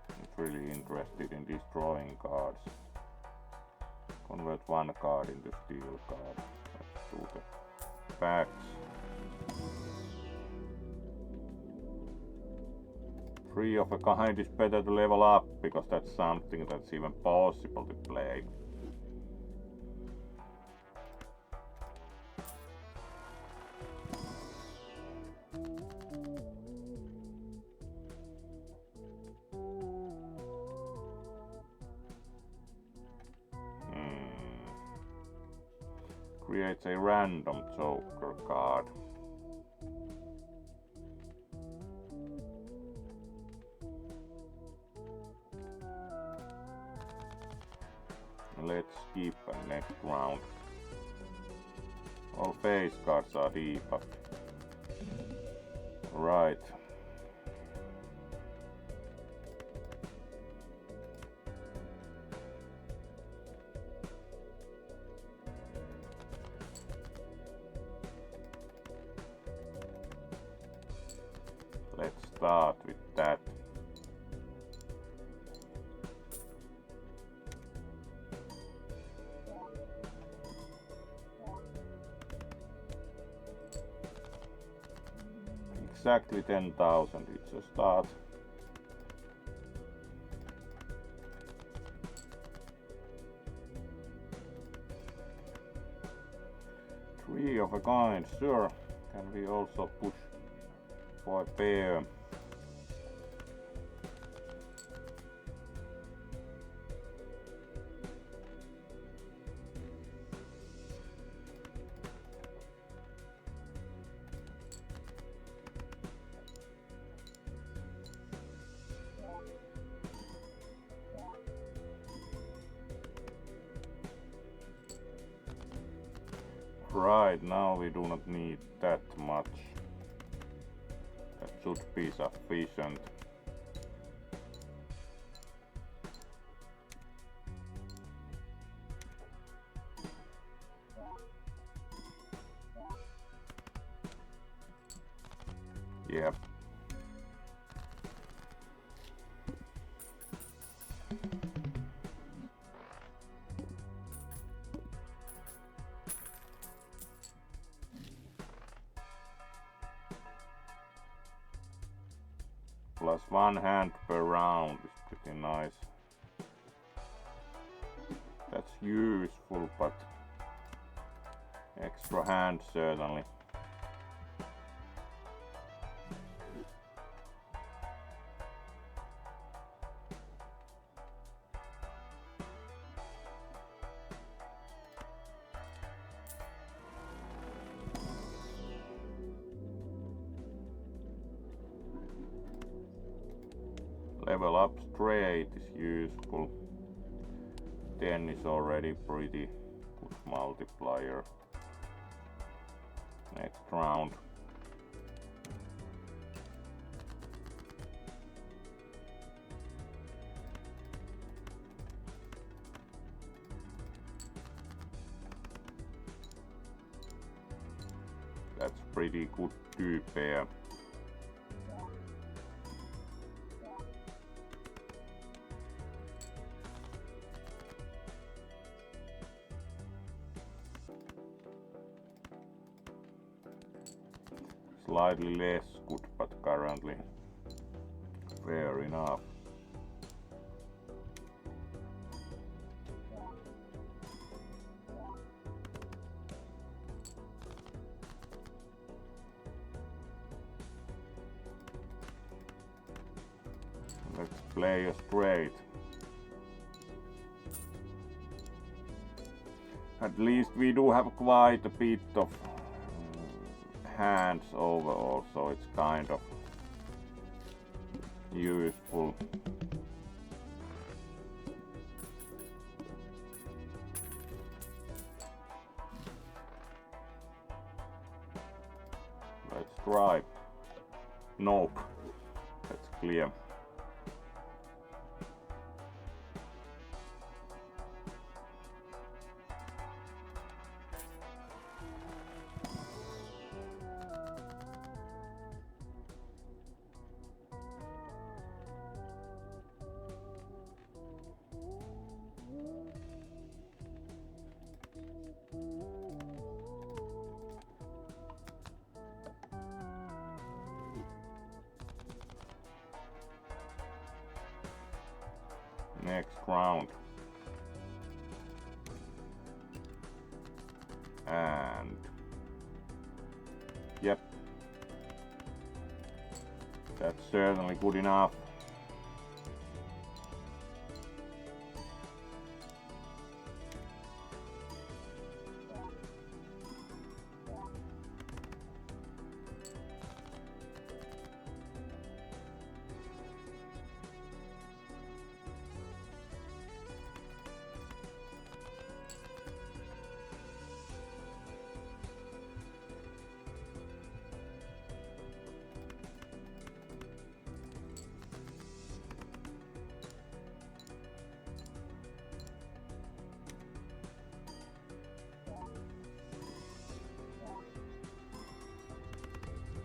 I'm really interested in destroying cards. Convert one card into steel card. Let's do the packs. 3 of a kind is better to level up, because that's something that's even possible to play. Creates a random Joker card. Let's skip next round. All face cards are debuffed. Right. Let's start with that. Exactly 10,000, it's a start. Three of a kind, sure. Can we also push for a pair? Right, now we do not need that much. should be sufficient. Yep. Plus 1 hand per round is pretty nice. That's useful, but extra hand certainly. Level up straight is useful. 10 is already pretty good multiplier. Next round. That's pretty good 2 pair. Slightly less good, but currently fair enough. Let's play a straight. At least we do have quite a bit of hands overall, so it's kind of useful. Let's try. Nope. That's clear. Next round. And yep, that's certainly good enough.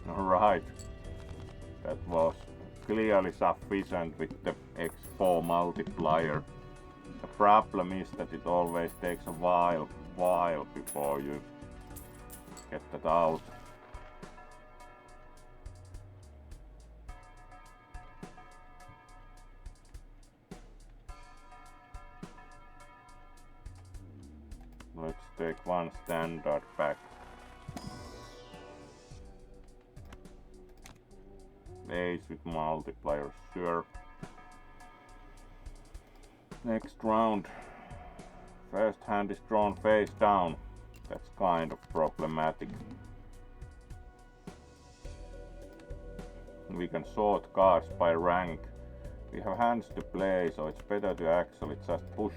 Alright, that was clearly sufficient with the X4 multiplier. The problem is that it always takes a while before you get that out. Let's take one standard back. Ace with multiplier, sure. Next round. First hand is drawn face down. That's kind of problematic. We can sort cards by rank. We have hands to play, so it's better to actually just push.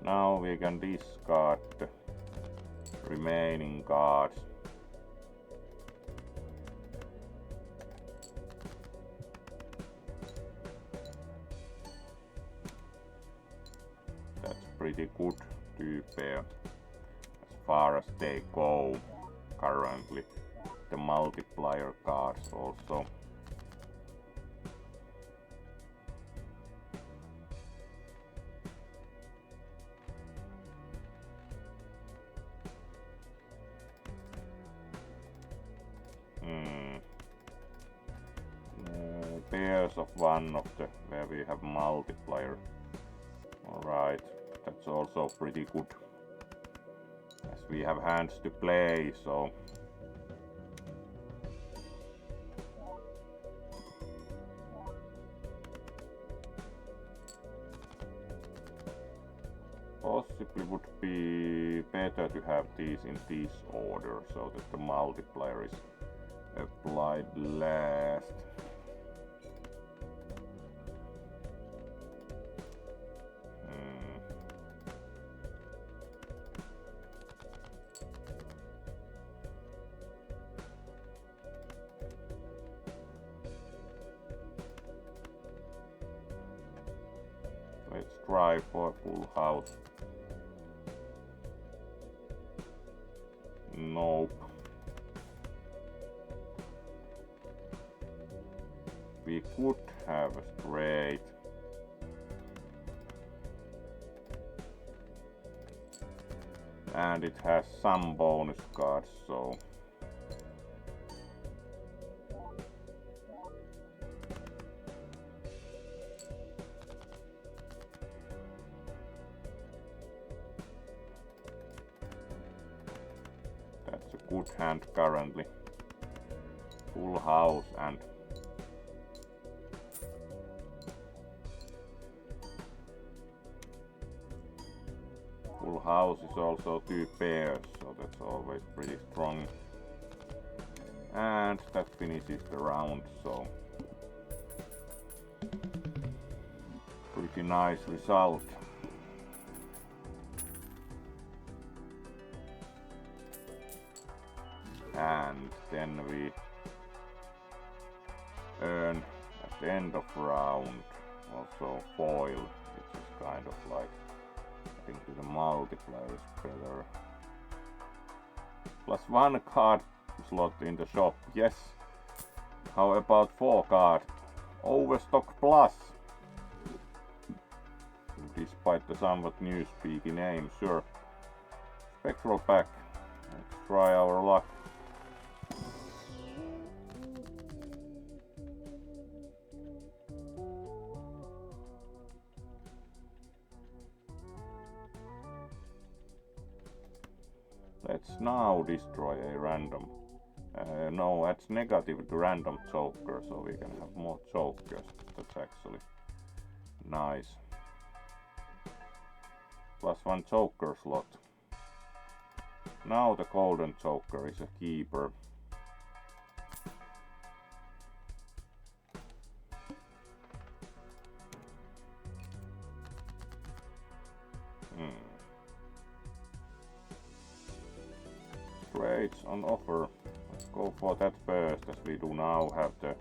Now we can discard the remaining cards. That's pretty good two pair as far as they go currently. The multiplier cards also. Pairs of one of the where we have multiplier. Alright, that's also pretty good. As we have hands to play, so possibly would be better to have these in this order so that the multiplier is applied last. Let's try for full house. Nope. We could have a straight. And it has some bonus cards, so that's a good hand currently. Full house and full house is also two pairs, so that's always pretty strong. And that finishes the round, so pretty nice result. And then we earn at the end of round also foil, which is kind of like, I think the multiplier is better. +1 card slot in the shop, yes. How about 4 card Overstock Plus? Despite the somewhat newspeaky name, sure. Spectral pack. Let's try our luck. Let's now destroy a random. No, that's negative to random joker, so we can have more jokers. That's actually nice. +1 joker slot. Now the golden joker is a keeper. Trades on offer. Let's go for that first, as we do now have the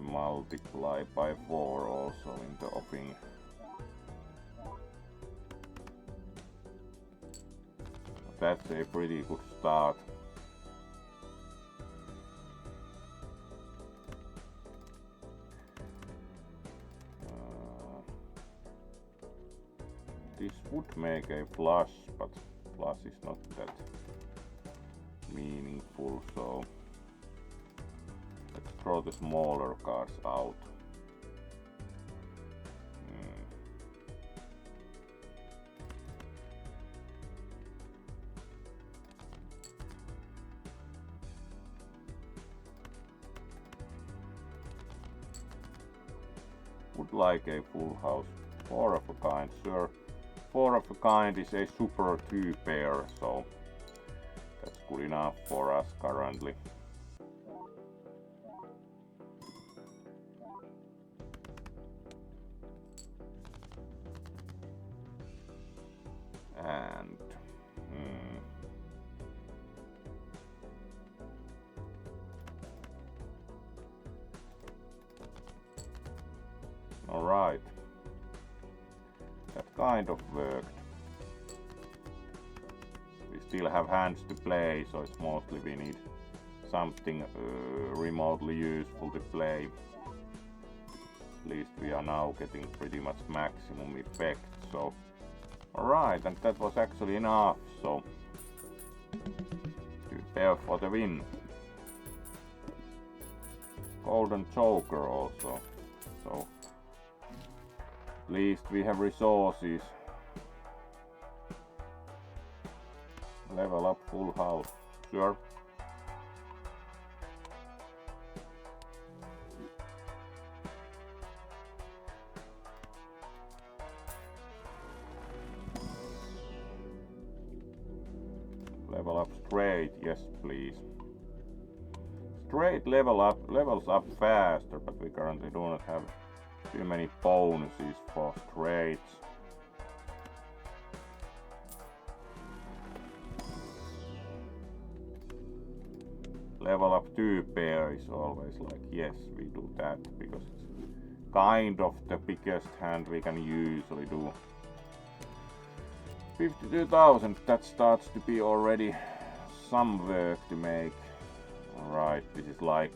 multiply by 4 also in the offing. That's a pretty good start. This would make a flush, but flush is not that meaningful, so let's throw the smaller cards out. Would like a full house. 4 of a kind, sure. 4 of a kind is a super 2 pair, so that's good enough for us currently. And alright. That kind of worked. We still have hands to play, so it's mostly we need something remotely useful to play. At least we are now getting pretty much maximum effect, so alright, and that was actually enough, so prepare for the win. Golden Joker also, so at least we have resources. Level up full house, sure. Level up straight, yes please. Straight levels up faster, but we currently do not have too many bonuses for straights. Level up 2 pair is always like, yes, we do that, because it's kind of the biggest hand we can usually do. 52,000, that starts to be already some work to make. Alright, this is like,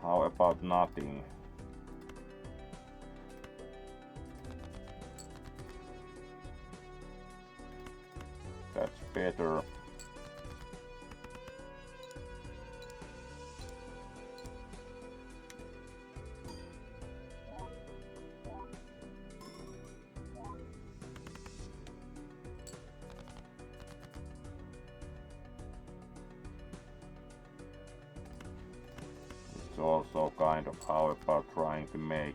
how about nothing? That's better. Also kind of how about trying to make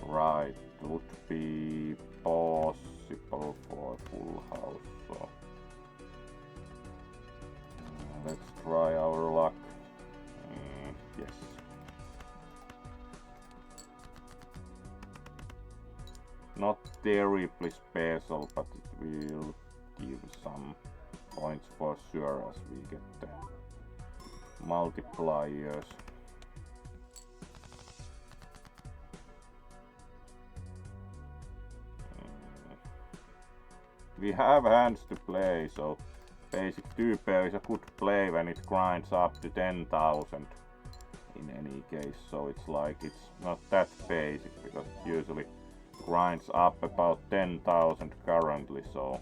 right would be possible for a full house, so let's try our luck. Yes, not terribly special, but it will give some points for sure as we get the multipliers. We have hands to play, so basic 2 pair is a good play when it grinds up to 10,000 in any case, so it's like it's not that basic because it usually grinds up about 10,000 currently, so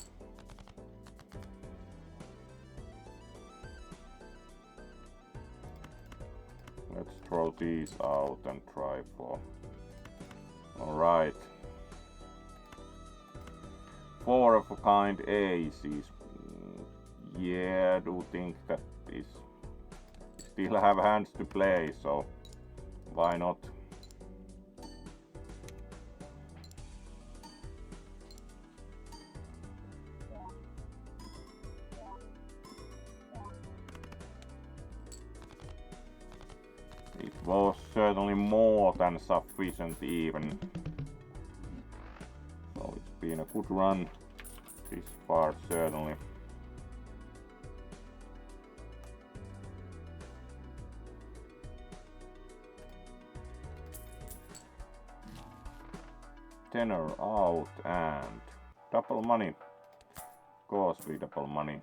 let's throw these out and try for. Alright. 4 of a kind aces. Yeah, I do think that is. Still have hands to play, so why not? It was certainly more than sufficient even. So it's been a good run this far, certainly. Tenor out and double money. Of course we double money.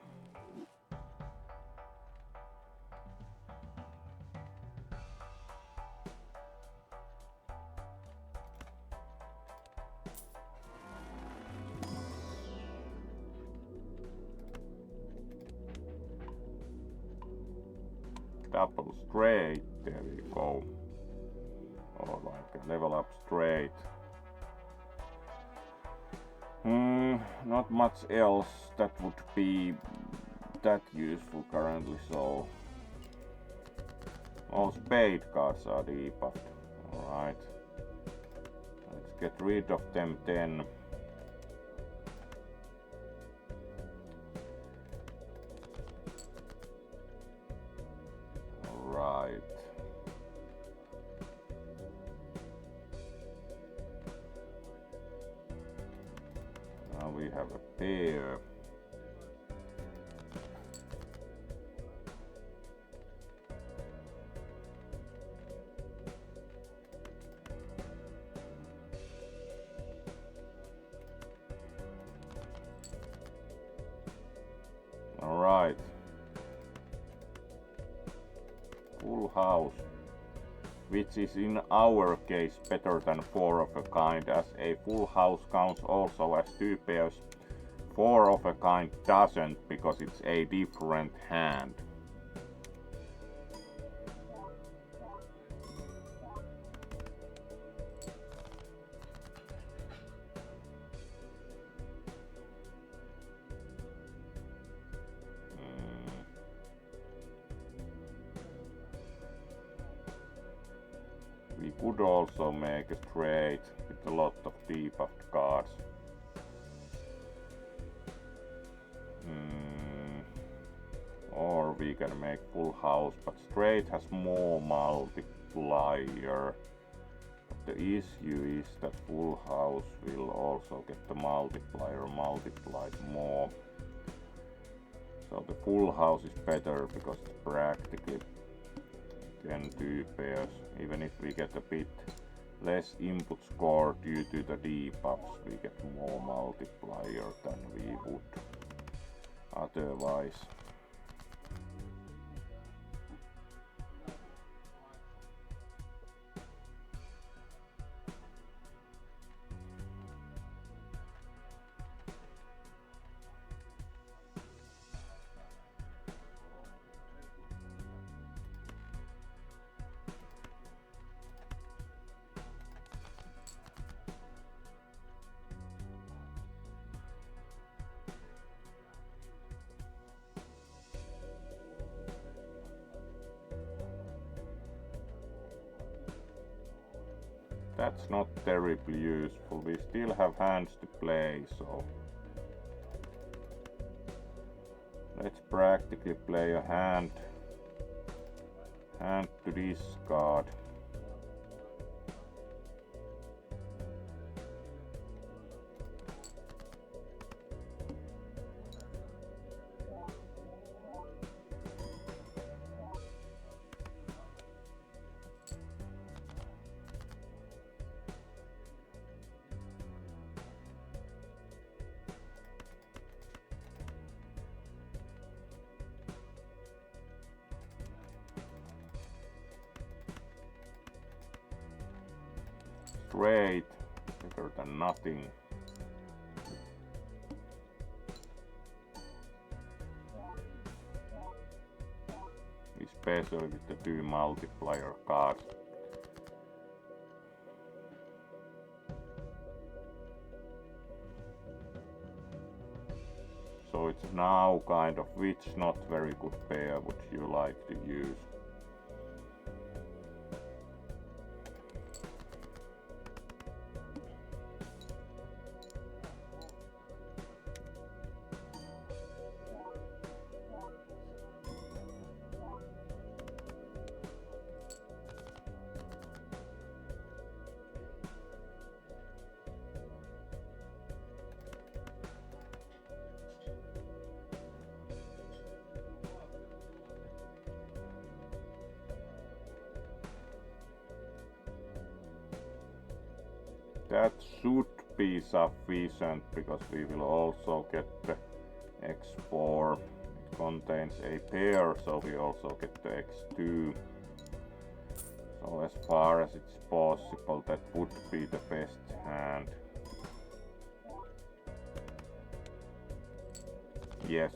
Double straight, there we go. Or like a level up straight. Not much else that would be that useful currently, so all spade cards are debuffed. Alright, let's get rid of them then. Alright. Now we have a pair. Alright. Full house. Which is in our case better than 4 of a kind, as a full house counts also as 2 pairs. 4 of a kind doesn't, because it's a different hand. We could also make a straight with a lot of debuffed cards. Or we can make full house, but straight has more multiplier. But the issue is that full house will also get the multiplier multiplied more. So the full house is better because it's practically 2 pairs, even if we get a bit less input score due to the debuffs, we get more multiplier than we would otherwise. That's not terribly useful. We still have hands to play, so let's practically play a hand to discard. Straight, better than nothing. Especially with the 2 multiplier cards. So it's now kind of which not very good pair would you like to use. That should be sufficient, because we will also get the X4. It contains a pair, so we also get the X2. So as far as it's possible, that would be the best hand. Yes.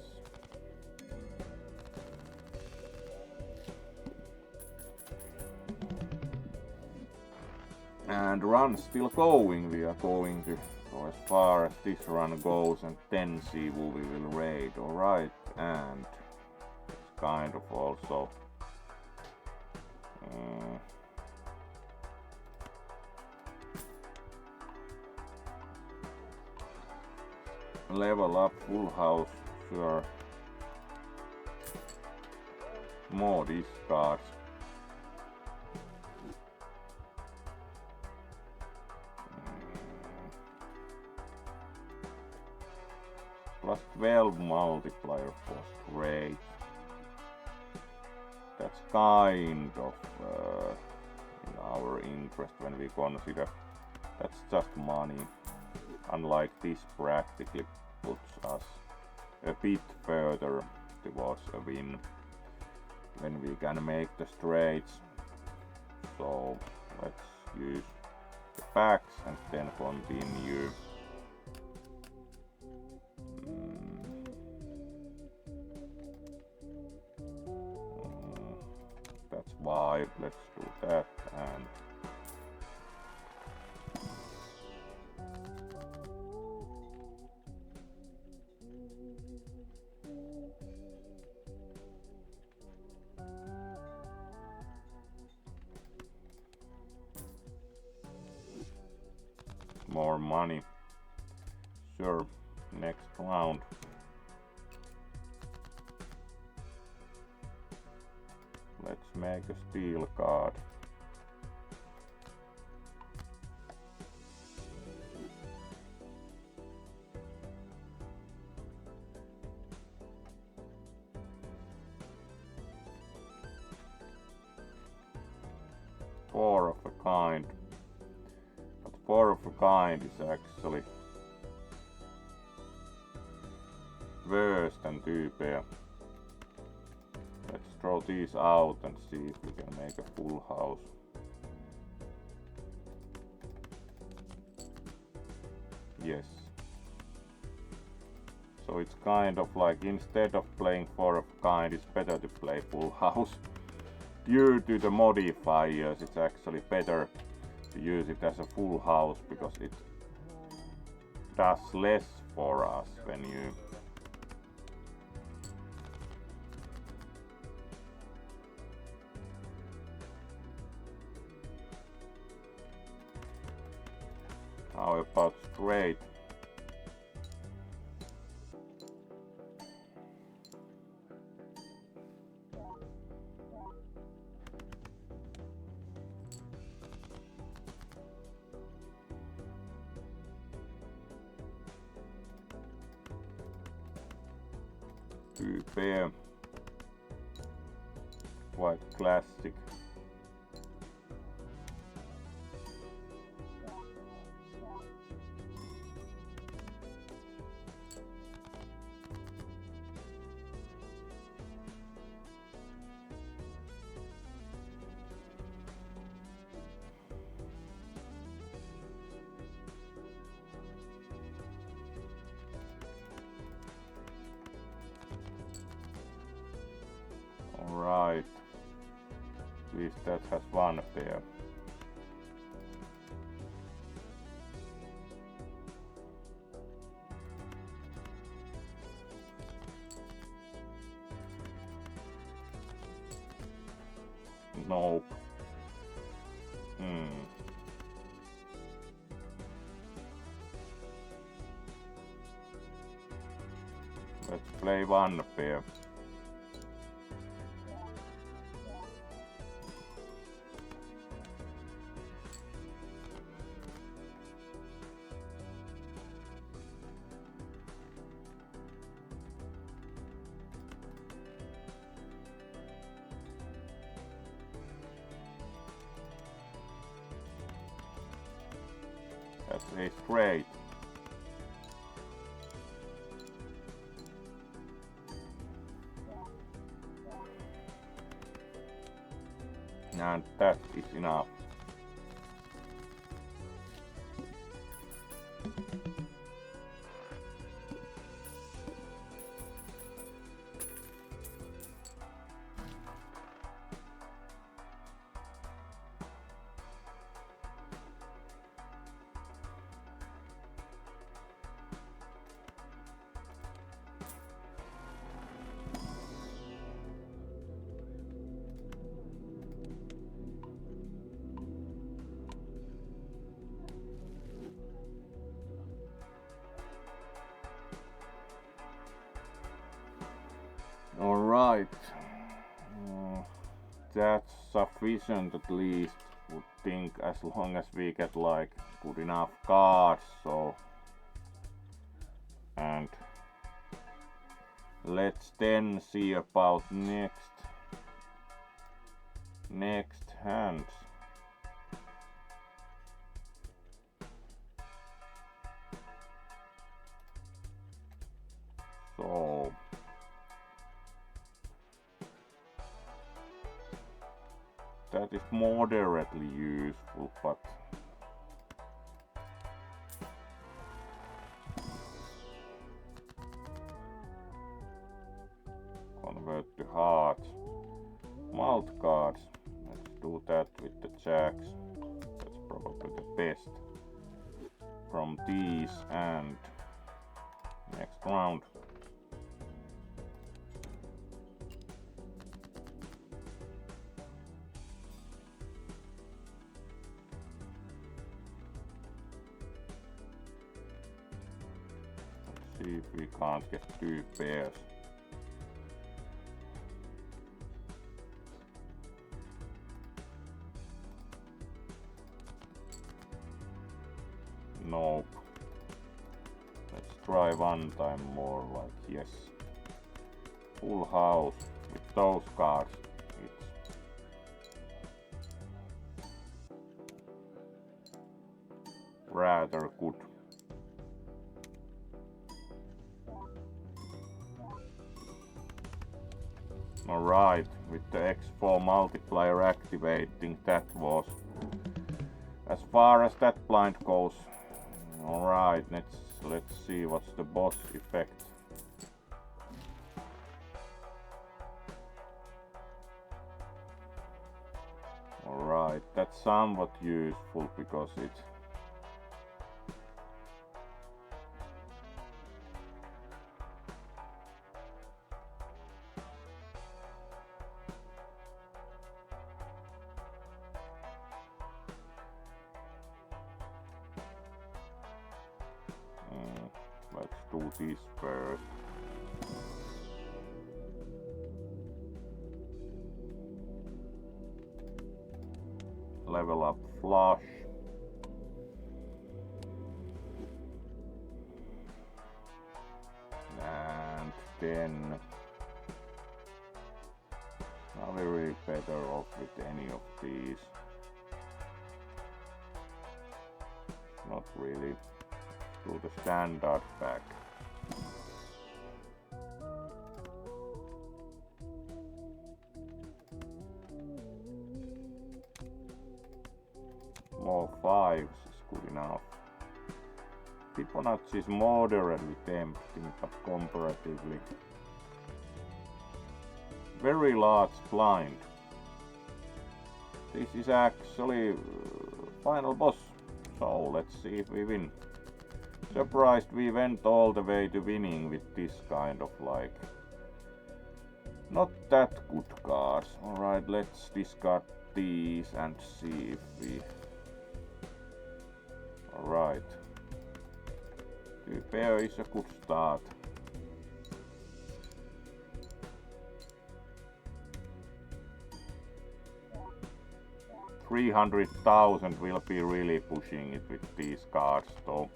And run still going. We are going to go as far as this run goes and then see who we will raid. Alright, and it's kind of also level up full house, sure. More discards. Plus 12 multiplier was great. That's kind of in our interest when we consider that's just money. Unlike this practically puts us a bit further towards a win when we can make the straights. So let's use the backs and then continue. That's why let's do that and more money. Sure, next round. Let's make a steel card. Four of a kind. But four of a kind is actually worse than two pair. Let's throw these out and see if we can make a full house. Yes. So it's kind of like instead of playing four of a kind, it's better to play full house. Due to the modifiers, it's actually better to use it as a full house because it does less for us when you how about straight? Two pair. Quite classic. Alright. At least that has one pair. Nope. Let's play one pair. That's a straight. And that is enough. Alright, that's sufficient at least, would think, as long as we get like good enough cards, so and Let's then see about next hands. So that is moderately useful, but convert to hearts. Malt cards. Let's do that with the jacks. That's probably the best from these, and next round. Let's see if we can't get 2 pairs. Nope. Let's try one time more, like yes. Full house with those cards. It's rather good. Alright, with the X4 multiplier activating, that was as far as that blind goes. Alright, let's see what's the boss effect. Alright, that's somewhat useful because it's let's do this first. Level up flush. And then are we really better off with any of these? Not really. Do the standard pack. More 5s is good enough. Fibonacci is moderately tempting, but comparatively very large blind. This is actually final boss, so let's see if we win. Surprised we went all the way to winning with this kind of like not that good cards. Alright, let's discard these and see if we... Alright. 2 pair is a good start. $300,000 will be really pushing it with these cards though.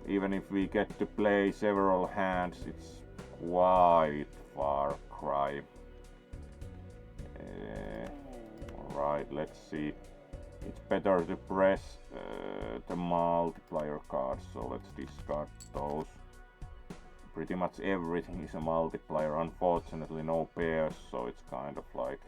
Even if we get to play several hands, it's quite far cry. Alright, let's see. It's better to press the multiplier cards, so let's discard those. Pretty much everything is a multiplier. Unfortunately no pairs, so it's kind of like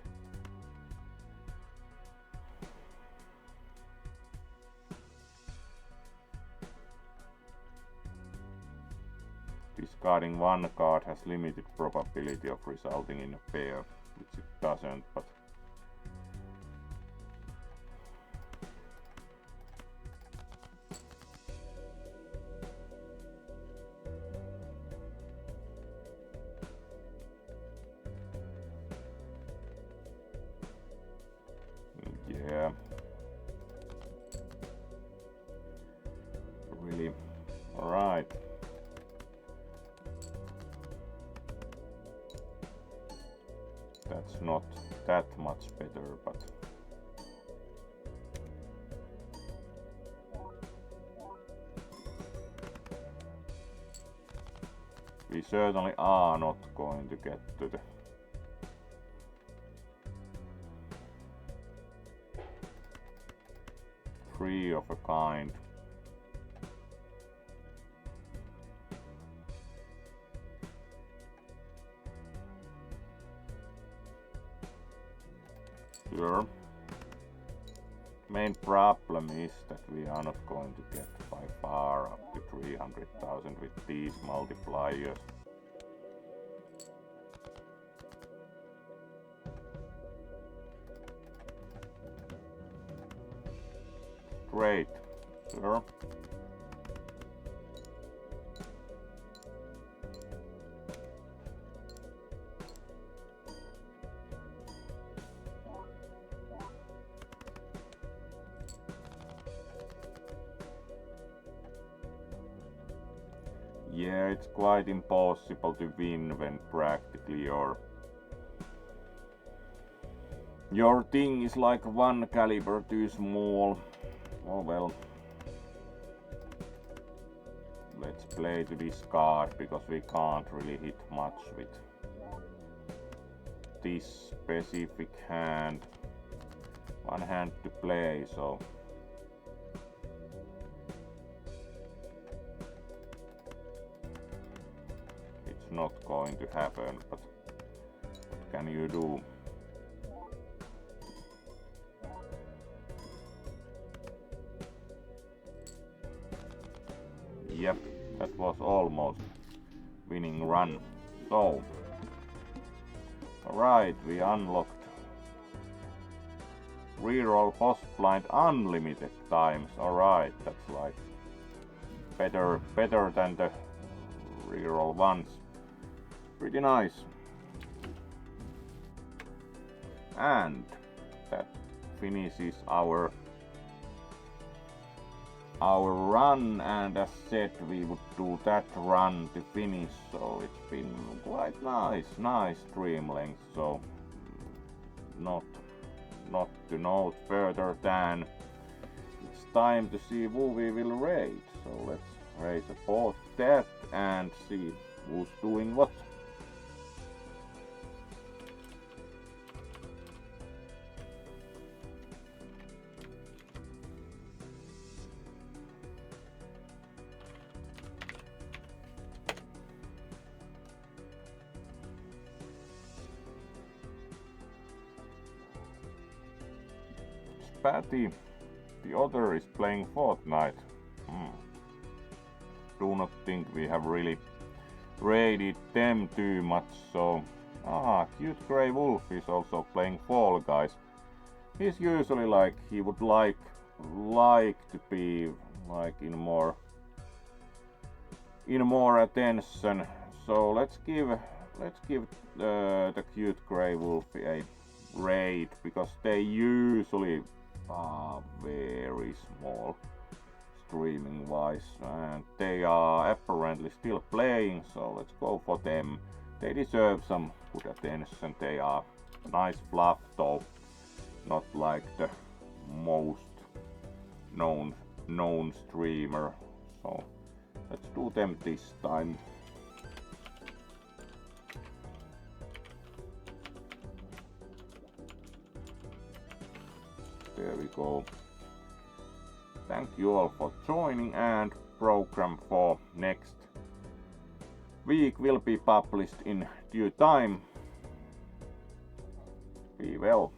discarding one card has limited probability of resulting in a pair, which it doesn't, but yeah, really. Alright. That's not that much better, but We certainly are not going to get to the three of a kind. Sure. Main problem is that we are not going to get by far up to 300,000 with these multipliers. Great. Sure. Yeah, it's quite impossible to win when practically your thing is like one caliber too small. Oh well. Let's play to discard because we can't really hit much with this specific hand. One hand to play, so it's not going to happen, but what can you do? Yep, that was almost winning run. So, alright, we unlocked reroll post blind unlimited times. Alright, that's like better than the reroll ones. Pretty nice. And that finishes our run, and as said, we would do that run to finish, so it's been quite nice stream length, so not to note further than it's time to see who we will raid. So let's raid both that and see who's doing what. Patty, the other is playing Fortnite. Do not think we have really raided them too much, so... Cute Grey Wolf is also playing Fall Guys. He's usually like, he would like to be like in more attention. So let's give the Cute Grey Wolf a raid, because they usually are very small streaming wise, and they are apparently still playing, so let's go for them. They deserve some good attention. They are nice fluff though, not like the most known streamer, so let's do them this time. There we go. Thank you all for joining, and program for next week will be published in due time. Be well.